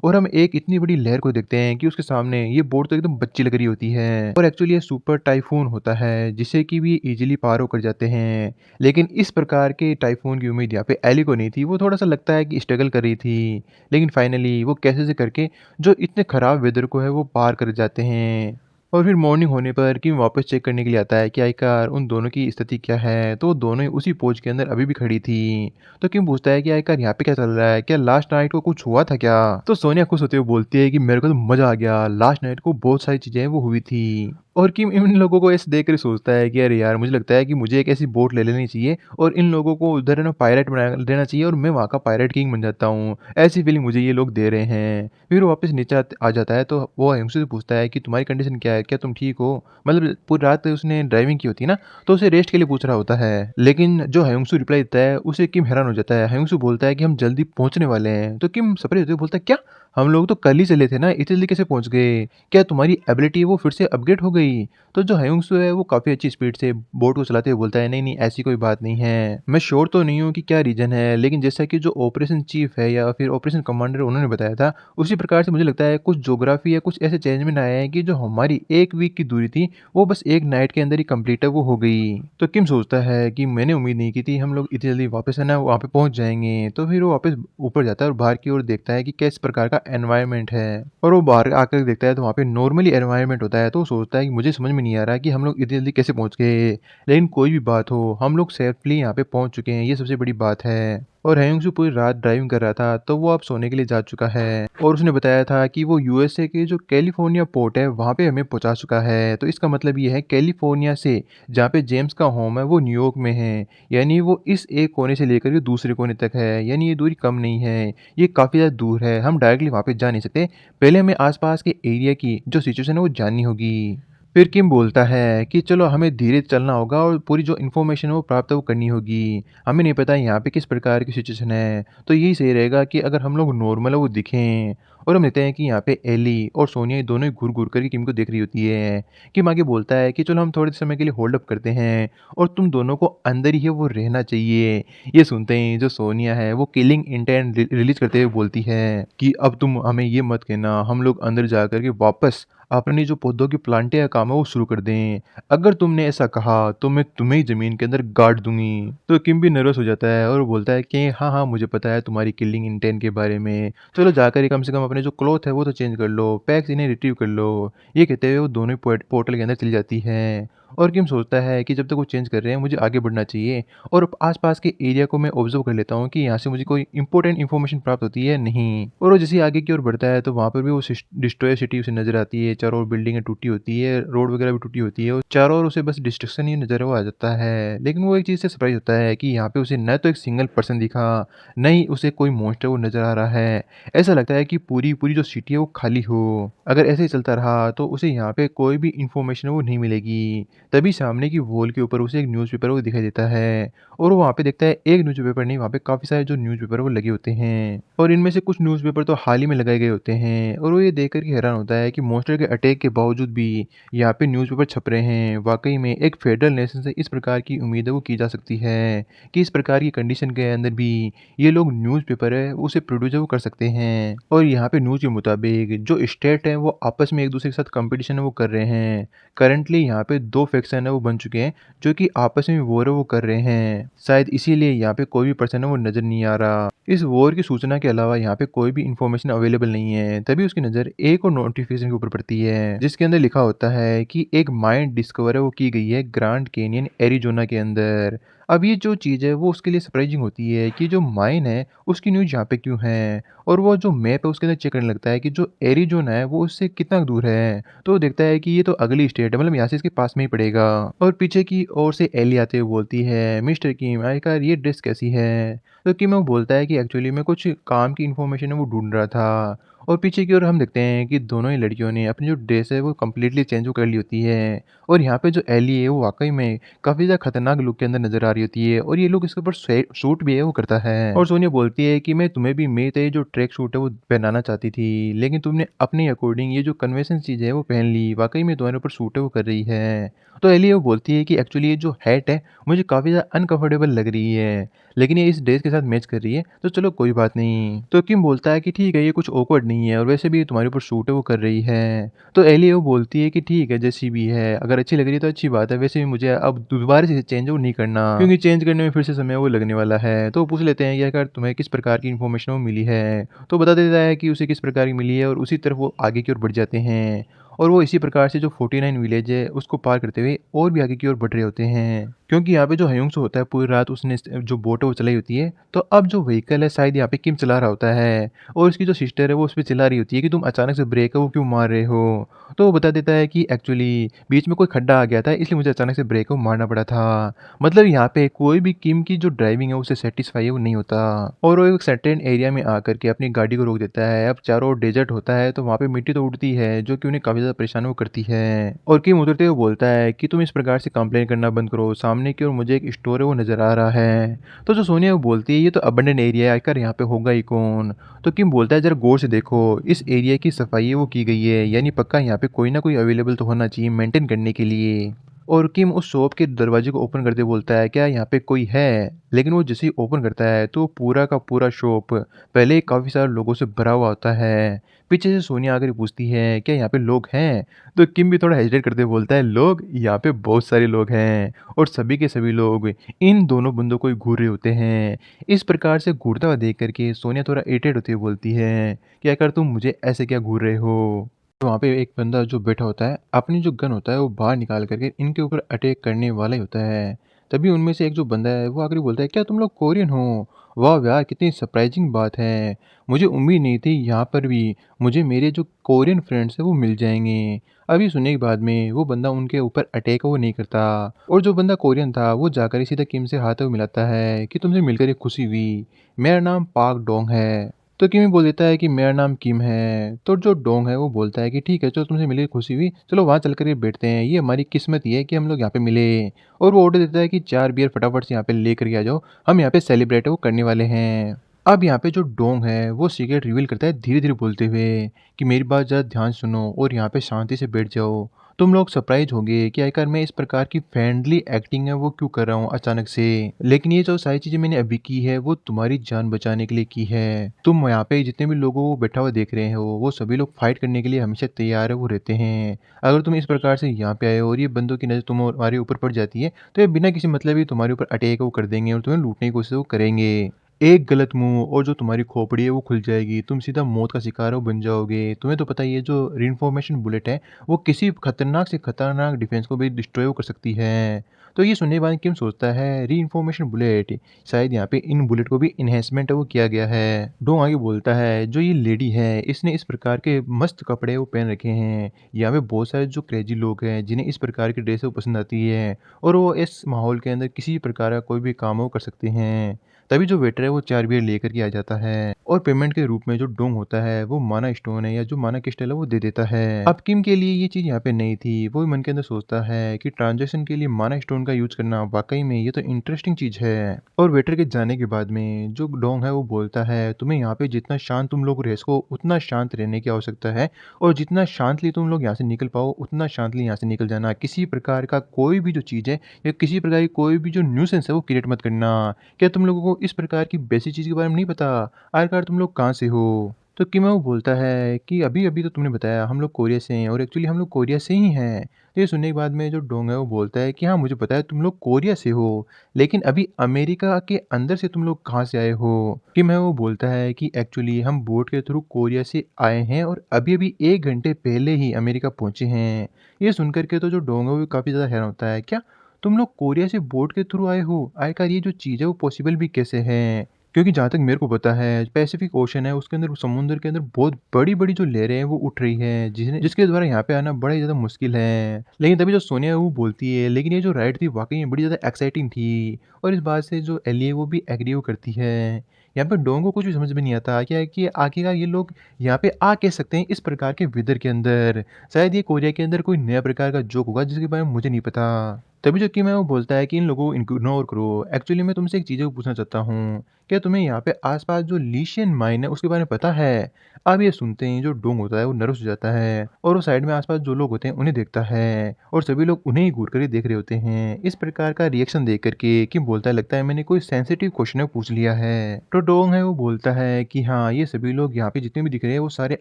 और हम एक इतनी बड़ी लहर को देखते हैं कि उसके सामने ये बोट तो एकदम बच्ची लग रही होती है और एक्चुअली ये सुपर टाइफून होता है जिसे कि भी इजीली पार होकर जाते हैं। लेकिन इस प्रकार के टाइफून की उम्मीद यहाँ पे एली को नहीं थी, वो थोड़ा सा लगता है कि स्ट्रगल कर रही थी। लेकिन फाइनली वो कैसे से करके जो इतने खराब वेदर को है वो पार कर जाते हैं। और फिर मॉर्निंग होने पर किम वापस चेक करने के लिए आता है कि आखिरकार उन दोनों की स्थिति क्या है, तो वो दोनों ही उसी पोज के अंदर अभी भी खड़ी थी। तो किम पूछता है कि आखिरकार यहाँ पे क्या चल रहा है? क्या लास्ट नाइट को कुछ हुआ था क्या? तो सोनिया खुश होते हुए बोलती है कि मेरे को तो मज़ा आ गया, लास्ट नाइट को बहुत सारी चीज़ें वो हुई थी। और किम इन लोगों को ऐसे देख कर सोचता है कि अरे यार, मुझे लगता है कि मुझे एक ऐसी बोट ले लेनी चाहिए और इन लोगों को उधर है ना पायरेट बना देना चाहिए और मैं वहाँ का पायरेट किंग बन जाता हूँ। ऐसी फीलिंग मुझे ये लोग दे रहे हैं। फिर वो वापस नीचे आ जाता है तो वो अयंशु से पूछता है कि तुम्हारी कंडीशन क्या है? क्या तुम ठीक हो? मतलब पूरी रात उसने ड्राइविंग की होती है ना, तो उसे रेस्ट के लिए पूछ रहा होता है। लेकिन जो हयुंसु रिप्लाई देता है, उसे किम हैरान हो जाता है। हयुंसु बोलता है कि हम जल्दी पहुँचने वाले हैं। तो किम सरप्राइज़ होते हुए बोलता है, क्या? हम लोग तो कल ही चले थे ना, इतनी जल्दी कैसे पहुँच गए? क्या तुम्हारी एबिलिटी वो फिर से अपग्रेड हो गई? तो जो हयुंसु है वो काफ़ी अच्छी स्पीड से बोट को चलाते हुए बोलता है, नहीं, नहीं ऐसी कोई बात नहीं है। मैं श्योर तो नहीं हूँ कि क्या रीज़न है, लेकिन जैसा कि जो ऑपरेशन चीफ है या फिर ऑपरेशन कमांडर उन्होंने बताया था, उसी प्रकार से मुझे लगता है कुछ ज्योग्राफी या कुछ ऐसे चेंजमेंट आए हैं कि जो हमारी 1 वीक की दूरी थी, वो बस 1 नाइट के अंदर ही कंप्लीट है वो हो गई। तो किम सोचता है कि मैंने उम्मीद नहीं की थी हम लोग इतनी जल्दी वापस है ना वहाँ पे पहुँच जाएँगे। तो फिर वो वापस ऊपर जाता है और बाहर की ओर देखता है कि किस प्रकार का एनवायरनमेंट है। और वो बाहर आकर देखता है तो वहाँ पे नॉर्मली एनवायरनमेंट होता है, तो वो सोचता है कि मुझे समझ में नहीं आ रहा कि हम लोग इतनी जल्दी कैसे पहुँच गए। लेकिन कोई भी बात हो, हम लोग सेफ़ली यहाँ पे पहुँच चुके हैं, ये सबसे बड़ी बात है। और हयुंसु पूरी रात ड्राइविंग कर रहा था, तो वो अब सोने के लिए जा चुका है और उसने बताया था कि वो यूएसए के जो कैलिफ़ोर्निया पोर्ट है, वहाँ पे हमें पहुँचा चुका है। तो इसका मतलब ये है कैलिफ़ोर्निया से जहाँ पे जेम्स का होम है, वो न्यूयॉर्क में है। यानी वो इस एक कोने से लेकर के दूसरे कोने तक है, यानी ये दूरी कम नहीं है, ये काफ़ी ज़्यादा दूर है। हम डायरेक्टली वहाँ पे जा नहीं सकते, पहले हमें आस-पास के एरिया की जो सिचुएशन है, वो जाननी होगी। फिर किम बोलता है कि चलो हमें धीरे चलना होगा और पूरी जो इन्फॉर्मेशन है वो प्राप्त वो करनी होगी। हमें नहीं पता यहाँ पे किस प्रकार की सिचुएशन है। तो यही सही रहेगा कि अगर हम लोग नॉर्मल है वो दिखें और हम देखते हैं कि यहाँ पे एली और सोनिया ये दोनों ही घूर-घूर कर के किम को देख रही होती है। किम आगे बोलता है कि चलो हम थोड़े समय के लिए होल्ड अप करते हैं और तुम दोनों को अंदर ही है वो रहना चाहिए। ये सुनते ही जो सोनिया है वो किलिंग इंटेंट रिलीज़ करते हुए बोलती है कि अब तुम हमें ये मत कहना, हम लोग अंदर जा कर के वापस अपनी जो पौधों की प्लांटिंग का काम है वो शुरू कर दें। अगर तुमने ऐसा कहा तो मैं तुम्हें ही ज़मीन के अंदर गाड़ दूँगी। तो किम भी नर्वस हो जाता है और वो बोलता है कि हाँ, हाँ, मुझे पता है तुम्हारी किलिंग इंटेंट के बारे में। चलो जाकर ही कम से कम अपने जो क्लॉथ है वो तो चेंज कर लो, पैक्स इन्हें रिट्रीव कर लो। ये कहते हुए वो दोनों ही पोर्टल के अंदर चली जाती हैं। और किम सोचता है कि जब तक वो चेंज कर रहे हैं मुझे आगे बढ़ना चाहिए और आस-पास के एरिया को मैं ऑब्ज़र्व कर लेता हूँ कि यहाँ से मुझे कोई इम्पोर्टेंट इन्फॉर्मेशन प्राप्त होती है या नहीं। और वो जैसे ही आगे की ओर बढ़ता है तो वहाँ पर भी वो डिस्ट्रॉय सिटी उसे नज़र आती है, चारों ओर बिल्डिंगें टूटी होती है, रोड वगैरह भी टूटी होती है और चारों ओर उसे बस डिस्ट्रक्शन ही नज़र वो आ जाता है। लेकिन वो एक चीज़ से सरप्राइज़ होता है कि यहाँ पे उसे ना तो एक सिंगल पर्सन दिखा, ना ही उसे कोई मॉन्स्टर वो नज़र आ रहा है। ऐसा लगता है कि पूरी जो सिटी है वो खाली हो। अगर ऐसे ही चलता रहा तो उसे यहाँ पे कोई भी इन्फॉर्मेशन वो नहीं मिलेगी। तभी सामने की वॉल के ऊपर उसे एक न्यूज़पेपर वो दिखाई देता है और वो वहाँ पे देखता है एक न्यूज़पेपर नहीं, वहाँ पे काफ़ी सारे जो न्यूज़पेपर वो लगे होते हैं और इनमें से कुछ न्यूज़पेपर तो हाल ही में लगाए गए होते हैं और वो ये देख कर के हैरान होता है कि मॉन्स्टर के अटैक के बावजूद भी यहाँ पे न्यूज़पेपर छप रहे हैं। वाक़ई में एक फेडरल नेशन से इस प्रकार की उम्मीद है वो की जा सकती है कि इस प्रकार की कंडीशन के अंदर भी ये लोग न्यूज़पेपर है उसे प्रोड्यूस वो कर सकते हैं। और यहाँ पे न्यूज़ के मुताबिक जो स्टेट है वो आपस में एक-दूसरे के साथ कॉम्पिटिशन है वो कर रहे हैं। करंटली यहाँ पे 2 फैक्शन है वो बन चुके हैं, जो कि आपस में वॉर है वो कर रहे हैं। शायद इसीलिए यहाँ पे कोई भी पर्सन है वो नज़र नहीं आ रहा। इस वॉर की सूचना के अलावा यहाँ पे कोई भी इन्फॉर्मेशन अवेलेबल नहीं है। तभी उसकी नज़र एक और नोटिफ़िकेशन के ऊपर पड़ती है, जिसके अंदर लिखा होता है कि एक माइन डिस्कवर है वो की गई है ग्रांड कैनियन एरिज़ोना के अंदर। अब ये जो चीज़ है वो उसके लिए सरप्राइजिंग होती है कि जो माइन है उसकी न्यूज़ यहाँ पे क्यों है? और वो जो मैप है उसके अंदर चेक करने लगता है कि जो एरिज़ोना है वो उससे कितना दूर है? तो वो देखता है कि ये तो अगली स्टेट है, मतलब यहाँ से इसके पास में ही पड़ेगा। और पीछे की ओर से एली आते हुए बोलती है, मिस्टर किम आखिरकार ये ड्रेस कैसी है? तो किम वो बोलता है कि एक्चुअली मैं कुछ काम की इन्फॉर्मेशन है वो ढूँढ रहा था। और पीछे की ओर हम देखते हैं कि दोनों ही लड़कियों ने अपनी जो ड्रेस है वो कंप्लीटली चेंज वो कर ली होती है। और यहाँ पे जो एली है वो वाक़ई में काफ़ी ज़्यादा खतरनाक लुक के अंदर नज़र आ रही होती है और ये लुक इसके ऊपर सूट भी है वो करता है। और सोनिया बोलती है कि मैं तुम्हें भी मेरे तरह जो ट्रैक सूट है वो पहनाना चाहती थी, लेकिन तुमने अपने अकॉर्डिंग ये जो कन्वेंशन चीज़ है वो पहन ली। वाक़ई में तुम्हारे ऊपर सूट है वो कर रही है। तो एली वो बोलती है कि एक्चुअली ये जो हैट है मुझे काफ़ी ज़्यादा अनकंफर्टेबल लग रही है, लेकिन ये इस ड्रेस के साथ मैच कर रही है, तो चलो कोई बात नहीं। तो किम बोलता है कि ठीक है ये कुछ ऑकवर्ड नहीं है और वैसे भी तुम्हारे ऊपर सूट है वो कर रही है। तो एली वो बोलती है कि ठीक है जैसी भी है, अगर अच्छी लग रही है तो अच्छी बात है, वैसे भी मुझे अब दोबारा से चेंज वो नहीं करना, क्योंकि चेंज करने में फिर से समय वो लगने वाला है। तो वो पूछ लेते हैं कि अगर तुम्हें किस प्रकार की इन्फॉर्मेशन वो मिली है, तो बता देता है कि उसे किस प्रकार की मिली है और उसी तरफ वो आगे की ओर बढ़ जाते हैं। और वो इसी प्रकार से जो 49 विलेज है उसको पार करते हुए और भी आगे की ओर बढ़ रहे होते हैं, क्योंकि यहाँ पे जो हयुंसो होता है पूरी रात उसने जो बोट है वो चलाई होती है। तो अब जो व्हीकल है शायद यहाँ पे किम चला रहा होता है और उसकी जो सिस्टर है वो उस पे चिल्ला रही होती है कि तुम अचानक से ब्रेक है वो क्यों मार रहे हो। तो वो बता देता है कि एक्चुअली बीच में कोई खड्डा आ गया था इसलिए मुझे अचानक से ब्रेक है वो मारना पड़ा था। मतलब यहाँ पे कोई भी किम की जो ड्राइविंग है उससे सेटिस्फाई है वो नहीं होता और वो एक सर्टेन एरिया में आकर के अपनी गाड़ी को रोक देता है। अब चारों ओर डेजर्ट होता है तो वहाँ पे मिट्टी तो उड़ती है जो कि उन्हें काफ़ी ज़्यादा परेशान वो करती है। और किम उतरते हुए बोलता है कि तुम इस प्रकार से कंप्लेन करना बंद करो, सामने की ओर मुझे एक स्टोर है वो नज़र आ रहा है। तो जो सोनिया वो बोलती है ये तो अबंडन एरिया है, आखिर यहाँ पे होगा ही कौन? तो किम बोलता है ज़रा गौर से देखो, इस एरिया की सफाई है वो की गई है, यानी पक्का यहाँ पे कोई ना कोई अवेलेबल तो होना चाहिए मेंटेन करने के लिए। और किम उस शॉप के दरवाजे को ओपन करते बोलता है क्या यहाँ पे कोई है? लेकिन वो जैसे ही ओपन करता है तो पूरा का पूरा शॉप पहले ही काफ़ी सारे लोगों से भरा हुआ होता है। पीछे से सोनिया आकर पूछती है क्या यहाँ पे लोग हैं? तो किम भी थोड़ा हेजिटेट करते बोलता है लोग यहाँ पे बहुत सारे लोग हैं और सभी के सभी लोग इन दोनों बंदों को ही घूर रहे होते हैं। इस प्रकार से घूरता हुआ देख करके सोनिया थोड़ा इरिटेट होती हुई बोलती है कि आखिर तुम मुझे ऐसे क्या घूर रहे हो? तो वहाँ पे एक बंदा जो बैठा होता है, अपनी जो गन होता है वो बाहर निकाल कर के इनके ऊपर अटैक करने वाला ही होता है। तभी उनमें से एक जो बंदा है वो आकर बोलता है, "क्या तुम लोग कोरियन हो? वाह यार! कितनी सरप्राइज़िंग बात है। मुझे उम्मीद नहीं थी यहाँ पर भी मुझे मेरे जो कोरियन फ्रेंड्स हैं वो मिल जाएँगे।" अब ये सुनने के बाद में वो बंदा उनके ऊपर अटैक वो नहीं करता और जो बंदा कोरियन था वो जाकर ही सीधा किम से हाथ वो मिलाता है कि तुमसे मिलकर ये खुशी हुई। मेरा नाम पाक डोंग है। तो किमी बोल देता है कि मेरा नाम किम है। तो जो डोंग है वो बोलता है कि ठीक है, चलो तुमसे मिलके खुशी हुई, चलो वहाँ चल कर के बैठते हैं, ये हमारी किस्मत ही है कि हम लोग यहाँ पे मिले। और वो ऑर्डर देता है कि 4 बियर फटाफट से यहाँ पे लेकर के आ जाओ, हम यहाँ पे सेलिब्रेट है वो करने वाले हैं। अब यहाँ पे जो डोंग है वो सीक्रेट रिवील करता है धीरे-धीरे बोलते हुए कि मेरी बात ज़रा ध्यान सुनो और यहाँ पे शांति से बैठ जाओ। तुम लोग सरप्राइज़ होंगे कि आखिर मैं इस प्रकार की फ्रेंडली एक्टिंग है वो क्यों कर रहा हूँ अचानक से। लेकिन ये जो सारी चीज़ें मैंने अभी की है वो तुम्हारी जान बचाने के लिए की है। तुम यहाँ पे जितने भी लोगों को बैठा हुआ देख रहे हो वो सभी लोग फाइट करने के लिए हमेशा तैयार है वो रहते हैं। अगर तुम इस प्रकार से यहाँ पे आए हो और ये बंदों की नज़र तुम्हारे ऊपर पड़ जाती है तो ये बिना किसी मतलब ही तुम्हारे ऊपर अटैक वो कर देंगे और तुम्हें लूटने की कोशिश वो करेंगे। एक गलत मूव और जो तुम्हारी खोपड़ी है वो खुल जाएगी, तुम सीधा मौत का शिकार वो बन जाओगे। तुम्हें तो पता ही है जो रीइंफॉर्मेशन बुलेट है, वो किसी खतरनाक से खतरनाक डिफेंस को भी डिस्ट्रॉय वो कर सकती है। तो ये सुनने के बाद किम सोचता है रीइंफॉर्मेशन बुलेट, शायद यहाँ पे इन बुलेट को भी एनहांसमेंट वो किया गया है। डोंग आगे बोलता है जो ये लेडी है इसने इस प्रकार के मस्त कपड़े वो पहन रखे हैं। यहाँ पे बहुत सारे जो क्रेजी लोग हैं जिन्हें इस प्रकार की ड्रेस वो पसंद आती है और वो इस माहौल के अंदर किसी भी प्रकार का कोई भी काम वो कर सकते हैं। तभी जो वेटर है वो 4 बियर लेकर के आ जाता है और पेमेंट के रूप में जो डोंग होता है वो माना स्टोन है या जो माना क्रिस्टल है वो दे देता है। अब किम के लिए ये चीज़ यहाँ पे नई थी, वो भी मन के अंदर सोचता है कि ट्रांजैक्शन के लिए माना स्टोन का यूज़ करना वाक़ई में ये तो इंटरेस्टिंग चीज़ है। और वेटर के जाने के बाद में जो डोंग है वो बोलता है तुम्हें यहाँ पे जितना शांत तुम लोग रह सको उतना शांत रहने की आवश्यकता है और जितना शांतली तुम लोग यहाँ से निकल पाओ उतना शांतली यहाँ से निकल जाना। किसी प्रकार का कोई भी जो चीज़ है या किसी प्रकार की कोई भी जो न्यूसेंस है वो क्रिएट मत करना। क्या तुम लोगों को इस प्रकार की बेसिक चीज़ के बारे में नहीं पता? आखिरकार तुम लोग कहाँ से हो? तो किमो बोलता है कि अभी-अभी तो तुमने बताया हम लोग कोरिया से हैं और एक्चुअली हम लोग कोरिया से ही हैं। तो ये सुनने के बाद में जो डोंग है वो बोलता है कि हाँ, मुझे पता है तुम लोग कोरिया से हो, लेकिन अभी अमेरिका के अंदर से तुम लोग कहाँ से आए हो? किम है वो बोलता है कि एक्चुअली हम बोट के थ्रू कोरिया से आए हैं और अभी-अभी 1 घंटे पहले ही अमेरिका पहुँचे हैं। ये सुन कर के तो जो डोंग है वो काफ़ी ज़्यादा हैरान होता है। क्या तुम लोग कोरिया से बोट के थ्रू आए हो? आखिरकार ये जो चीज़ है वो पॉसिबल भी कैसे है? क्योंकि जहाँ तक मेरे को पता है पैसिफिक ओशन है उसके अंदर समुद्र के अंदर बहुत बड़ी-बड़ी जो लहरें हैं वो उठ रही हैं जिसके द्वारा यहाँ पे आना बड़ा ही ज़्यादा मुश्किल है। लेकिन तभी जो सोनिया है वो बोलती है लेकिन ये जो राइड थी वाक़ई में बड़ी ज़्यादा एक्साइटिंग थी और इस बात से जो एली है वो भी एग्री वो करती है। यहाँ पे डोंग को कुछ भी समझ में नहीं आता क्या है कि आखिरकार ये लोग यहाँ पे आ कैसे सकते हैं इस प्रकार के वेदर के अंदर? शायद ये कोरिया के अंदर कोई नया प्रकार का जोक होगा जिसके बारे में मुझे नहीं पता। तभी जो किम है वो बोलता है कि इन लोगों को इग्नोर करो। एक्चुअली मैं तुमसे एक चीज़ पूछना चाहता हूँ। क्या तुम्हें यहाँ पे आस-पास जो लीशियन माइन है उसके बारे में पता है? अब ये सुनते ही जो डोंग होता है वो नर्वस हो जाता है और वो साइड में आस-पास जो लोग होते हैं उन्हें देखता है और सभी लोग उन्हें ही घूर कर ही देख रहे होते हैं। इस प्रकार का रिएक्शन देख कर के किम बोलता है लगता है मैंने कोई सेंसिटिव क्वेश्चन है पूछ लिया है। तो डोंग है वो बोलता है कि हाँ, ये सभी लोग यहाँ पे जितने भी दिख रहे हैं वो सारे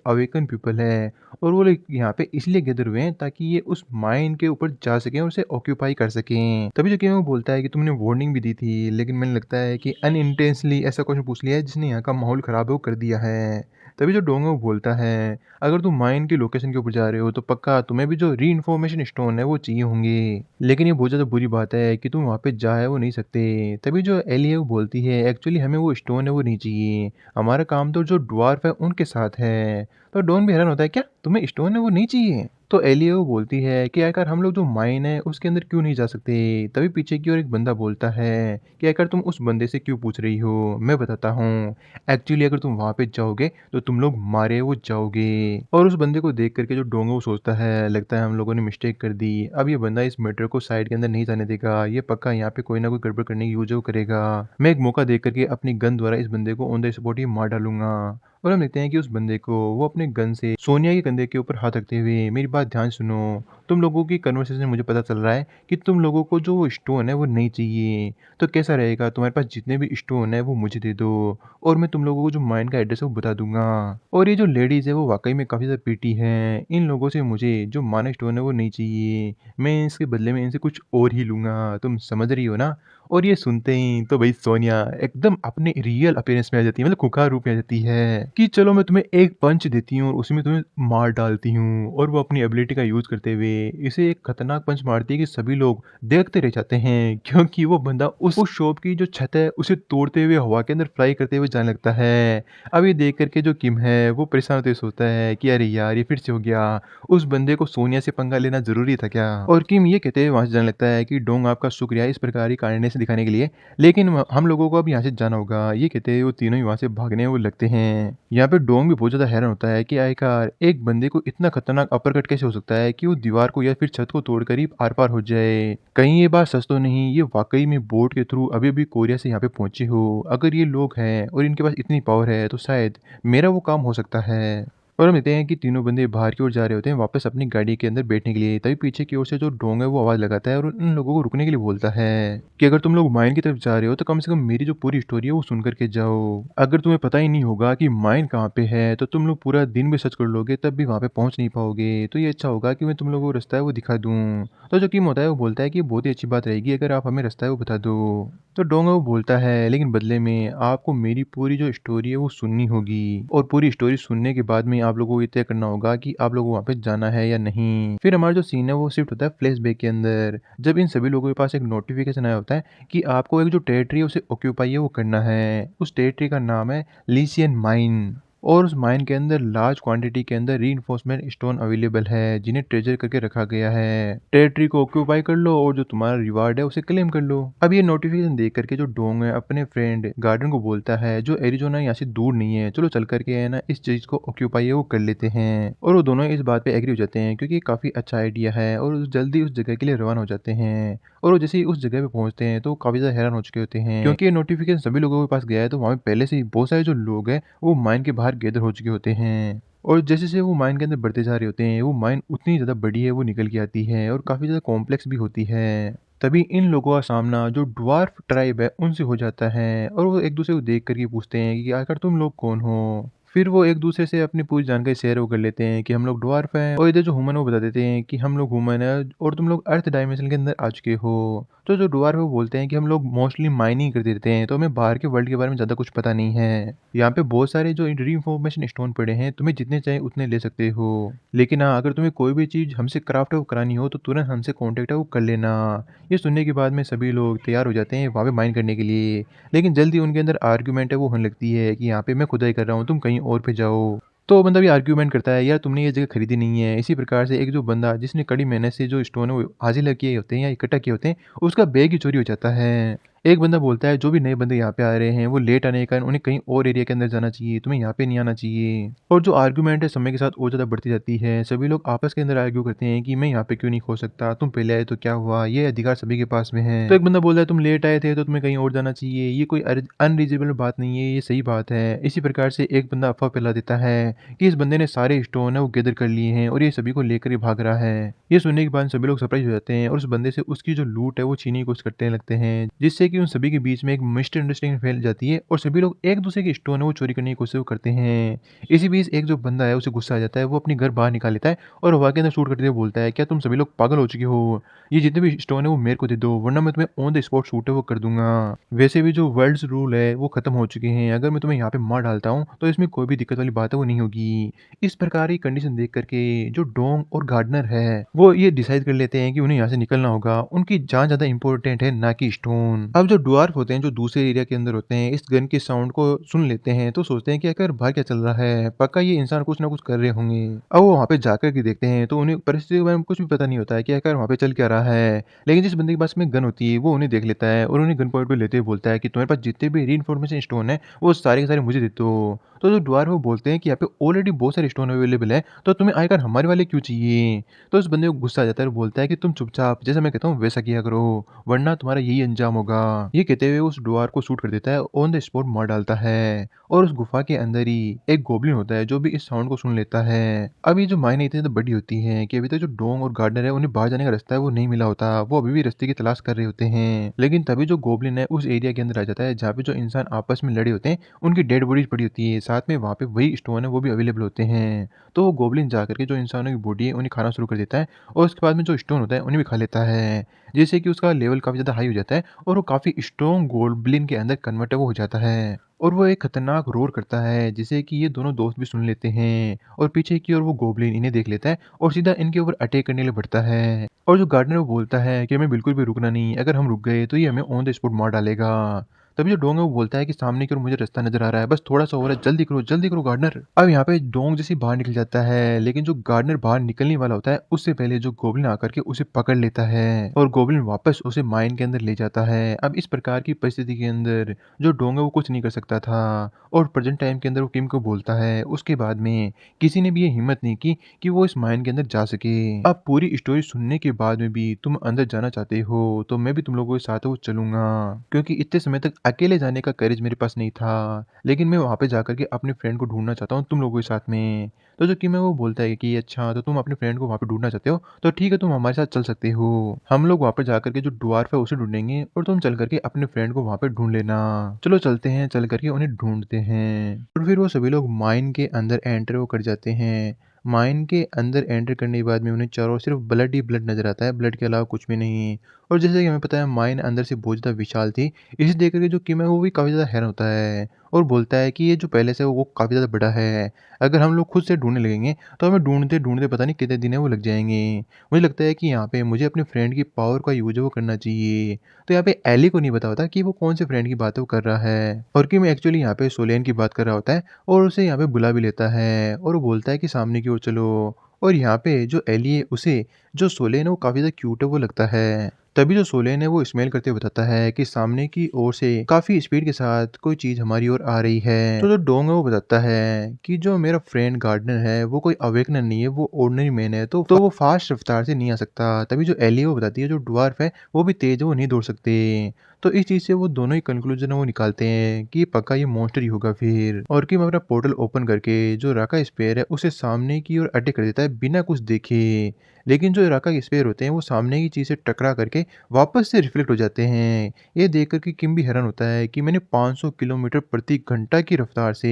अवेकन पीपल हैं और वो लोग यहाँ पे इसलिए गैदर हुए हैं ताकि ये उस माइन के ऊपर जा सकें और उसे ऑक्यूपाई कर सकें। तभी जो किम वो बोलता है कि तुमने वार्निंग भी दी थी लेकिन मैंने लगता है कि अनइंटेंशनली ऐसा क्वेश्चन पूछ लिया है जिसने यहाँ का माहौल ख़राब है वो कर दिया है। तभी जो डोंग है वो बोलता है, अगर तुम माइन की लोकेशन के ऊपर जा रहे हो तो पक्का तुम्हें भी जो रीइंफॉर्मेशन स्टोन है वो चाहिए होंगे। लेकिन ये बहुत ज़्यादा बुरी बात है कि तुम वहाँ पे जा है वो नहीं सकते। तभी जो एली है वो बोलती है एक्चुअली हमें वो स्टोन है वो नहीं चाहिए। हमारा काम तो जो ड्वार्फ है उनके साथ है। तो डॉन भी हैरान होता है क्या तुम्हें स्टोन है वो नहीं चाहिए? तो एलियो बोलती है कि आखिर हम लोग जो माइन है उसके अंदर क्यों नहीं जा सकते? तभी पीछे की ओर एक बंदा बोलता है कि आखिर तुम उस बंदे से क्यों पूछ रही हो? मैं बताता हूँ। एक्चुअली अगर तुम वहाँ पे जाओगे तो तुम लोग मारे वो जाओगे। और उस बंदे को देख करके जो डोंगो सोचता है लगता है हम लोगों ने मिस्टेक कर दी। अब ये बंदा इस मैटर को साइड के अंदर नहीं जाने देगा। ये पक्का यहाँ पे कोई ना कोई गड़बड़ करने की यूज़ वो करेगा। मैं एक मौका देख करके अपनी गन द्वारा इस बंदे को ऑन द स्पॉट ही मार डालूँगा। और हम देखते हैं कि उस बंदे को वो अपने गन से सोनिया के कंधे के ऊपर हाथ रखते हुए मेरी बात ध्यान सुनो। तुम लोगों की कन्वर्सेशन मुझे पता चल रहा है कि तुम लोगों को जो वो स्टोन है वो नहीं चाहिए। तो कैसा रहेगा तुम्हारे पास जितने भी स्टोन है वो मुझे दे दो और मैं तुम लोगों को जो माइन का एड्रेस है वो बता दूंगा। और ये जो लेडीज़ है वो वाकई में काफ़ी ज़्यादा पीटी हैं। इन लोगों से मुझे जो माना स्टोन है वो नहीं चाहिए। मैं इसके बदले में इनसे कुछ और ही लूँगा। तुम समझ रही हो ना? और ये सुनते ही तो भई सोनिया एकदम अपने रियल अपीयरेंस में आ जाती है, मतलब खुंखार रूप में आ जाती है कि चलो मैं तुम्हें एक पंच देती हूँ और उसी में तुम्हें मार डालती हूँ। और वो अपनी एबिलिटी का यूज़ करते हुए इसे एक खतरनाक पंच मारती है कि सभी लोग देखते रह जाते हैं क्योंकि वो बंदा उस शॉप की जो छत है उसे तोड़ते हुए हवा के अंदर फ्लाई करते हुए जाने लगता है। अब ये देख कर के जो किम है वो परेशान होते हुए सोचता है कि अरे यार ये फिर से हो गया। उस बंदे को सोनिया से पंगा लेना ज़रूरी था क्या? और किम ये कहते हुए वहाँ से जाने लगता है कि डोंग आपका शुक्रिया इस प्रकार की काइंडनेस दिखाने के लिए, लेकिन हम लोगों को अब यहाँ से जाना होगा। ये कहते हुए वो तीनों ही वहाँ से भागने वो लगते हैं। यहाँ पे डोंग भी बहुत ज़्यादा हैरान होता है कि आखिरकार एक बंदे को इतना खतरनाक अपरकट कैसे हो सकता है कि वो दीवार को या फिर छत को तोड़कर ही आर-पार हो जाए। कहीं ये बात सच तो नहीं, ये वाक़ई में बोट के थ्रू अभी-अभी कोरिया से यहाँ पे पहुँचे हो। अगर ये लोग हैं और इनके पास इतनी पावर है तो शायद मेरा वो काम हो सकता है। और हम देखते हैं कि तीनों बंदे बाहर की ओर जा रहे होते हैं वापस अपनी गाड़ी के अंदर बैठने के लिए। तभी पीछे की ओर से जो डोंग है वो आवाज़ लगाता है और उन लोगों को रुकने के लिए बोलता है कि अगर तुम लोग माइन की तरफ जा रहे हो तो कम से कम मेरी जो पूरी स्टोरी है वो सुन कर के जाओ। अगर तुम्हें पता ही नहीं होगा कि माइन कहाँ पे है तो तुम लोग पूरा दिन भी सर्च कर लोगे तब भी वहाँ पे पहुँच नहीं पाओगे। तो ये अच्छा होगा कि मैं तुम लोगों को रास्ता है वो दिखा दूँ। तो जो किम होता है वो बोलता है कि ये बहुत ही अच्छी बात रहेगी अगर आप हमें रास्ता है वो बता दो। तो डोंग है वो बोलता है लेकिन बदले में आपको मेरी पूरी जो स्टोरी है वो सुननी होगी और पूरी स्टोरी सुनने के बाद में आप लोगों को ये तय करना होगा कि आप लोगों को वहाँ पे जाना है या नहीं। फिर हमारा जो सीन है वो शिफ्ट होता है फ्लैशबैक के अंदर। जब इन सभी लोगों के पास एक नोटिफिकेशन आया होता है कि आपको एक जो टेरिटरी है उसे ऑक्यूपाई है वो करना है। उस टेरिटरी का नाम है लीशियन माइन और उस माइन के अंदर लार्ज क्वांटिटी के अंदर रीइंफोर्समेंट स्टोन अवेलेबल है जिन्हें ट्रेजर करके रखा गया है। टेरिटरी को ऑक्यूपाई कर लो और जो तुम्हारा रिवार्ड है उसे क्लेम कर लो। अब ये नोटिफिकेशन देख करके जो डोंग है अपने फ्रेंड गार्डन को बोलता है जो एरिजोना यहाँ से दूर नहीं है, चलो चल करके है ना इस चीज को ऑक्यूपाई है वो कर लेते हैं। और वो दोनों इस बात पे एग्री हो जाते हैं क्योंकि ये काफी अच्छा आइडिया है और जल्दी उस जगह के लिए रवाना हो जाते हैं। और वो जैसे ही उस जगह पे पहुंचते हैं तो काफी ज्यादा हैरान हो चुके होते हैं क्योंकि ये नोटिफिकेशन सभी लोगों के पास गया है तो वहाँ पे पहले से ही बहुत सारे जो लोग हैं वो माइन के बाहर गैदर हो चुके होते हैं। और जैसे-जैसे वो माइन के अंदर बढ़ते जा रहे होते हैं, वो माइन उतनी ज़्यादा बड़ी है वो निकल के आती है और काफ़ी ज़्यादा कॉम्प्लेक्स भी होती है। तभी इन लोगों का सामना जो ड्वार्फ ट्राइब है उनसे हो जाता है और वो एक-दूसरे को देख कर के पूछते हैं कि आखिर तुम लोग कौन हो? फिर वो एक-दूसरे से अपनी पूरी जानकारी शेयर वो कर लेते हैं कि हम लोग ड्वार्फ हैं और इधर जो ह्यूमन है वो बता देते हैं कि हम लोग ह्यूमन हैं और तुम लोग अर्थ डायमेंशन के अंदर आ चुके हो। तो जो ड्वार्फ है वो बोलते हैं कि हम लोग मोस्टली माइनिंग करते रहते हैं तो हमें बाहर के वर्ल्ड के बारे में ज़्यादा कुछ पता नहीं है। यहाँ पे बहुत सारे जो रीइंफॉर्मेशन स्टोन पड़े हैं, तुम्हें जितने चाहिए उतने ले सकते हो। लेकिन हाँ, अगर तुम्हें कोई भी चीज़ हमसे क्राफ्ट है वो करानी हो तो तुरंत हमसे कॉन्टैक्ट है वो कर लेना। ये सुनने के बाद में सभी लोग तैयार हो जाते हैं वहाँ पे माइन करने के लिए। लेकिन जल्दी उनके अंदर आर्गुमेंट है वो होने लगती है कि यहाँ पे मैं खुदाई कर रहा हूँ, तुम कहीं और पे जाओ। तो वो बंदा भी आर्गुमेंट करता है, यार तुमने ये जगह खरीदी नहीं है। इसी प्रकार से एक जो बंदा जिसने कड़ी मेहनत से जो स्टोन है वो हासिल किए होते हैं या इकट्ठा किए होते हैं, उसका बैग ही चोरी हो जाता है। एक बंदा बोलता है जो भी नए बंदे यहाँ पे आ रहे हैं वो लेट आने के कारण उन्हें कहीं और एरिया के अंदर जाना चाहिए, तुम्हें यहाँ पे नहीं आना चाहिए। और जो आर्गुमेंट है समय के साथ और ज़्यादा बढ़ती जाती है। सभी लोग आपस के अंदर आर्ग्यू करते हैं कि मैं यहाँ पे क्यों नहीं खो सकता, तुम पहले आए तो क्या हुआ, ये अधिकार सभी के पास में है। तो एक बंदा बोल रहा है तुम लेट आए थे तो तुम्हें कहीं और जाना चाहिए, ये कोई अनरीजनेबल बात नहीं है, ये सही बात है। इसी प्रकार से एक बंदा अफवाह फैला देता है कि इस बंदे ने सारे स्टोन है वो गैदर कर लिए हैं और ये सभी को लेकर ही भाग रहा है। ये सुनने के बाद सभी लोग सरप्राइज हो जाते हैं और उस बंदे से उसकी जो लूट है वो छीनने की कोशिश करने लगते हैं, जिससे कि उन सभी के बीच में एक मिसअंडरस्टैंडिंग फैल जाती है और सभी लोग एक दूसरे के स्टोन है वो चोरी करने की कोशिश करते हैं। इसी बीच एक जो बंदा है उसे गुस्सा आ जाता है, वो अपनी घर बाहर निकाल लेता है और हवा के अंदर शूट करते हुए बोलता है क्या तुम सभी लोग पागल हो चुके हो? ये जितने भी स्टोन है वो मेरे को दे दो वरना मैं तुम्हें ऑन द स्पॉट शूट है वो कर दूंगा। वैसे भी जो वर्ल्ड्स रूल है वो खत्म हो चुके हैं, अगर मैं तुम्हें यहाँ पे मार डालता हूँ तो इसमें कोई भी दिक्कत वाली बात है वो नहीं होगी। इस प्रकार की कंडीशन देख करके जो डोंग और गार्डनर है वो ये डिसाइड कर लेते हैं कि उन्हें यहाँ से निकलना होगा, उनकी जान ज्यादा इंपॉर्टेंट है ना कि स्टोन। अब जो डवार्फ होते हैं जो दूसरे एरिया के अंदर होते हैं इस गन के साउंड को सुन लेते हैं तो सोचते हैं कि आखिर बाहर क्या चल रहा है, पक्का ये इंसान कुछ ना कुछ कर रहे होंगे। अब वो वहाँ पे जाकर के देखते हैं तो उन्हें परिस्थिति के बारे में कुछ भी पता नहीं होता है कि आखिर वहाँ पे चल क्या रहा है। लेकिन जिस बंदे के पास में गन होती है वो उन्हें देख लेता है और उन्हें गन पॉइंट पे लेते हुए बोलता है कि तुम्हारे पास जितने भी रीइंफॉर्मेशन स्टोन है वो सारे के सारे मुझे दे दो। तो जो डवार्फ वो बोलते हैं कि यहाँ पे ऑलरेडी बहुत सारे स्टोन अवेलेबल है तो तुम्हें आखिर हमारे वाले क्यों चाहिए। तो उस बंदे को गुस्सा आ जाता है और बोलता है कि तुम चुपचाप जैसा मैं कहता हूँ वैसा किया करो वरना तुम्हारा यही अंजाम होगा। ये कहते हुए उस डवार्फ को शूट कर देता है, ऑन द स्पॉट मार डालता है। और उस गुफा के अंदर ही एक गोब्लिन होता है जो भी इस साउंड को सुन लेता है। अब ये जो माइने इतनी ज़्यादा बड़ी होती हैं कि अभी तक जो डोंग और गार्डनर है उन्हें बाहर जाने का रास्ता है वो नहीं मिला होता, वो अभी भी रास्ते की तलाश कर रहे होते हैं। लेकिन तभी जो गोब्लिन है उस एरिया के अंदर आ जाता है जहाँ पे जो इंसान आपस में लड़े होते हैं उनकी डेड बॉडीज पड़ी होती है, साथ में वहाँ पे वही स्टोन है वो भी अवेलेबल होते हैं। तो वो गोब्लिन जाकर के जो इंसानों की बॉडी है उन्हें खाना शुरू कर देता है और उसके बाद में जो स्टोन होता है उन्हें भी खा लेता है, जिससे कि उसका लेवल काफ़ी ज़्यादा हाई हो जाता है और वो काफ़ी स्ट्रॉन्ग गोब्लिन के अंदर कन्वर्ट है वो हो जाता है। और वो एक खतरनाक रोर करता है जिसे कि ये दोनों दोस्त भी सुन लेते हैं और पीछे की ओर वो गोब्लिन इन्हें देख लेता है और सीधा इनके ऊपर अटैक करने के लिए बढ़ता है। और जो गार्डनर वो बोलता है कि हमें बिल्कुल भी रुकना नहीं, अगर हम रुक गए तो ये हमें ऑन द स्पॉट मार डालेगा। तभी जो डोंग है वो बोलता है कि सामने की ओर मुझे रास्ता नज़र आ रहा है, बस थोड़ा-सा और है, जल्दी करो गार्डनर। अब यहाँ पे डोंग जैसे ही बाहर निकल जाता है, लेकिन जो गार्डनर बाहर निकलने वाला होता है, उससे पहले जो गोब्लिन आकर के उसे पकड़ लेता है और गोब्लिन वापस उसे माइन के अंदर ले जाता है। अब इस प्रकार की परिस्थिति के अंदर जो डोंग है वो कुछ नहीं कर सकता था और प्रेज़ेंट टाइम के अंदर वो किम को बोलता है। उसके बाद में किसी ने भी ये हिम्मत नहीं की कि वो इस माइन के अंदर जा सके। अब पूरी स्टोरी सुनने के बाद में भी तुम अंदर जाना चाहते हो, तो मैं भी तुम लोगों के साथ वो चलूँगा। क्योंकि इतने समय तक अकेले जाने का करेज मेरे पास नहीं था, लेकिन मैं वहाँ पे जाकर के अपने फ्रेंड को ढूँढना चाहता हूँ तुम लोगों के साथ में। तो जो किम है वो बोलता है कि अच्छा तो तुम अपने फ्रेंड को वहाँ पे ढूँढना चाहते हो, तो ठीक है तुम हमारे साथ चल सकते हो। हम लोग वहाँ पे जाकर के जो ड्वार्फ है उसे ढूँढेंगे और तुम चल कर के अपने फ्रेंड को वहाँ पे ढूँढ लेना। चलो चलते हैं, चल कर के उन्हें ढूँढते हैं। और फिर वो सभी लोग माइन के अंदर एंटर वो कर जाते हैं। माइन के अंदर एंटर करने के बाद में उन्हें चारों ओर सिर्फ ब्लड ही ब्लड नज़र आता है, ब्लड के अलावा कुछ भी नहीं। और जैसे कि हमें पता है माइन अंदर से बहुत ज़्यादा विशाल थी, इसे देख कर के जो किम है वो भी काफ़ी ज़्यादा हैरान होता है और बोलता है कि ये जो पैलेस है वो काफ़ी ज़्यादा बड़ा है। अगर हम लोग खुद से ढूँढने लगेंगे तो हमें ढूँढते-ढूँढते पता नहीं कितने दिन है वो लग जाएँगे। मुझे लगता है कि यहाँ पे मुझे अपने फ्रेंड की पावर का यूज़ है वो करना चाहिए। तो यहाँ पे एली को नहीं पता होता कि वो कौन से फ्रेंड की बात वो कर रहा है और किम एक्चुअली यहाँ पे सोलेन की बात कर रहा होता है और उसे यहाँ पे बुला भी लेता है और वो बोलता है कि सामने की ओर चलो। और यहाँ पे जो एली है उसे जो सोलेन है वो काफ़ी ज़्यादा क्यूट है वो लगता है। तभी जो सोलेन है वो स्मेल करते हुए बताता है कि सामने की ओर से काफ़ी स्पीड के साथ कोई चीज़ हमारी ओर आ रही है। तो जो डोंग है वो बताता है कि जो मेरा फ्रेंड गार्डनर है वो कोई अवेकनर नहीं है, वो ऑर्डिनरी मैन है, तो वो फास्ट रफ्तार से नहीं आ सकता। तभी जो एली है वो बताती है जो ड्वार्फ है वो भी तेज़ है, वो नहीं दौड़ सकते। तो इस चीज़ से वो दोनों ही कंक्लूजन है वो निकालते हैं कि पक्का ये मॉन्स्टर ही होगा फिर। और किम अपना पोर्टल ओपन करके जो राका स्पेयर है उसे सामने की ओर अटैक कर देता है बिना कुछ देखे। लेकिन जो राका स्पेयर होते हैं वो सामने की चीज़ से टकरा करके वापस से रिफ्लेक्ट हो जाते हैं। ये देख कर के किम भी हैरान होता है कि मैंने 500 किलोमीटर प्रति घंटा की रफ्तार से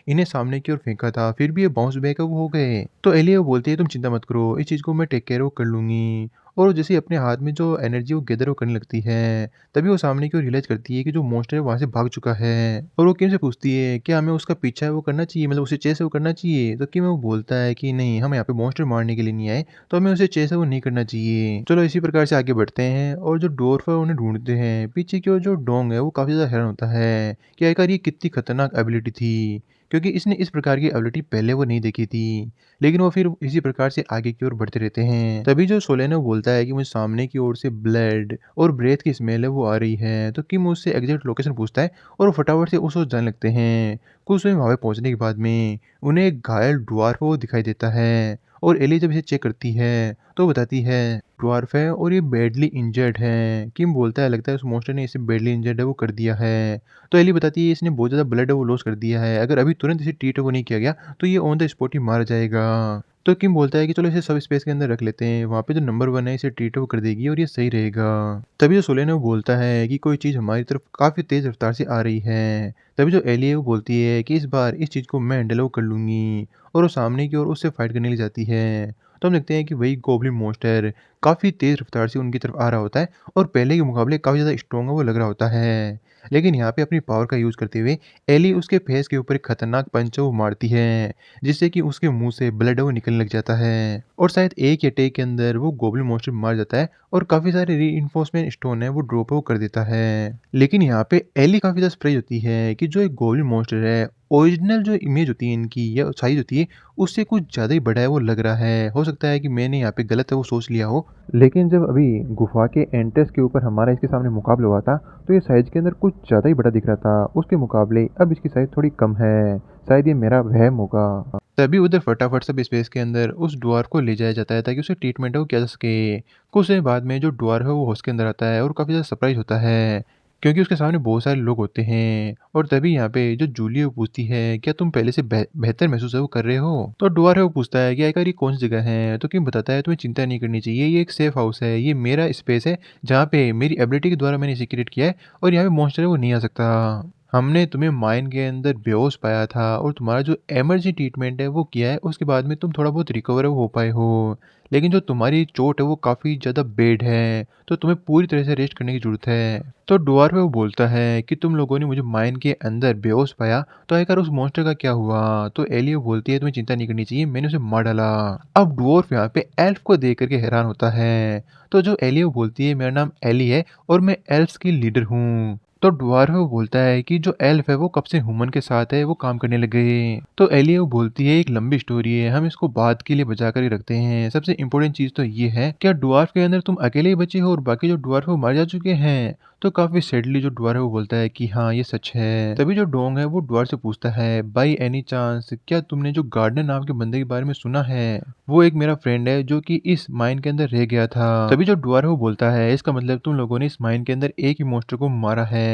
इन्हें सामने की ओर फेंका था, फिर भी ये बाउंस बैक वो हो गए। तो एलिया बोलती है तुम चिंता मत करो, इस चीज़ को मैं टेक केयर वो कर लूँगी। और वो जैसे ही अपने हाथ में जो एनर्जी वो गैदर वो करने लगती है, तभी वो सामने की ओर रियलाइज़ करती है कि जो मॉन्स्टर है वहाँ से भाग चुका है। और वो किम से पूछती है क्या हमें उसका पीछा है वो करना चाहिए, मतलब उसे चेस वो करना चाहिए? तो किम वो बोलता है कि नहीं, हम यहाँ पे मॉन्स्टर मारने के लिए नहीं आए, तो हमें उसे चेस है वो नहीं करना चाहिए। चलो इसी प्रकार से आगे बढ़ते हैं और जो डोर्फ है उन्हें ढूँढते हैं। पीछे की ओर जो डोंग है वो काफ़ी ज़्यादा हैरान होता है कि आखिर ये कितनी खतरनाक एबिलिटी थी, क्योंकि इसने इस प्रकार की एबिलिटी पहले वो नहीं देखी थी। लेकिन वो फिर इसी प्रकार से आगे की ओर बढ़ते रहते हैं। तभी जो सोलेनो बोलता है कि मुझे सामने की ओर से ब्लड और ब्रेथ की स्मेल है वो आ रही है। तो किम उससे एग्जैक्ट लोकेशन पूछता है और वो फटाफट से उस ओर जाने लगते हैं। कुछ समय वहाँ पे पहुँचने के बाद में उन्हें एक घायल ड्वार्फ वो दिखाई देता है और एली जब इसे चेक करती है तो वो बताती है ड्वार्फ है और ये बैडली इंजर्ड है। किम बोलता है लगता है उस मॉन्स्टर ने इसे बैडली इंजर्ड है वो कर दिया है। तो एली बताती है इसने बहुत ज़्यादा ब्लड है वो लॉस कर दिया है। अगर अभी तुरंत इसे ट्रीट वो नहीं किया गया तो ये ऑन द स्पॉट ही मारा जाएगा। तो किम बोलता है कि चलो इसे सब स्पेस के अंदर रख लेते हैं, वहाँ पे जो नंबर 1 है इसे ट्रीट वो कर देगी और ये सही रहेगा। तभी जो सोलेनो बोलता है कि कोई चीज़ हमारी तरफ काफ़ी तेज़ रफ्तार से आ रही है। तभी जो एली है वो बोलती है कि इस बार इस चीज़ को मैं हैंडल वो कर लूँगी और वो सामने की ओर उससे फाइट करने के लिए जाती है। तो हम देखते हैं कि वही गोब्लिन मॉन्स्टर काफ़ी तेज़ रफ्तार से उनकी तरफ आ रहा होता है और पहले के मुकाबले काफ़ी ज़्यादा स्ट्रॉन्ग वो लग रहा होता है। लेकिन यहाँ पे अपनी पावर का यूज़ करते हुए एली उसके फेस के ऊपर एक खतरनाक पंच वो मारती है, जिससे कि उसके मुँह से ब्लड वो निकलने लग जाता है और शायद एक ही अटैक के अंदर वो गोब्लिन मॉन्स्टर मार जाता है और काफ़ी सारे रीइंफोर्समेंट स्टोन है वो ड्रॉप वो कर देता है। लेकिन यहाँ पे एली काफ़ी ज़्यादा सरप्राइज़ होती है कि जो एक गोब्लिन मॉन्स्टर है, ओरिजिनल जो इमेज होती है इनकी या साइज़ होती है, उससे कुछ ज़्यादा ही बड़ा है वो लग रहा है। हो सकता है कि मैंने यहाँ पे गलत है वो सोच लिया हो, लेकिन जब अभी गुफ़ा के एंट्रेंस के ऊपर हमारा इसके सामने मुकाबला हुआ था, तो ये साइज़ के अंदर कुछ ज़्यादा ही बड़ा दिख रहा था। उसके मुकाबले अब इसकी साइज़ थोड़ी कम है। शायद ये मेरा वहम होगा। तभी उधर फटाफट सब स्पेस के अंदर उस ड्वार्फ को ले जाया जाता है ताकि उसे ट्रीटमेंट है वो किया जा सके। कुछ समय बाद में जो ड्वार्फ है वो होश के अंदर आता है और काफ़ी ज़्यादा सरप्राइज़ होता है, क्योंकि उसके सामने बहुत सारे लोग होते हैं और तभी यहाँ पे जो जूली है वो पूछती है क्या तुम पहले से बेहतर महसूस है वो कर रहे हो? तो ड्वार्फ है वो पूछता है कि आखिर ये कौन सी जगह है? तो किम बताता है तुम्हें चिंता नहीं करनी चाहिए, ये एक सेफ हाउस है, ये मेरा स्पेस है जहाँ पे मेरी एबिलिटी के द्वारा मैंने इसे क्रिएट किया है और यहाँ पे मॉन्स्टर है वो नहीं आ सकता। हमने तुम्हें माइन के अंदर बेहोश पाया था और तुम्हारा जो इमरजेंसी ट्रीटमेंट है वो किया है, उसके बाद में तुम थोड़ा बहुत रिकवर हो पाए हो। लेकिन जो तुम्हारी चोट है वो काफ़ी ज़्यादा बैड है, तो तुम्हें पूरी तरह से रेस्ट करने की ज़रूरत है। तो ड्वार्फ वो बोलता है कि तुम लोगों ने मुझे माइन के अंदर बेहोश पाया, तो आखिर उस मॉन्स्टर का क्या हुआ? तो एली वो बोलती है तुम्हें चिंता नहीं करनी चाहिए, मैंने उसे मार डाला। अब ड्वार्फ यहाँ पे एल्फ को देख कर के हैरान होता है। तो जो एली वो बोलती है मेरा नाम एली है और मैं एल्फ्स की लीडर हूँ। तो ड्वार्फ वो बोलता है कि जो एल्फ है वो कब से ह्यूमन के साथ है, वो काम करने लग गए। तो एलिया वो बोलती है एक लंबी स्टोरी है, हम इसको बाद के लिए बचा कर ही रखते हैं। सबसे इम्पोर्टेंट चीज़ तो ये है, क्या ड्वार्फ के अंदर तुम अकेले ही बचे हो और बाकी जो ड्वार्फ है वो मार जा चुके हैं? तो काफ़ी सैडली जो ड्वार्फ है वो बोलता है कि हाँ, ये सच है। तभी जो डोंग है वो ड्वार्फ से पूछता है, बाय एनी चांस क्या तुमने जो गार्डनर नाम के बंदे के बारे में सुना है? वो एक मेरा फ्रेंड है जो कि इस माइन के अंदर रह गया था। तभी जो ड्वार्फ है वो बोलता है, इसका मतलब तुम लोगों ने इस माइन के अंदर एक ही मॉन्स्टर को मारा है।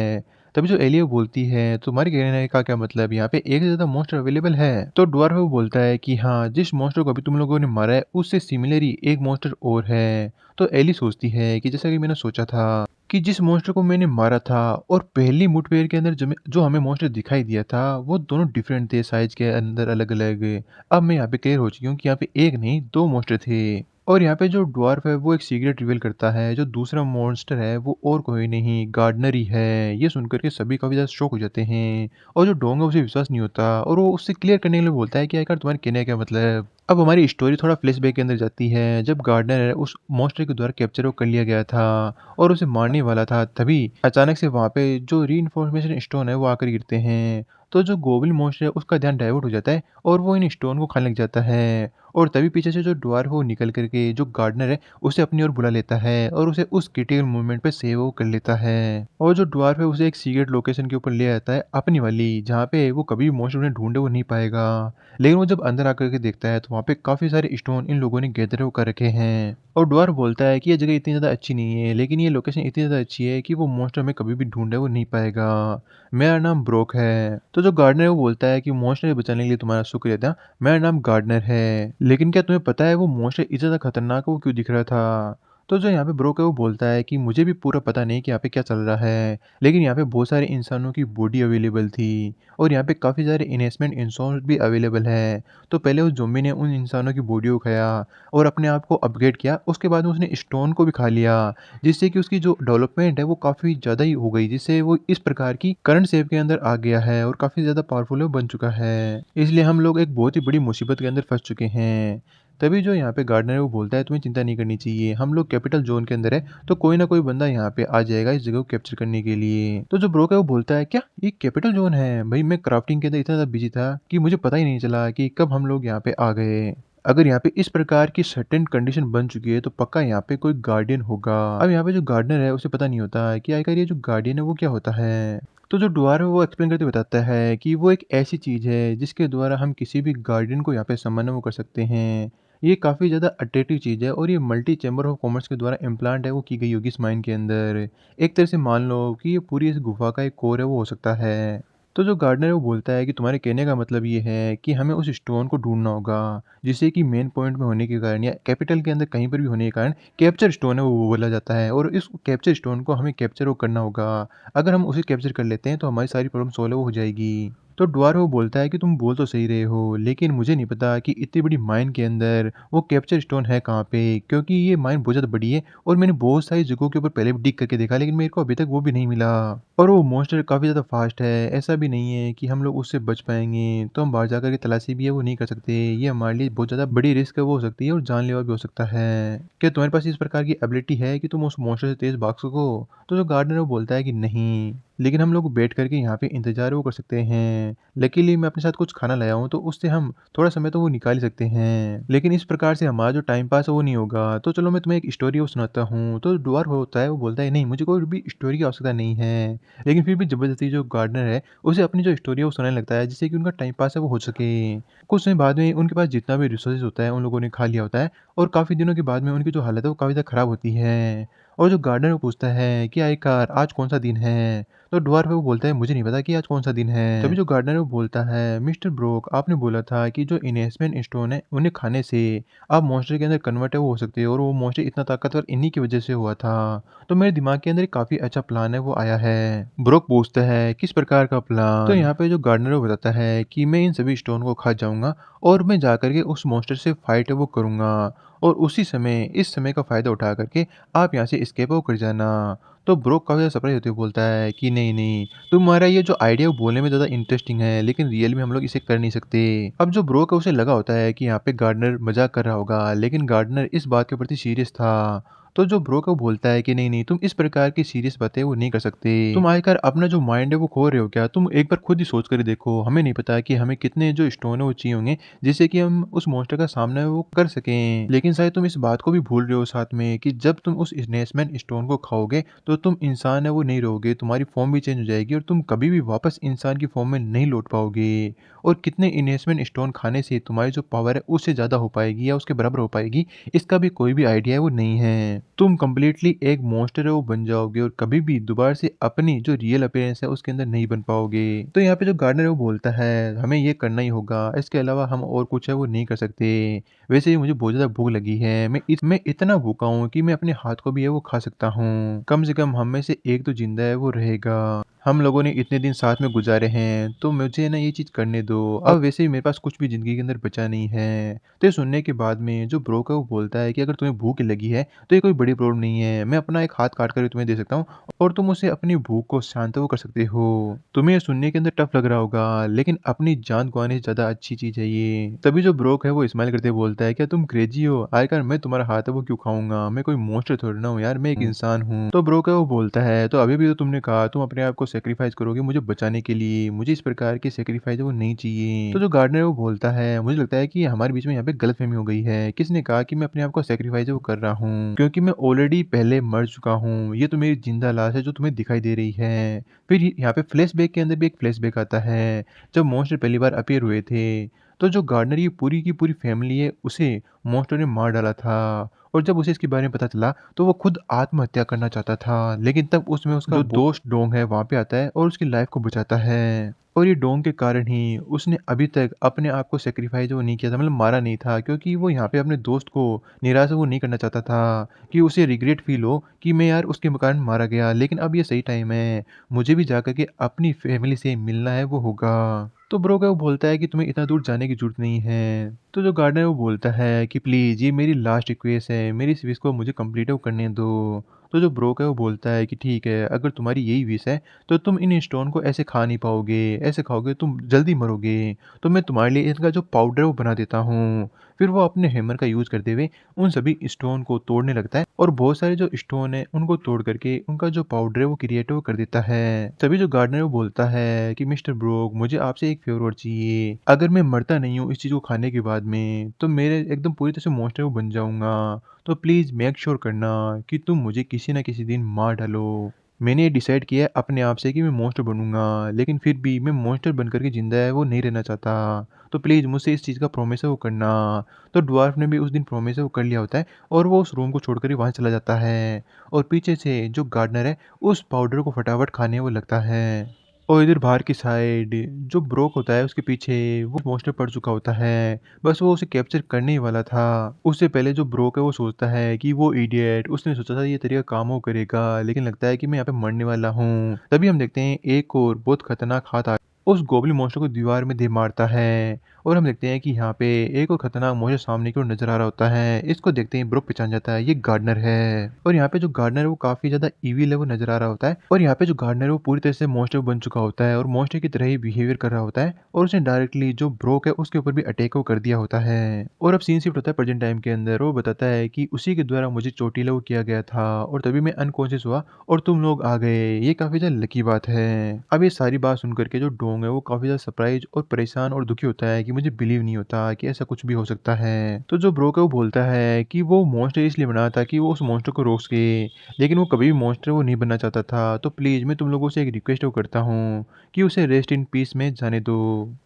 तभी जो एलिया बोलती है, तुम्हारे कहने का क्या मतलब, यहाँ पे एक से ज़्यादा मॉन्स्टर अवेलेबल है? तो ड्वार्फ वो बोलता है कि हाँ, जिस मॉन्स्टर को अभी तुम लोगों ने मारा है, उससे सिमिलर ही एक मॉन्स्टर और है। तो एली सोचती है कि जैसा कि मैंने सोचा था, कि जिस मॉन्स्टर को मैंने मारा था और पहली मुठभेड़ के अंदर जो हमें मॉन्स्टर दिखाई दिया था, वो दोनों डिफरेंट थे साइज़ के अंदर अलग-अलग। अब मैं यहाँ पे क्लियर हो चुकी हूँ कि यहाँ पे एक नहीं, 2 मॉन्स्टर थे। और यहाँ पे जो ड्वार्फ है वो एक सीक्रेट रिवील करता है, जो दूसरा मॉन्स्टर है वो और कोई नहीं गार्डनर ही है। ये सुनकर के सभी काफ़ी ज़्यादा शॉक हो जाते हैं और जो डोंग है उसे विश्वास नहीं होता और वो उससे क्लियर करने के लिए बोलता है कि आखिर तुम्हारे कहने का क्या मतलब। अब हमारी स्टोरी थोड़ा फ्लैशबैक के अंदर जाती है, जब गार्डनर है उस मॉन्स्टर के द्वारा कैप्चर वो कर लिया गया था और उसे मारने वाला था, तभी अचानक से वहाँ पे जो रीइंफोर्मेशन स्टोन है वो आकर गिरते हैं। तो जो गोब्लिन मॉन्स्टर है उसका ध्यान डाइवर्ट हो जाता है और वो इन स्टोन को खाने लग जाता है। और तभी पीछे से जो ड्वार्फ वो निकल कर के जो गार्डनर है उसे अपनी ओर बुला लेता है और उसे उस क्रिटिकल मोमेंट पे सेव वो कर लेता है। और जो ड्वार्फ है उसे एक सीक्रेट लोकेशन के ऊपर ले आता है अपनी वाली, जहाँ पे वो कभी भी मॉन्स्टर उन्हें ढूंढे वो नहीं पाएगा। लेकिन वो जब अंदर आकर के देखता है तो वहाँ पे काफ़ी सारे स्टोन इन लोगों ने गैदर कर रखे हैं। और ड्वार्फ बोलता है कि ये जगह इतनी ज़्यादा अच्छी नहीं है, लेकिन ये लोकेशन इतनी ज़्यादा अच्छी है कि वो मॉन्स्टर हमें कभी भी ढूंढे वो नहीं पाएगा। मेरा नाम ब्रोक है। तो जो गार्डनर है वो बोलता है कि मॉन्स्टर से बचाने के लिए तुम्हारा शुक्रिया था, मेरा नाम गार्डनर है। लेकिन क्या तुम्हें पता है वो मॉन्स्टर इतना ज़्यादा खतरनाक वो क्यों दिख रहा था? तो जो यहाँ पे ब्रोक है वो बोलता है कि मुझे भी पूरा पता नहीं कि यहाँ पे क्या चल रहा है, लेकिन यहाँ पे बहुत सारे इंसानों की बॉडी अवेलेबल थी और यहाँ पे काफ़ी सारे इन्वेस्टमेंट इंश्योरेंस भी अवेलेबल है। तो पहले उस ज़ॉम्बी ने उन इंसानों की बॉडी को खाया और अपने आप को अपग्रेड किया, उसके बाद में उसने स्टोन को भी खा लिया, जिससे कि उसकी जो डेवलपमेंट है वो काफ़ी ज़्यादा ही हो गई, जिससे वो इस प्रकार की करंट शेप के अंदर आ गया है और काफ़ी ज़्यादा पावरफुल वो बन चुका है। इसलिए हम लोग एक बहुत ही बड़ी मुसीबत के अंदर फँस चुके हैं। तभी जो यहाँ पे गार्डनर है वो बोलता है तुम्हें चिंता नहीं करनी चाहिए, हम लोग कैपिटल ज़ोन के अंदर है, तो कोई ना कोई बंदा यहाँ पे आ जाएगा इस जगह को कैप्चर करने के लिए। तो जो ब्रोक है वो बोलता है क्या ये कैपिटल ज़ोन है? भाई मैं क्राफ्टिंग के अंदर इतना ज़्यादा बिज़ी था कि मुझे पता ही नहीं चला कि कब हम लोग यहाँ पे आ गए। अगर यहाँ पे इस प्रकार की सर्टेन कंडीशन बन चुकी है तो पक्का यहाँ पे कोई गार्डियन होगा। अब यहाँ पे जो गार्डनर है उसे पता नहीं होता है कि आखिर ये जो गार्डियन है वो क्या होता है। तो जो डुआर है वो एक्सप्लेन करके बताता है कि वो एक ऐसी चीज़ है जिसके द्वारा हम किसी भी गार्डियन को यहाँ पे समन वो कर सकते हैं। ये काफ़ी ज़्यादा अट्रैक्टिव चीज़ है और ये मल्टी चैम्बर ऑफ कॉमर्स के द्वारा इम्प्लांट है वो की गई होगी इस माइन के अंदर। एक तरह से मान लो कि ये पूरी इस गुफा का एक कोर है वो हो सकता है। तो जो गार्डनर है वो बोलता है कि तुम्हारे कहने का मतलब ये है कि हमें उस स्टोन को ढूँढना होगा, जिसे कि मेन पॉइंट में होने के कारण या कैपिटल के अंदर कहीं पर भी होने के कारण कैप्चर स्टोन है वो बोला जाता है और इस कैप्चर स्टोन को हमें कैप्चर वो करना होगा। अगर हम उसे कैप्चर कर लेते हैं तो हमारी सारी प्रॉब्लम सॉल्व हो जाएगी। तो ड्वार्फ वो बोलता है कि तुम बोल तो सही रहे हो, लेकिन मुझे नहीं पता कि इतनी बड़ी माइन के अंदर वो कैप्चर स्टोन है कहाँ पे, क्योंकि ये माइन बहुत ज़्यादा बड़ी है और मैंने बहुत सारी जगहों के ऊपर पहले भी डिग करके देखा, लेकिन मेरे को अभी तक वो भी नहीं मिला। और वो मॉन्स्टर काफ़ी ज़्यादा फास्ट है, ऐसा भी नहीं है कि हम लोग उससे बच पाएँगे, तो हम बाहर जाकर के तलाशी भी है वो नहीं कर सकते। ये हमारे लिए बहुत ज़्यादा बड़ी रिस्क है वो हो सकती है और जानलेवा भी हो सकता है। क्या तुम्हारे पास इस प्रकार की एबिलिटी है कि तुम उस मॉन्स्टर से तेज़ भाग सको? तो जो गार्डनर है वो बोलता है कि नहीं, लेकिन हम लोग बैठ कर के यहाँ पे इंतज़ार वो कर सकते हैं। लकीली मैं अपने साथ कुछ खाना लाया हूँ, तो उससे हम थोड़ा समय तो वो निकाल ही सकते हैं। लेकिन इस प्रकार से हमारा जो टाइम पास है वो नहीं होगा। तो चलो मैं तुम्हें एक स्टोरी वो सुनाता हूँ। तो डुआर्फ होता है वो बोलता है नहीं, मुझे कोई भी स्टोरी की आवश्यकता नहीं है। लेकिन फिर भी ज़बरदस्ती जो गार्डनर है उसे अपनी जो स्टोरी है वो सुनाने लगता है, जिससे कि उनका टाइम पास है वो हो सके। कुछ समय बाद में उनके पास जितना भी रिसोर्सेज़ होता है उन लोगों ने खा लिया होता है और काफ़ी दिनों के बाद में उनकी जो हालत है वो काफ़ी ज़्यादा ख़राब होती है। और जो गार्डनर वो पूछता है कि आखिरकार आज कौन-सा दिन है? तो ड्वार्फ है वो बोलता है मुझे नहीं पता कि आज कौन-सा दिन है। तभी जो गार्डनर है वो बोलता है मिस्टर ब्रोक, आपने बोला था कि जो इन्वेस्टमेंट स्टोन है उन्हें खाने से आप मॉन्स्टर के अंदर कन्वर्ट है वो हो सकते हो और वो मॉन्स्टर इतना ताकतवर इन्हीं की वजह से हुआ था। तो मेरे दिमाग के अंदर एक काफ़ी अच्छा प्लान है वो आया है। ब्रोक पूछता है किस प्रकार का प्लान? तो यहाँ पे जो गार्डनर है वो बताता है कि मैं इन सभी स्टोन को खा जाऊँगा और मैं जाकर के उस मॉन्स्टर से फाइट है वो करूँगा और उसी समय इस समय का फ़ायदा उठा करके आप यहाँ से एस्केप वो कर जाना। तो ब्रोक काफ़ी ज़्यादा सरप्राइज़ होते हुए बोलता है कि नहीं, तुम्हारा ये जो आइडिया वो बोलने में ज़्यादा इंटरेस्टिंग है, लेकिन रियल में हम लोग इसे कर नहीं सकते। अब जो ब्रोक है उसे लगा होता है कि यहाँ पे गार्डनर मज़ाक कर रहा होगा, लेकिन गार्डनर इस बात के प्रति सीरियस था। तो जो ब्रो का वो बोलता है कि नहीं-नहीं तुम इस प्रकार की सीरियस बातें वो नहीं कर सकते। तुम आखिरकार अपना जो माइंड है वो खो रहे हो क्या? तुम एक बार खुद ही सोच कर ही देखो। हमें नहीं पता कि हमें कितने जो स्टोन है वो चाहिए होंगे जिससे कि हम उस मॉन्स्टर का सामना है वो कर सकें। लेकिन शायद तुम इस बात को भी भूल रहे हो साथ में कि जब तुम उस इन्हेंसमेंट स्टोन को खाओगे तो तुम इंसान है वो नहीं रहोगे। तुम्हारी फ़ॉर्म भी चेंज हो जाएगी और तुम कभी भी वापस इंसान की फ़ॉर्म में नहीं लौट पाओगे। और कितने इन्हेंसमेंट स्टोन खाने से तुम्हारी जो पावर है उससे ज़्यादा हो पाएगी या उसके बराबर हो पाएगी, इसका भी कोई भी आइडिया है वो नहीं है। तुम कंप्लीटली एक मॉन्स्टर है वो बन जाओगे और कभी भी दोबारा से अपनी जो रियल अपीयरेंस है उसके अंदर नहीं बन पाओगे। तो यहाँ पे जो गार्डनर है वो बोलता है हमें ये करना ही होगा, इसके अलावा हम और कुछ है वो नहीं कर सकते। वैसे ही मुझे बहुत ज़्यादा भूख लगी है, मैं इतना भूखा हूँ कि मैं अपने हाथ को भी है वो खा सकता हूँ। कम से कम हम में से एक तो जिंदा है वो रहेगा। हम लोगों ने इतने दिन साथ में गुजारे हैं, तो मुझे ना ये चीज़ करने दो। अब वैसे ही मेरे पास कुछ भी ज़िंदगी के अंदर बचा नहीं है। तो ये सुनने के बाद में जो ब्रो है वो बोलता है कि अगर तुम्हें भूख लगी है, तो ये कोई बड़ी प्रॉब्लम नहीं है। मैं अपना एक हाथ काट कर तुम्हें दे सकता हूँ और तुम उससे अपनी भूख को शांत वो कर सकते हो। तुम्हें ये सुनने के अंदर टफ लग रहा होगा, लेकिन अपनी जान गँवाने से ज़्यादा अच्छी चीज़ है ये। तभी जो ब्रोक है वो स्माइल करते हुए बोलता है, क्या तुम क्रेज़ी हो? आखिरकार मैं तुम्हारा हाथ है वो क्यों खाऊँगा? मैं कोई मॉन्स्टर थोड़ी ना हूँ यार, मैं एक इंसान हूँ। तो ब्रोक है वो बोलता है, तो अभी भी तो तुमने कहा तुम अपने आप को सैक्रिफाइस करोगे मुझे बचाने के लिए, मुझे इस प्रकार की सैक्रिफाइस है वो नहीं चाहिए। तो जो गार्डनर है वो बोलता है, मुझे लगता है कि हमारे बीच में यहाँ पे गलतफ़हमी हो गई है। किसने कहा कि मैं अपने आप को सैक्रिफाइस है वो कर रहा हूँ? क्योंकि मैं ऑलरेडी पहले मर चुका हूँ। ये तो मेरी ज़िंदा लाश है जो तुम्हें दिखाई दे रही है। फिर यहाँ पे फ्लैशबैक के अंदर भी एक फ्लैशबैक आता है, जब मॉन्स्टर पहली बार अपीयर हुए थे। तो जो गार्डनर की पूरी फैमिली है उसे मॉन्स्टर ने मार डाला था। और जब उसे इसके बारे में पता चला तो वो खुद आत्महत्या करना चाहता था, लेकिन तब उसमें उसका जो दोस्त डोंग है वहाँ पे आता है और उसकी लाइफ को बचाता है। और ये डोंग के कारण ही उसने अभी तक अपने आप को सैक्रिफाइस वो नहीं किया था, मतलब मारा नहीं था, क्योंकि वो यहाँ पे अपने दोस्त को निराश वो नहीं करना चाहता था कि उसे रिग्रेट फील हो कि मैं यार उसके कारण मारा गया, लेकिन अब ये सही टाइम है, मुझे भी जाकर के अपनी फैमिली से मिलना है वो होगा। तो ब्रो क्या वो बोलता है कि तुम्हें इतना दूर जाने की ज़रूरत नहीं है। तो जो गार्डनर है वो बोलता है कि प्लीज़ ये मेरी लास्ट रिक्वेस्ट है, मेरी इस विश को मुझे कंप्लीट वो करने दो। तो जो ब्रोक है वो बोलता है कि ठीक है, अगर तुम्हारी यही विश है तो तुम इन स्टोन को ऐसे खा नहीं पाओगे, ऐसे खाओगे तुम जल्दी मरोगे। तो मैं तुम्हारे लिए इनका जो पाउडर है वो बना देता हूँ। फिर वो अपने हैमर का यूज़ करते हुए उन सभी स्टोन को तोड़ने लगता है और बहुत सारे जो स्टोन है उनको तोड़ करके उनका जो पाउडर है वो क्रिएट वो कर देता है। तभी जो गार्डनर वो बोलता है कि मिस्टर ब्रोक मुझे आपसे एक फेवर और चाहिए। अगर मैं मरता नहीं हूँ इस चीज़ को खाने के बाद में तो मेरे एकदम पूरी तरह से मॉन्स्टर वो बन जाऊँगा। तो प्लीज़ मेक श्योर करना कि तुम मुझे किसी न किसी दिन मार डालो। मैंने ये डिसाइड किया है अपने आप से कि मैं मॉन्स्टर बनूँगा, लेकिन फिर भी मैं मॉन्स्टर बनकर के ज़िंदा है वो नहीं रहना चाहता। तो प्लीज़ मुझसे इस चीज़ का प्रॉमिस है वो करना। तो ड्वार्फ ने भी उस दिन प्रॉमिस है वो कर लिया होता है और वो उस रूम को छोड़कर ही वहाँ चला जाता है और पीछे से जो गार्डनर है उस पाउडर को फटाफट खाने वो लगता है। और इधर बाहर की साइड जो ब्रोक होता है उसके पीछे वो मॉन्स्टर पड़ चुका होता है। बस वो उसे कैप्चर करने ही वाला था। उससे पहले जो ब्रोक है वो सोचता है कि वो इडियट, उसने सोचा था ये तरीका काम वो करेगा, लेकिन लगता है कि मैं यहाँ पे मरने वाला हूँ। तभी हम देखते हैं एक और बहुत खतरनाक हाथ उस गोब्लिन मॉन्स्टर को दीवार में दे मारता है और हम देखते हैं कि यहाँ पे एक और खतरनाक मॉन्स्टर सामने की ओर नजर आ रहा होता है। इसको देखते ही ब्रुक पहचान जाता है ये गार्डनर है और यहाँ पे जो गार्डनर है वो काफी ज्यादा इविल है वो नजर आ रहा होता है और यहाँ पे जो गार्डनर है वो पूरी तरह से मॉन्स्टर बन चुका होता है और मॉन्स्टर की तरह ही बिहेवियर कर रहा होता है और उसने डायरेक्टली जो ब्रोक है उसके ऊपर भी अटैक वो कर दिया होता है। और अब सीन शिफ्ट होता है प्रेजेंट टाइम के अंदर। वो बताता है कि उसी के द्वारा मुझे चोटिल वो किया गया था और तभी मैं अनकॉन्शियस हुआ और तुम लोग आ गए, ये काफी ज्यादा लकी बात है। अब ये सारी बात सुन करके जो डोंग है वो काफी ज्यादा सरप्राइज और परेशान और दुखी होता है कि मुझे बिलीव नहीं होता कि ऐसा कुछ भी हो सकता है। तो जो ब्रोक है वो बोलता है कि वो मॉन्स्टर इसलिए बना था कि वो उस मॉन्स्टर को रोक सके, लेकिन वो कभी भी मॉन्स्टर वो नहीं बनना चाहता था। तो प्लीज मैं तुम लोगों से एक रिक्वेस्ट वो करता हूँ कि उसे रेस्ट इन पीस में जाने दो।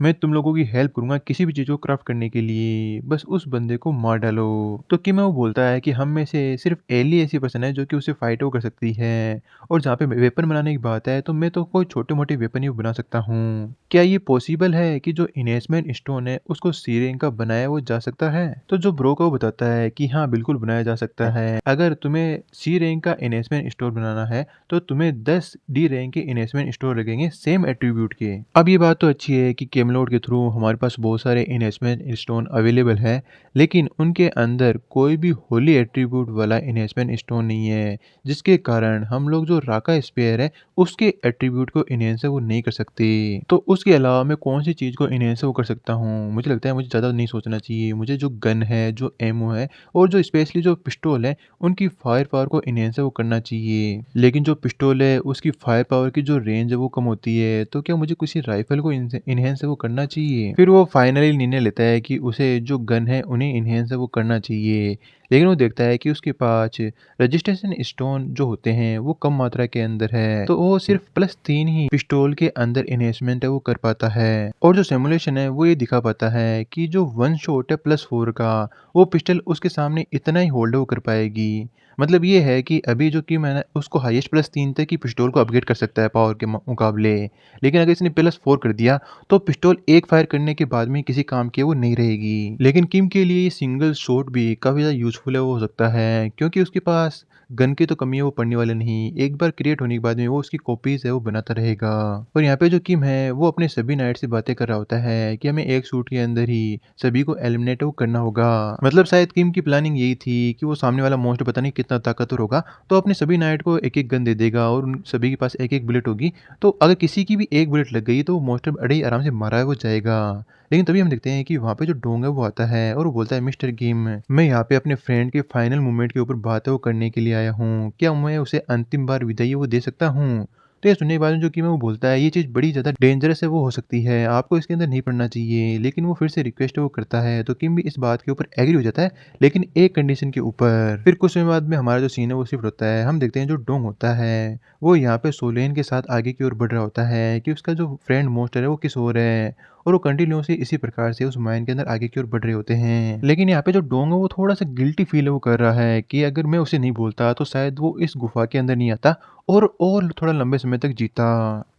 मैं तुम लोगों की हेल्प करूंगा किसी भी चीज को क्राफ्ट करने के लिए, बस उस बंदे को मार डालो। तो किमा वो बोलता है कि हम में से सिर्फ एली ऐसी पर्सन है जो कि उसे फाइट वो कर सकती है और जहाँ पे वेपन बनाने की बात है तो मैं तो कोई छोटे मोटे वेपन ही बना सकता हूँ। क्या ये पॉसिबल है कि जो इन्हेंसमेंट स्टोन है उसको सी रैंक का बनाया वो जा सकता है? तो जो ब्रो को बताता है कि हाँ बिल्कुल बनाया जा सकता है। अगर तुम्हें सी रैंक का इन्हेंसमेंट स्टोन बनाना है तो तुम्हें 10 डी रैंक के इन्हेंसमेंट स्टोन लगेंगे सेम एट्रीब्यूट के। अब ये बात तो अच्छी है कि कैमलॉर्ड के थ्रू हमारे पास बहुत सारे इन्हेंसमेंट स्टोन अवेलेबल है, लेकिन उनके अंदर कोई भी होली एट्रीब्यूट वाला इन्हेंसमेंट स्टोन नहीं है, जिसके कारण हम लोग जो राका स्पेयर है उसके एट्रीब्यूट को इनहेंस वो नहीं कर सकते। तो उसके अलावा मैं कौन सी चीज़ को इनहेंस वो कर सकता हूँ? हूँ। मुझे लगता है मुझे ज़्यादा नहीं सोचना चाहिए। मुझे जो गन है, जो एमो है और जो स्पेशली जो पिस्तौल है, उनकी फायर पावर को एनहांस है वो करना चाहिए। लेकिन जो पिस्तौल है उसकी फायर पावर की जो रेंज है वो कम होती है, तो क्या मुझे किसी राइफ़ल को एनहांस है वो करना चाहिए? फिर वो फाइनली निर्णय लेता है कि उसे जो गन है उन्हें एनहांस है वो करना चाहिए। लेकिन वो देखता है कि उसके पास रजिस्ट्रेशन स्टोन जो होते हैं वो कम मात्रा के अंदर है, तो वो सिर्फ +3 ही पिस्तौल के अंदर एनहेंसमेंट है वो कर पाता है। और जो सिमुलेशन है वो ये दिखा पाता है कि जो वन शॉट है +4 का, वो पिस्टल उसके सामने इतना ही होल्ड वो कर पाएगी। मतलब ये है कि अभी जो कि मैंने उसको हाईएस्ट +3 तक की पिस्तौल को अपग्रेड कर सकता है पावर के मुकाबले। लेकिन अगर इसने +4 कर दिया तो पिस्तौल एक फायर करने के बाद में किसी काम की वो नहीं रहेगी। लेकिन किम के लिए ये सिंगल शॉट भी काफ़ी ज़्यादा यूज़फुल है वो हो सकता है, क्योंकि उसके पास गन की तो कमी है वो पड़ने वाली नहीं। एक बार क्रिएट होने के बाद में वो उसकी कॉपीज़ है वो बनाता रहेगा। और यहाँ पे जो किम है वो अपने सभी नाइट से बातें कर रहा होता है कि हमें एक शूट के अंदर ही सभी को एलिमिनेट वो करना होगा। मतलब शायद किम की प्लानिंग यही थी कि वो सामने वाला मोस्ट पता नहीं कितना ताकतवर होगा, तो अपने सभी नाइट को एक-एक गन दे देगा और उन सभी के पास एक-एक बुलेट होगी। तो अगर किसी की भी एक बुलेट लग गई तो वो मोस्टर बड़े ही आराम से मारा है वो जाएगा। लेकिन तभी हम देखते हैं कि वहाँ पे जो डोंग है वो आता है और वो बोलता है, मिस्टर किम, मैं यहाँ पे अपने फ्रेंड के फाइनल मोमेंट के ऊपर बातें वो करने के लिए आया हूँ। क्या मैं उसे अंतिम बार विदाई वो दे सकता हूँ? तो ये सुनने के बाद में जो किम है वो बोलता है, ये चीज़ बड़ी ज़्यादा डेंजरस है वो हो सकती है, आपको इसके अंदर नहीं पड़ना चाहिए। लेकिन वो फिर से रिक्वेस्ट वो करता है, तो किम भी इस बात के ऊपर एग्री हो जाता है, लेकिन एक कंडीशन के ऊपर। फिर कुछ समय बाद में हमारा जो सीन है वो शिफ्ट होता है। हम देखते हैं जो डोंग होता है, वो यहाँ पे सोलेन के साथ आगे की ओर बढ़ रहा होता है कि उसका जो फ्रेंड मोस्टर है वो किस ओर है, और वो कंटिन्यूअसली इसी प्रकार से उस माइन के अंदर आगे की ओर बढ़ रहे होते हैं। लेकिन यहाँ पे जो डोंग है वो थोड़ा-सा गिल्टी फ़ील वो कर रहा है कि अगर मैं उसे नहीं बोलता तो शायद वो इस गुफ़ा के अंदर नहीं आता और थोड़ा लंबे समय तक जीता।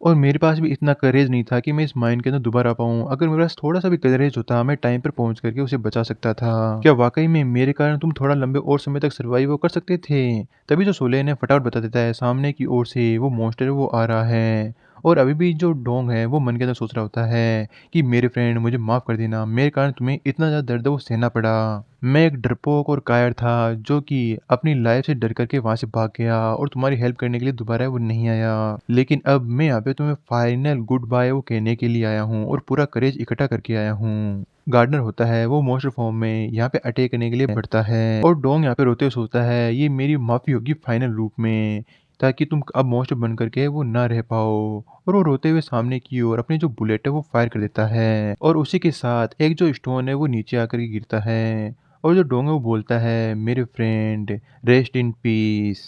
और मेरे पास भी इतना करेज नहीं था कि मैं इस माइन के अंदर दोबारा आ पाऊँ। अगर मेरे पास थोड़ा-सा भी करेज होता, मैं टाइम पर पहुँच करके उसे बचा सकता था। क्या वाक़ई में मेरे कारण तुम थोड़ा लंबे और समय तक सर्वाइव वो कर सकते थे? तभी जो सोलेन है फटाफट बता देता है, सामने की ओर से वो मॉन्स्टर वो आ रहा है। और अभी भी जो डोंग है वो मन के अंदर सोच रहा होता है कि मेरे फ्रेंड मुझे माफ़ कर देना, मेरे कारण तुम्हें इतना ज़्यादा दर्द वो सहना पड़ा। मैं एक डरपोक और कायर था जो कि अपनी लाइफ से डर करके वहाँ से भाग गया और तुम्हारी हेल्प करने के लिए दोबारा वो नहीं आया। लेकिन अब मैं यहाँ पे तुम्हें फाइनल गुड बाय वो कहने के लिए आया हूँ और पूरा करेज इकट्ठा करके आया हूँ। गार्डनर होता है वो मॉन्स्टर फॉर्म में यहाँ पे अटैक करने के लिए बढ़ता है और डोंग यहाँ पे रोते हुए सोचता है, ये मेरी माफ़ी होगी फाइनल रूप में, ताकि तुम अब मॉन्स्टर बन करके वो ना रह पाओ। और वो रोते हुए सामने की ओर अपनी जो बुलेट है वो फायर कर देता है और उसी के साथ एक जो स्टोन है वो नीचे आकर के गिरता है। और जो डोंग है वो बोलता है, मेरे फ्रेंड रेस्ट इन पीस।